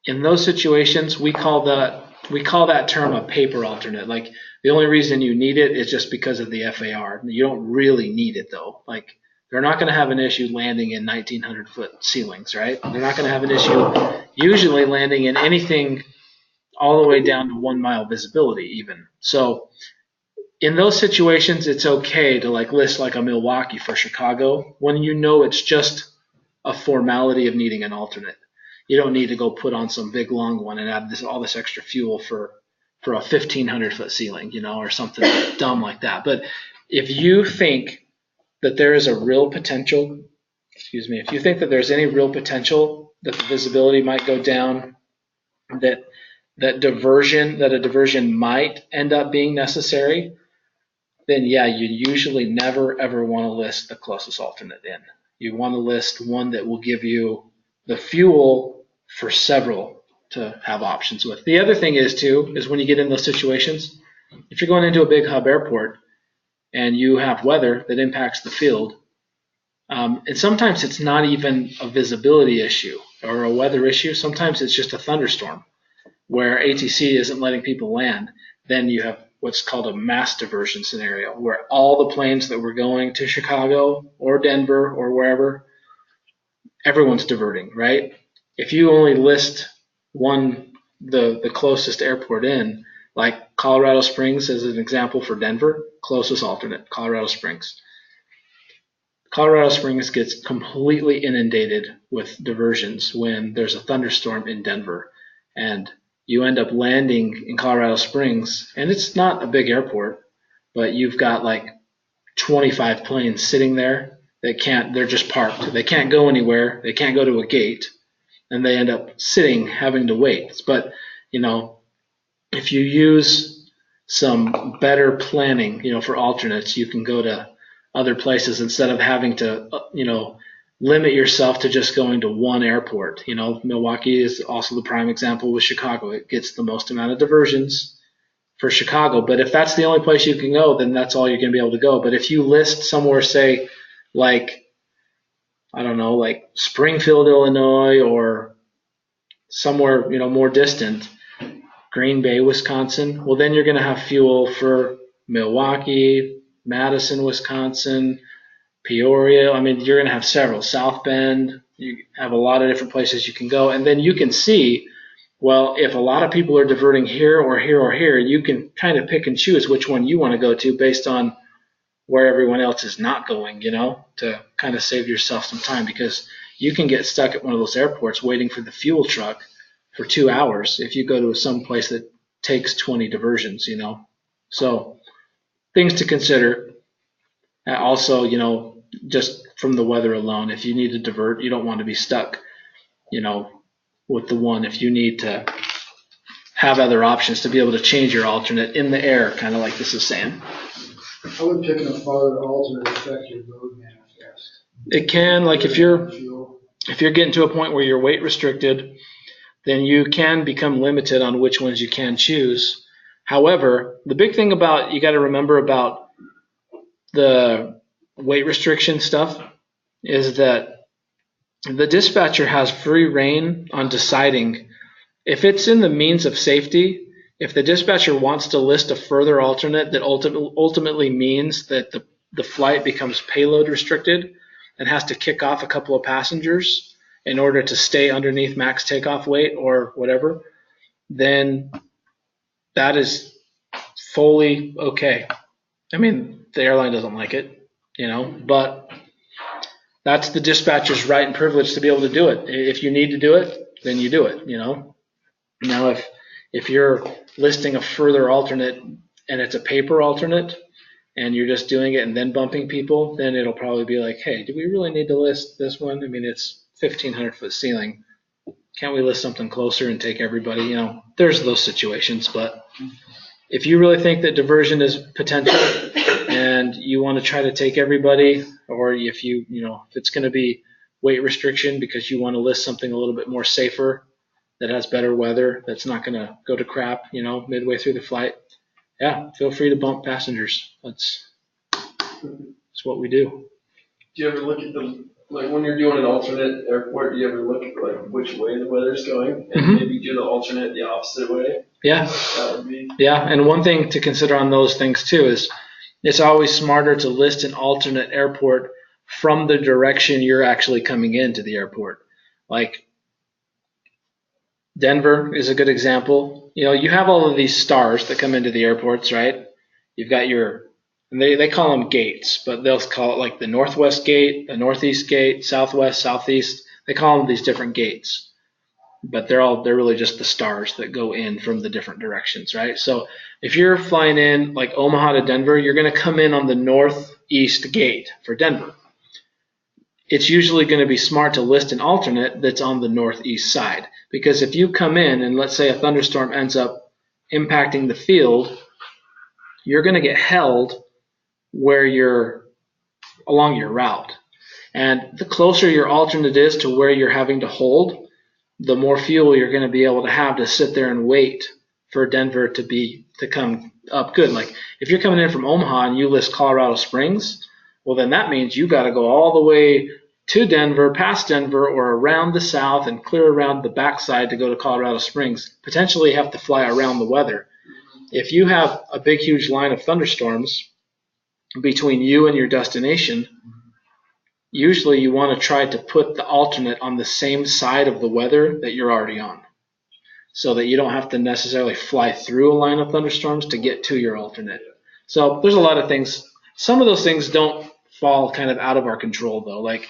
In those situations, we call that term a paper alternate. Like the only reason you need it is just because of the FAR. You don't really need it though. Like they're not going to have an issue landing in 1900 foot ceilings, right? They're not going to have an issue usually landing in anything all the way down to 1 mile visibility even. So in those situations, it's okay to list like a Milwaukee for Chicago when it's just a formality of needing an alternate. You don't need to go put on some big long one and add all this extra fuel for a 1,500 foot ceiling, or something dumb like that. But if you think that there is a real potential, if you think that there's any real potential that the visibility might go down, that a diversion might end up being necessary, then yeah, you usually never ever want to list the closest alternate in. You want to list one that will give you the fuel for several to have options with. The other thing is when you get in those situations, if you're going into a big hub airport and you have weather that impacts the field, and sometimes it's not even a visibility issue or a weather issue. Sometimes it's just a thunderstorm where ATC isn't letting people land. Then you have what's called a mass diversion scenario, where all the planes that were going to Chicago or Denver or wherever, everyone's diverting, right? If you only list the closest airport in, like Colorado Springs as an example for Denver, closest alternate, Colorado Springs. Colorado Springs gets completely inundated with diversions when there's a thunderstorm in Denver, and you end up landing in Colorado Springs, and it's not a big airport, but you've got like 25 planes sitting there they're just parked. They can't go anywhere. They can't go to a gate, and they end up sitting, having to wait. But, if you use some better planning, for alternates, you can go to other places instead of having to, limit yourself to just going to one airport. Milwaukee is also the prime example with Chicago. It gets the most amount of diversions for Chicago. But if that's the only place you can go, then that's all you're going to be able to go. But if you list somewhere, say, like Springfield, Illinois, or somewhere, more distant, Green Bay, Wisconsin, well, then you're going to have fuel for Milwaukee, Madison, Wisconsin, Peoria. I mean, you're going to have several. South Bend, you have a lot of different places you can go. And then you can see, well, if a lot of people are diverting here or here or here, you can kind of pick and choose which one you want to go to based on where everyone else is not going, to kind of save yourself some time, because you can get stuck at one of those airports waiting for the fuel truck for 2 hours if you go to some place that takes 20 diversions, So things to consider. Also, just from the weather alone, if you need to divert, you don't want to be stuck, with the one. If you need to have other options to be able to change your alternate in the air, kind of like this is saying. How would picking a farther alternate affect your load manifest? It can, like if you're getting to a point where you're weight restricted, then you can become limited on which ones you can choose. However, the big thing you got to remember about the weight restriction stuff is that the dispatcher has free reign on deciding if it's in the means of safety. If the dispatcher wants to list a further alternate that ultimately means that the flight becomes payload restricted and has to kick off a couple of passengers in order to stay underneath max takeoff weight or whatever, then that is fully okay. I mean, the airline doesn't like it, but that's the dispatcher's right and privilege to be able to do it. If you need to do it, then you do it, Now, if you're listing a further alternate and it's a paper alternate and you're just doing it and then bumping people, then it'll probably be like, hey, do we really need to list this one? I mean, it's 1,500-foot ceiling. Can't we list something closer and take everybody? There's those situations. But if you really think that diversion is potential and you want to try to take everybody, or if if it's going to be weight restriction because you want to list something a little bit more safer, that has better weather, that's not going to go to crap, midway through the flight, yeah, feel free to bump passengers. That's what we do. Do you ever look at when you're doing an alternate airport, do you ever look at which way the weather's going and maybe do the alternate the opposite way? Yeah. That would be. Yeah, and one thing to consider on those things too is it's always smarter to list an alternate airport from the direction you're actually coming into the airport. Like, Denver is a good example. You have all of these stars that come into the airports, right? You've got and they call them gates, but they'll call it like the Northwest Gate, the Northeast Gate, Southwest, Southeast. They call them these different gates, but they're really just the stars that go in from the different directions, right? So if you're flying in like Omaha to Denver, you're going to come in on the Northeast Gate for Denver. It's usually going to be smart to list an alternate that's on the northeast side, because if you come in and let's say a thunderstorm ends up impacting the field, you're going to get held where you're along your route. And the closer your alternate is to where you're having to hold, the more fuel you're going to be able to have to sit there and wait for Denver to come up good. Like if you're coming in from Omaha and you list Colorado Springs, well then that means you got to go all the way to Denver, past Denver, or around the south and clear around the backside to go to Colorado Springs. Potentially have to fly around the weather. If you have a big, huge line of thunderstorms between you and your destination, usually you want to try to put the alternate on the same side of the weather that you're already on, so that you don't have to necessarily fly through a line of thunderstorms to get to your alternate. So there's a lot of things. Some of those things don't fall kind of out of our control, though. Like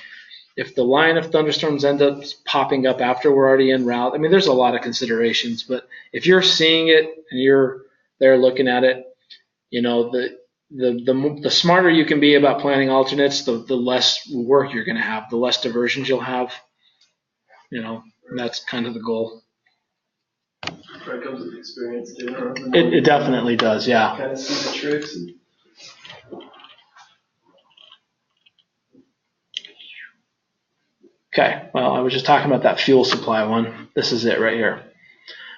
if the line of thunderstorms end up popping up after we're already en route, I mean, there's a lot of considerations. But if you're seeing it and you're there looking at it, you know, the smarter you can be about planning alternates, the less work you're going to have, the less diversions you'll have. You know, and that's kind of the goal. Probably comes with experience too. It definitely does, yeah. Kind of see the tricks. Okay, well, I was just talking about that fuel supply one. This is it right here.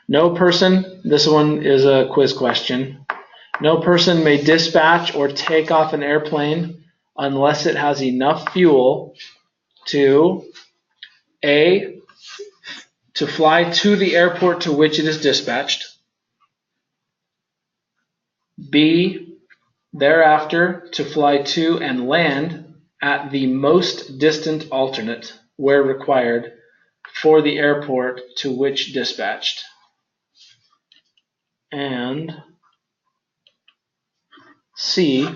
No person, this one is a quiz question. No person may dispatch or take off an airplane unless it has enough fuel to A, to fly to the airport to which it is dispatched, B, thereafter to fly to and land at the most distant alternate where required for the airport to which dispatched, and C,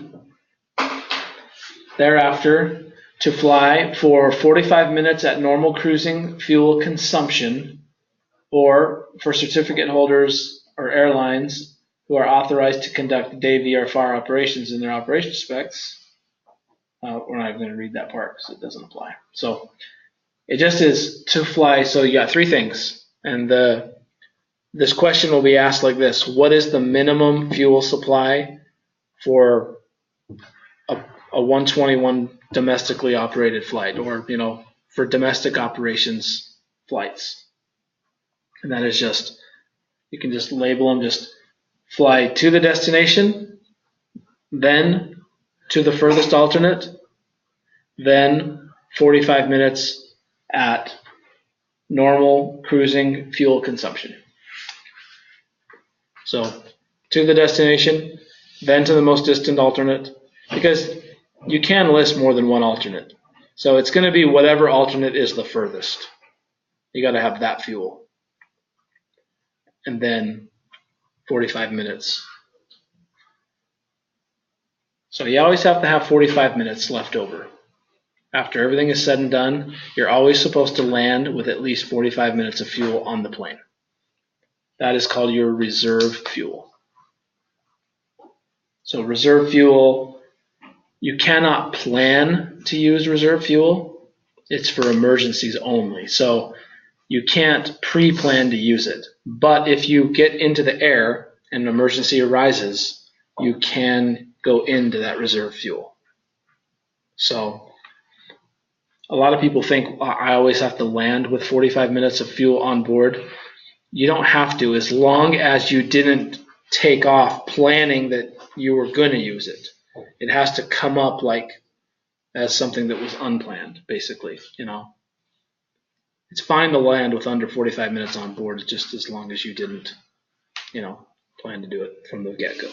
thereafter to fly for 45 minutes at normal cruising fuel consumption, or for certificate holders or airlines who are authorized to conduct day VFR operations in their operation specs. We're not even going to read that part because it doesn't apply. So it just is to fly. So you got three things. And this question will be asked like this. What is the minimum fuel supply for a 121 domestically operated flight, or, you know, for domestic operations flights? And that is just, you can just label them, just fly to the destination, then to the furthest alternate, then 45 minutes at normal cruising fuel consumption. So to the destination, then to the most distant alternate, because you can list more than one alternate. So it's going to be whatever alternate is the furthest. You got to have that fuel. And then 45 minutes. So you always have to have 45 minutes left over. After everything is said and done, you're always supposed to land with at least 45 minutes of fuel on the plane. That is called your reserve fuel. So reserve fuel, you cannot plan to use reserve fuel. It's for emergencies only. So you can't pre-plan to use it. But if you get into the air and an emergency arises, you can go into that reserve fuel. So a lot of people think I always have to land with 45 minutes of fuel on board. You don't have to, as long as you didn't take off planning that you were going to use it. It has to come up like as something that was unplanned, basically, you know. It's fine to land with under 45 minutes on board, just as long as you didn't, you know, plan to do it from the get-go.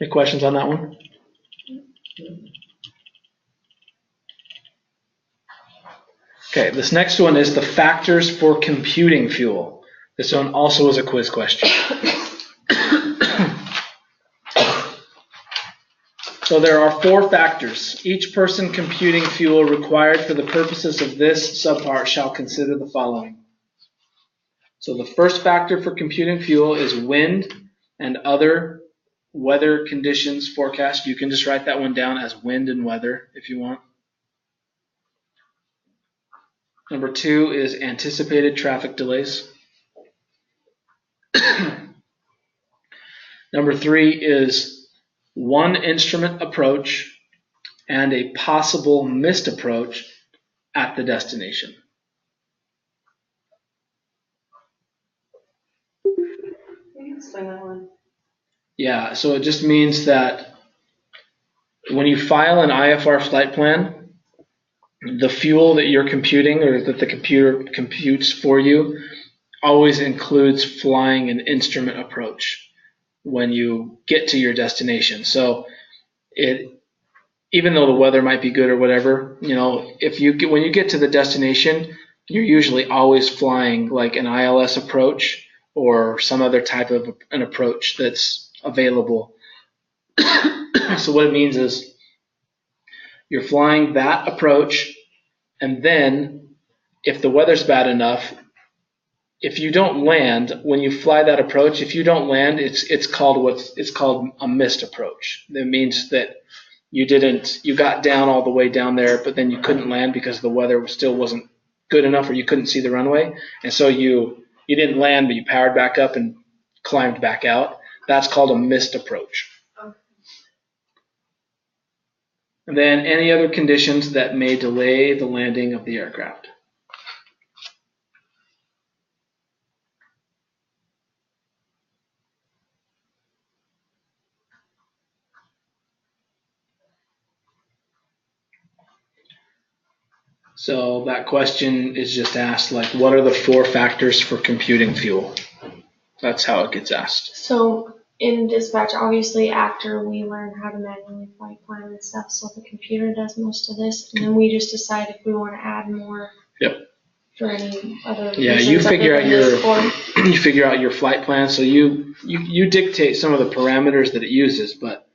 Any questions on that one? Okay, this next one is the factors for computing fuel. This one also is a quiz question. So there are 4 factors. Each person computing fuel required for the purposes of this subpart shall consider the following. So the first factor for computing fuel is wind and other weather conditions forecast. You can just write that one down as wind and weather if you want. Number 2 is anticipated traffic delays. Number 3 is one instrument approach and a possible missed approach at the destination. Explain that one. Yeah, so it just means that when you file an IFR flight plan, the fuel that you're computing or that the computer computes for you always includes flying an instrument approach when you get to your destination. So even though the weather might be good or whatever, when you get to the destination, you're usually always flying like an ILS approach or some other type of an approach that's available. So what it means is you're flying that approach, and then if the weather's bad enough, if you don't land, when you fly that approach, if you don't land, it's called a missed approach. That means that you got down all the way down there, but then you couldn't land because the weather still wasn't good enough, or you couldn't see the runway, and so you didn't land, but you powered back up and climbed back out. That's called a missed approach. And then any other conditions that may delay the landing of the aircraft. So that question is just asked, like, what are the 4 factors for computing fuel? That's how it gets asked. So in dispatch, obviously after we learn how to manually flight plan and stuff, so the computer does most of this, and then we just decide if we want to add more. Yep. For any other you figure out your flight plan. So you dictate some of the parameters that it uses, but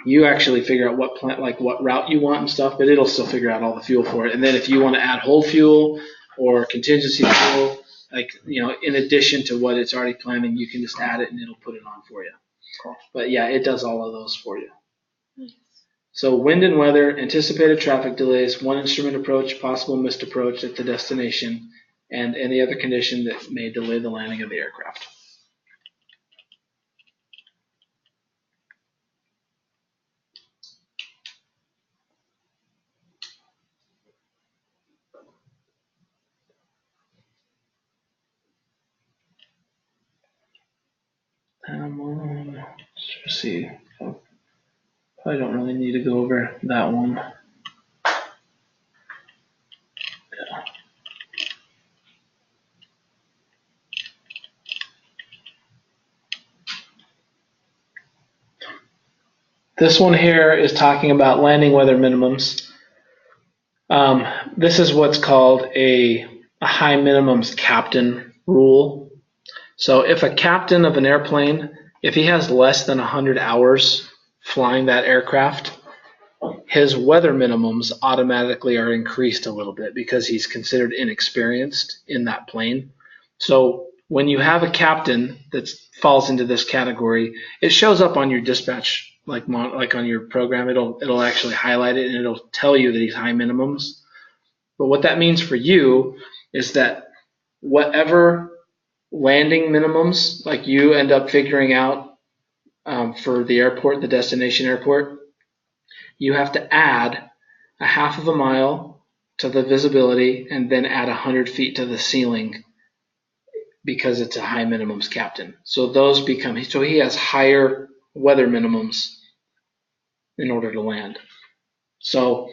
you actually figure out what route you want and stuff, but it'll still figure out all the fuel for it. And then if you want to add whole fuel or contingency fuel, in addition to what it's already planning, you can just add it and it'll put it on for you. Cool. But yeah, it does all of those for you. Nice. So wind and weather, anticipated traffic delays, one instrument approach, possible missed approach at the destination, and any other condition that may delay the landing of the aircraft. Let's see. I don't really need to go over that one. Yeah. This one here is talking about landing weather minimums. This is what's called a high minimums captain rule. So if a captain of an airplane, if he has less than 100 hours flying that aircraft, his weather minimums automatically are increased a little bit because he's considered inexperienced in that plane. So when you have a captain that falls into this category, it shows up on your dispatch, like on your program. It'll actually highlight it and it'll tell you that he's high minimums. But what that means for you is that whatever landing minimums, like you end up figuring out for the airport, the destination airport, you have to add a half of a mile to the visibility and then add 100 feet to the ceiling because it's a high minimums captain. So he has higher weather minimums in order to land. So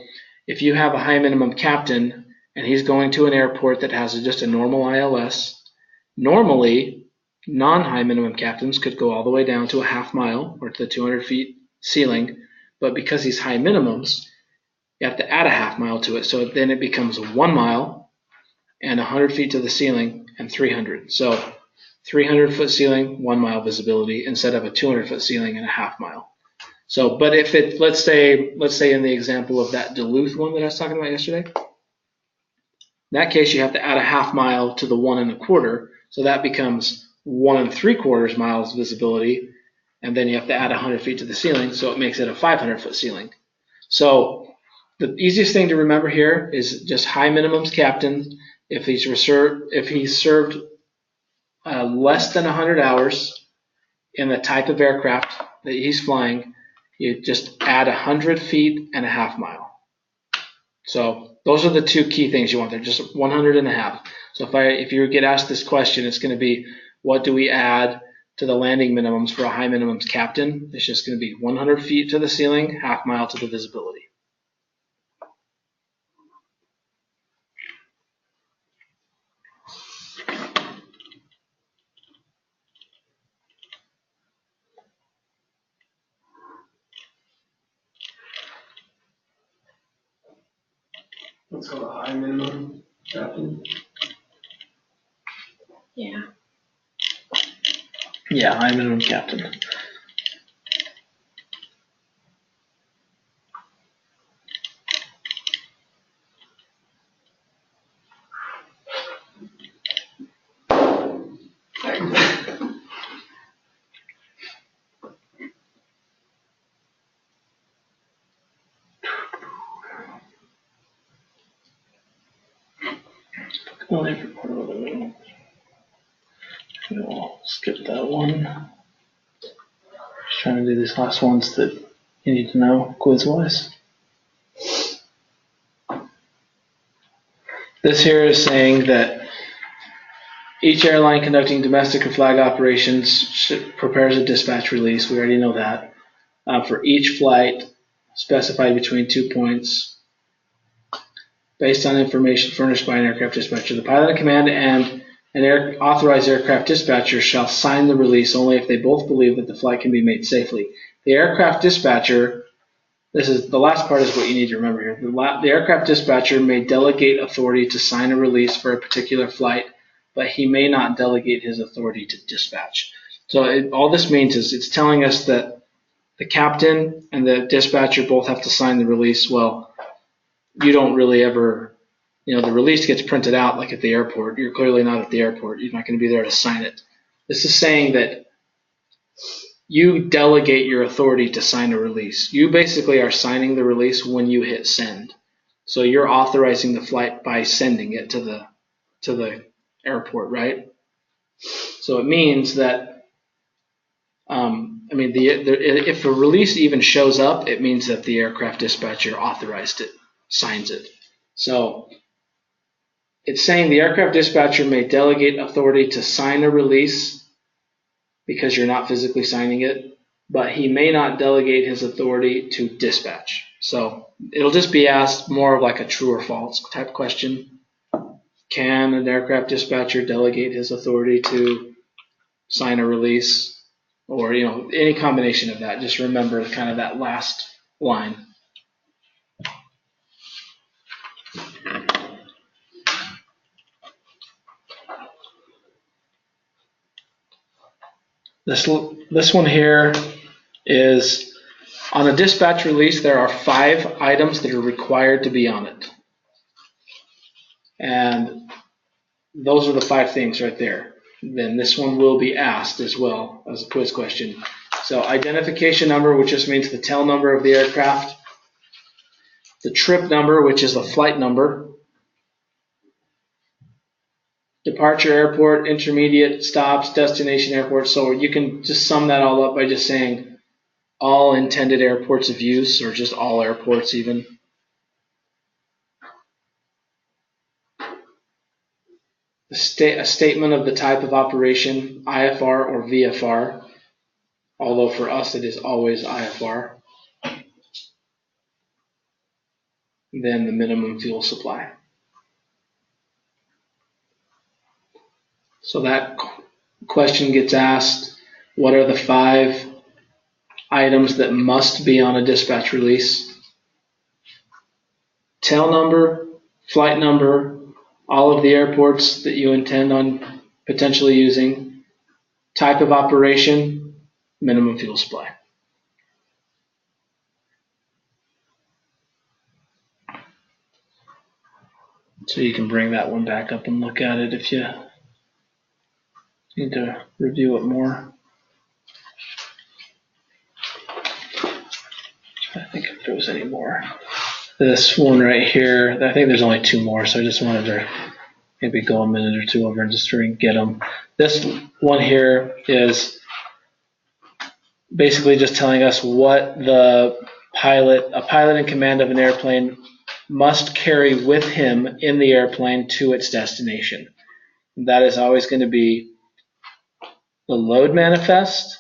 if you have a high minimum captain and he's going to an airport that has just a normal ILS, normally non-high minimum captains could go all the way down to a half mile or to the 200 feet ceiling, but because he's high minimums, you have to add a half mile to it. So then it becomes 1 mile and 100 feet to the ceiling and 300. So 300 foot ceiling, 1 mile visibility instead of a 200 foot ceiling and a half mile. So, but if it, let's say in the example of that Duluth one that I was talking about yesterday, in that case you have to add a half mile to the 1 1/4. So that becomes 1 3/4 miles visibility, and then you have to add 100 feet to the ceiling, so it makes it a 500 foot ceiling. So the easiest thing to remember here is just high minimums captain. If he's served less than 100 hours in the type of aircraft that he's flying, you just add 100 feet and a half mile. So those are the 2 key things you want there, just 100 and a half. So if you get asked this question, it's going to be, what do we add to the landing minimums for a high minimums captain. It's just going to be 100 feet to the ceiling, half mile to the visibility. Let's call it high minimum captain. Yeah. Yeah, high minimum captain. We'll skip that one. Just trying to do these last ones that you need to know quiz-wise. This here is saying that each airline conducting domestic or flag operations prepares a dispatch release. We already know that. For each flight specified between 2 points based on information furnished by an aircraft dispatcher. The pilot in command and an authorized aircraft dispatcher shall sign the release only if they both believe that the flight can be made safely. The aircraft dispatcher, this is the last part is what you need to remember here. The aircraft dispatcher may delegate authority to sign a release for a particular flight, but he may not delegate his authority to dispatch. So all this means is it's telling us that the captain and the dispatcher both have to sign the release. Well, you don't really ever, the release gets printed out like at the airport. You're clearly not at the airport. You're not going to be there to sign it. This is saying that you delegate your authority to sign a release. You basically are signing the release when you hit send. So you're authorizing the flight by sending it to the airport, right? So it means that, if a release even shows up, it means that the aircraft dispatcher authorized it, signs it. So it's saying the aircraft dispatcher may delegate authority to sign a release because you're not physically signing it, but he may not delegate his authority to dispatch. So it'll just be asked more of like a true or false type question. Can an aircraft dispatcher delegate his authority to sign a release? Or, any combination of that. Just remember kind of that last line. This one here is on a dispatch release. There are 5 items that are required to be on it, and those are the 5 things right there. Then this one will be asked as well as a quiz question. So identification number, which just means the tail number of the aircraft, the trip number, which is the flight number, departure airport, intermediate stops, destination airport. So you can just sum that all up by just saying all intended airports of use, or just all airports even. A statement of the type of operation, IFR or VFR, although for us it is always IFR. Then the minimum fuel supply. So that question gets asked, what are the 5 items that must be on a dispatch release? Tail number, flight number, all of the airports that you intend on potentially using, type of operation, minimum fuel supply. So you can bring that one back up and look at it if you need to review it more. I think if there was any more. This one right here, I think there's only 2 more, so I just wanted to maybe go a minute or 2 over and just get them. This one here is basically just telling us what a pilot in command of an airplane must carry with him in the airplane to its destination. That is always going to be the load manifest,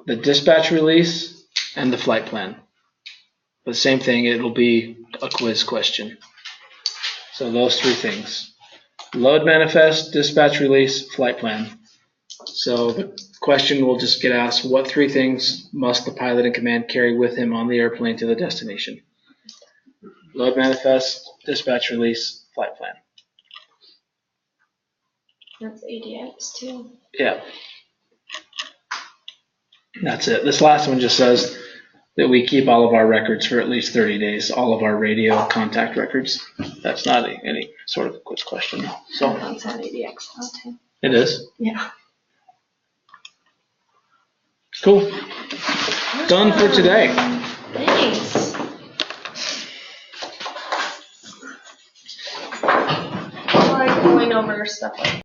the dispatch release, and the flight plan. The same thing, it'll be a quiz question. So those 3 things. Load manifest, dispatch release, flight plan. So the question will just get asked, what 3 things must the pilot in command carry with him on the airplane to the destination? Load manifest, dispatch release, flight plan. That's ADX too. Yeah. That's it. This last one just says that we keep all of our records for at least 30 days, all of our radio contact records. That's not any sort of quiz question. So That's on ADX now too. it is. Yeah. Cool. Done for today. Thanks. I like going over stuff like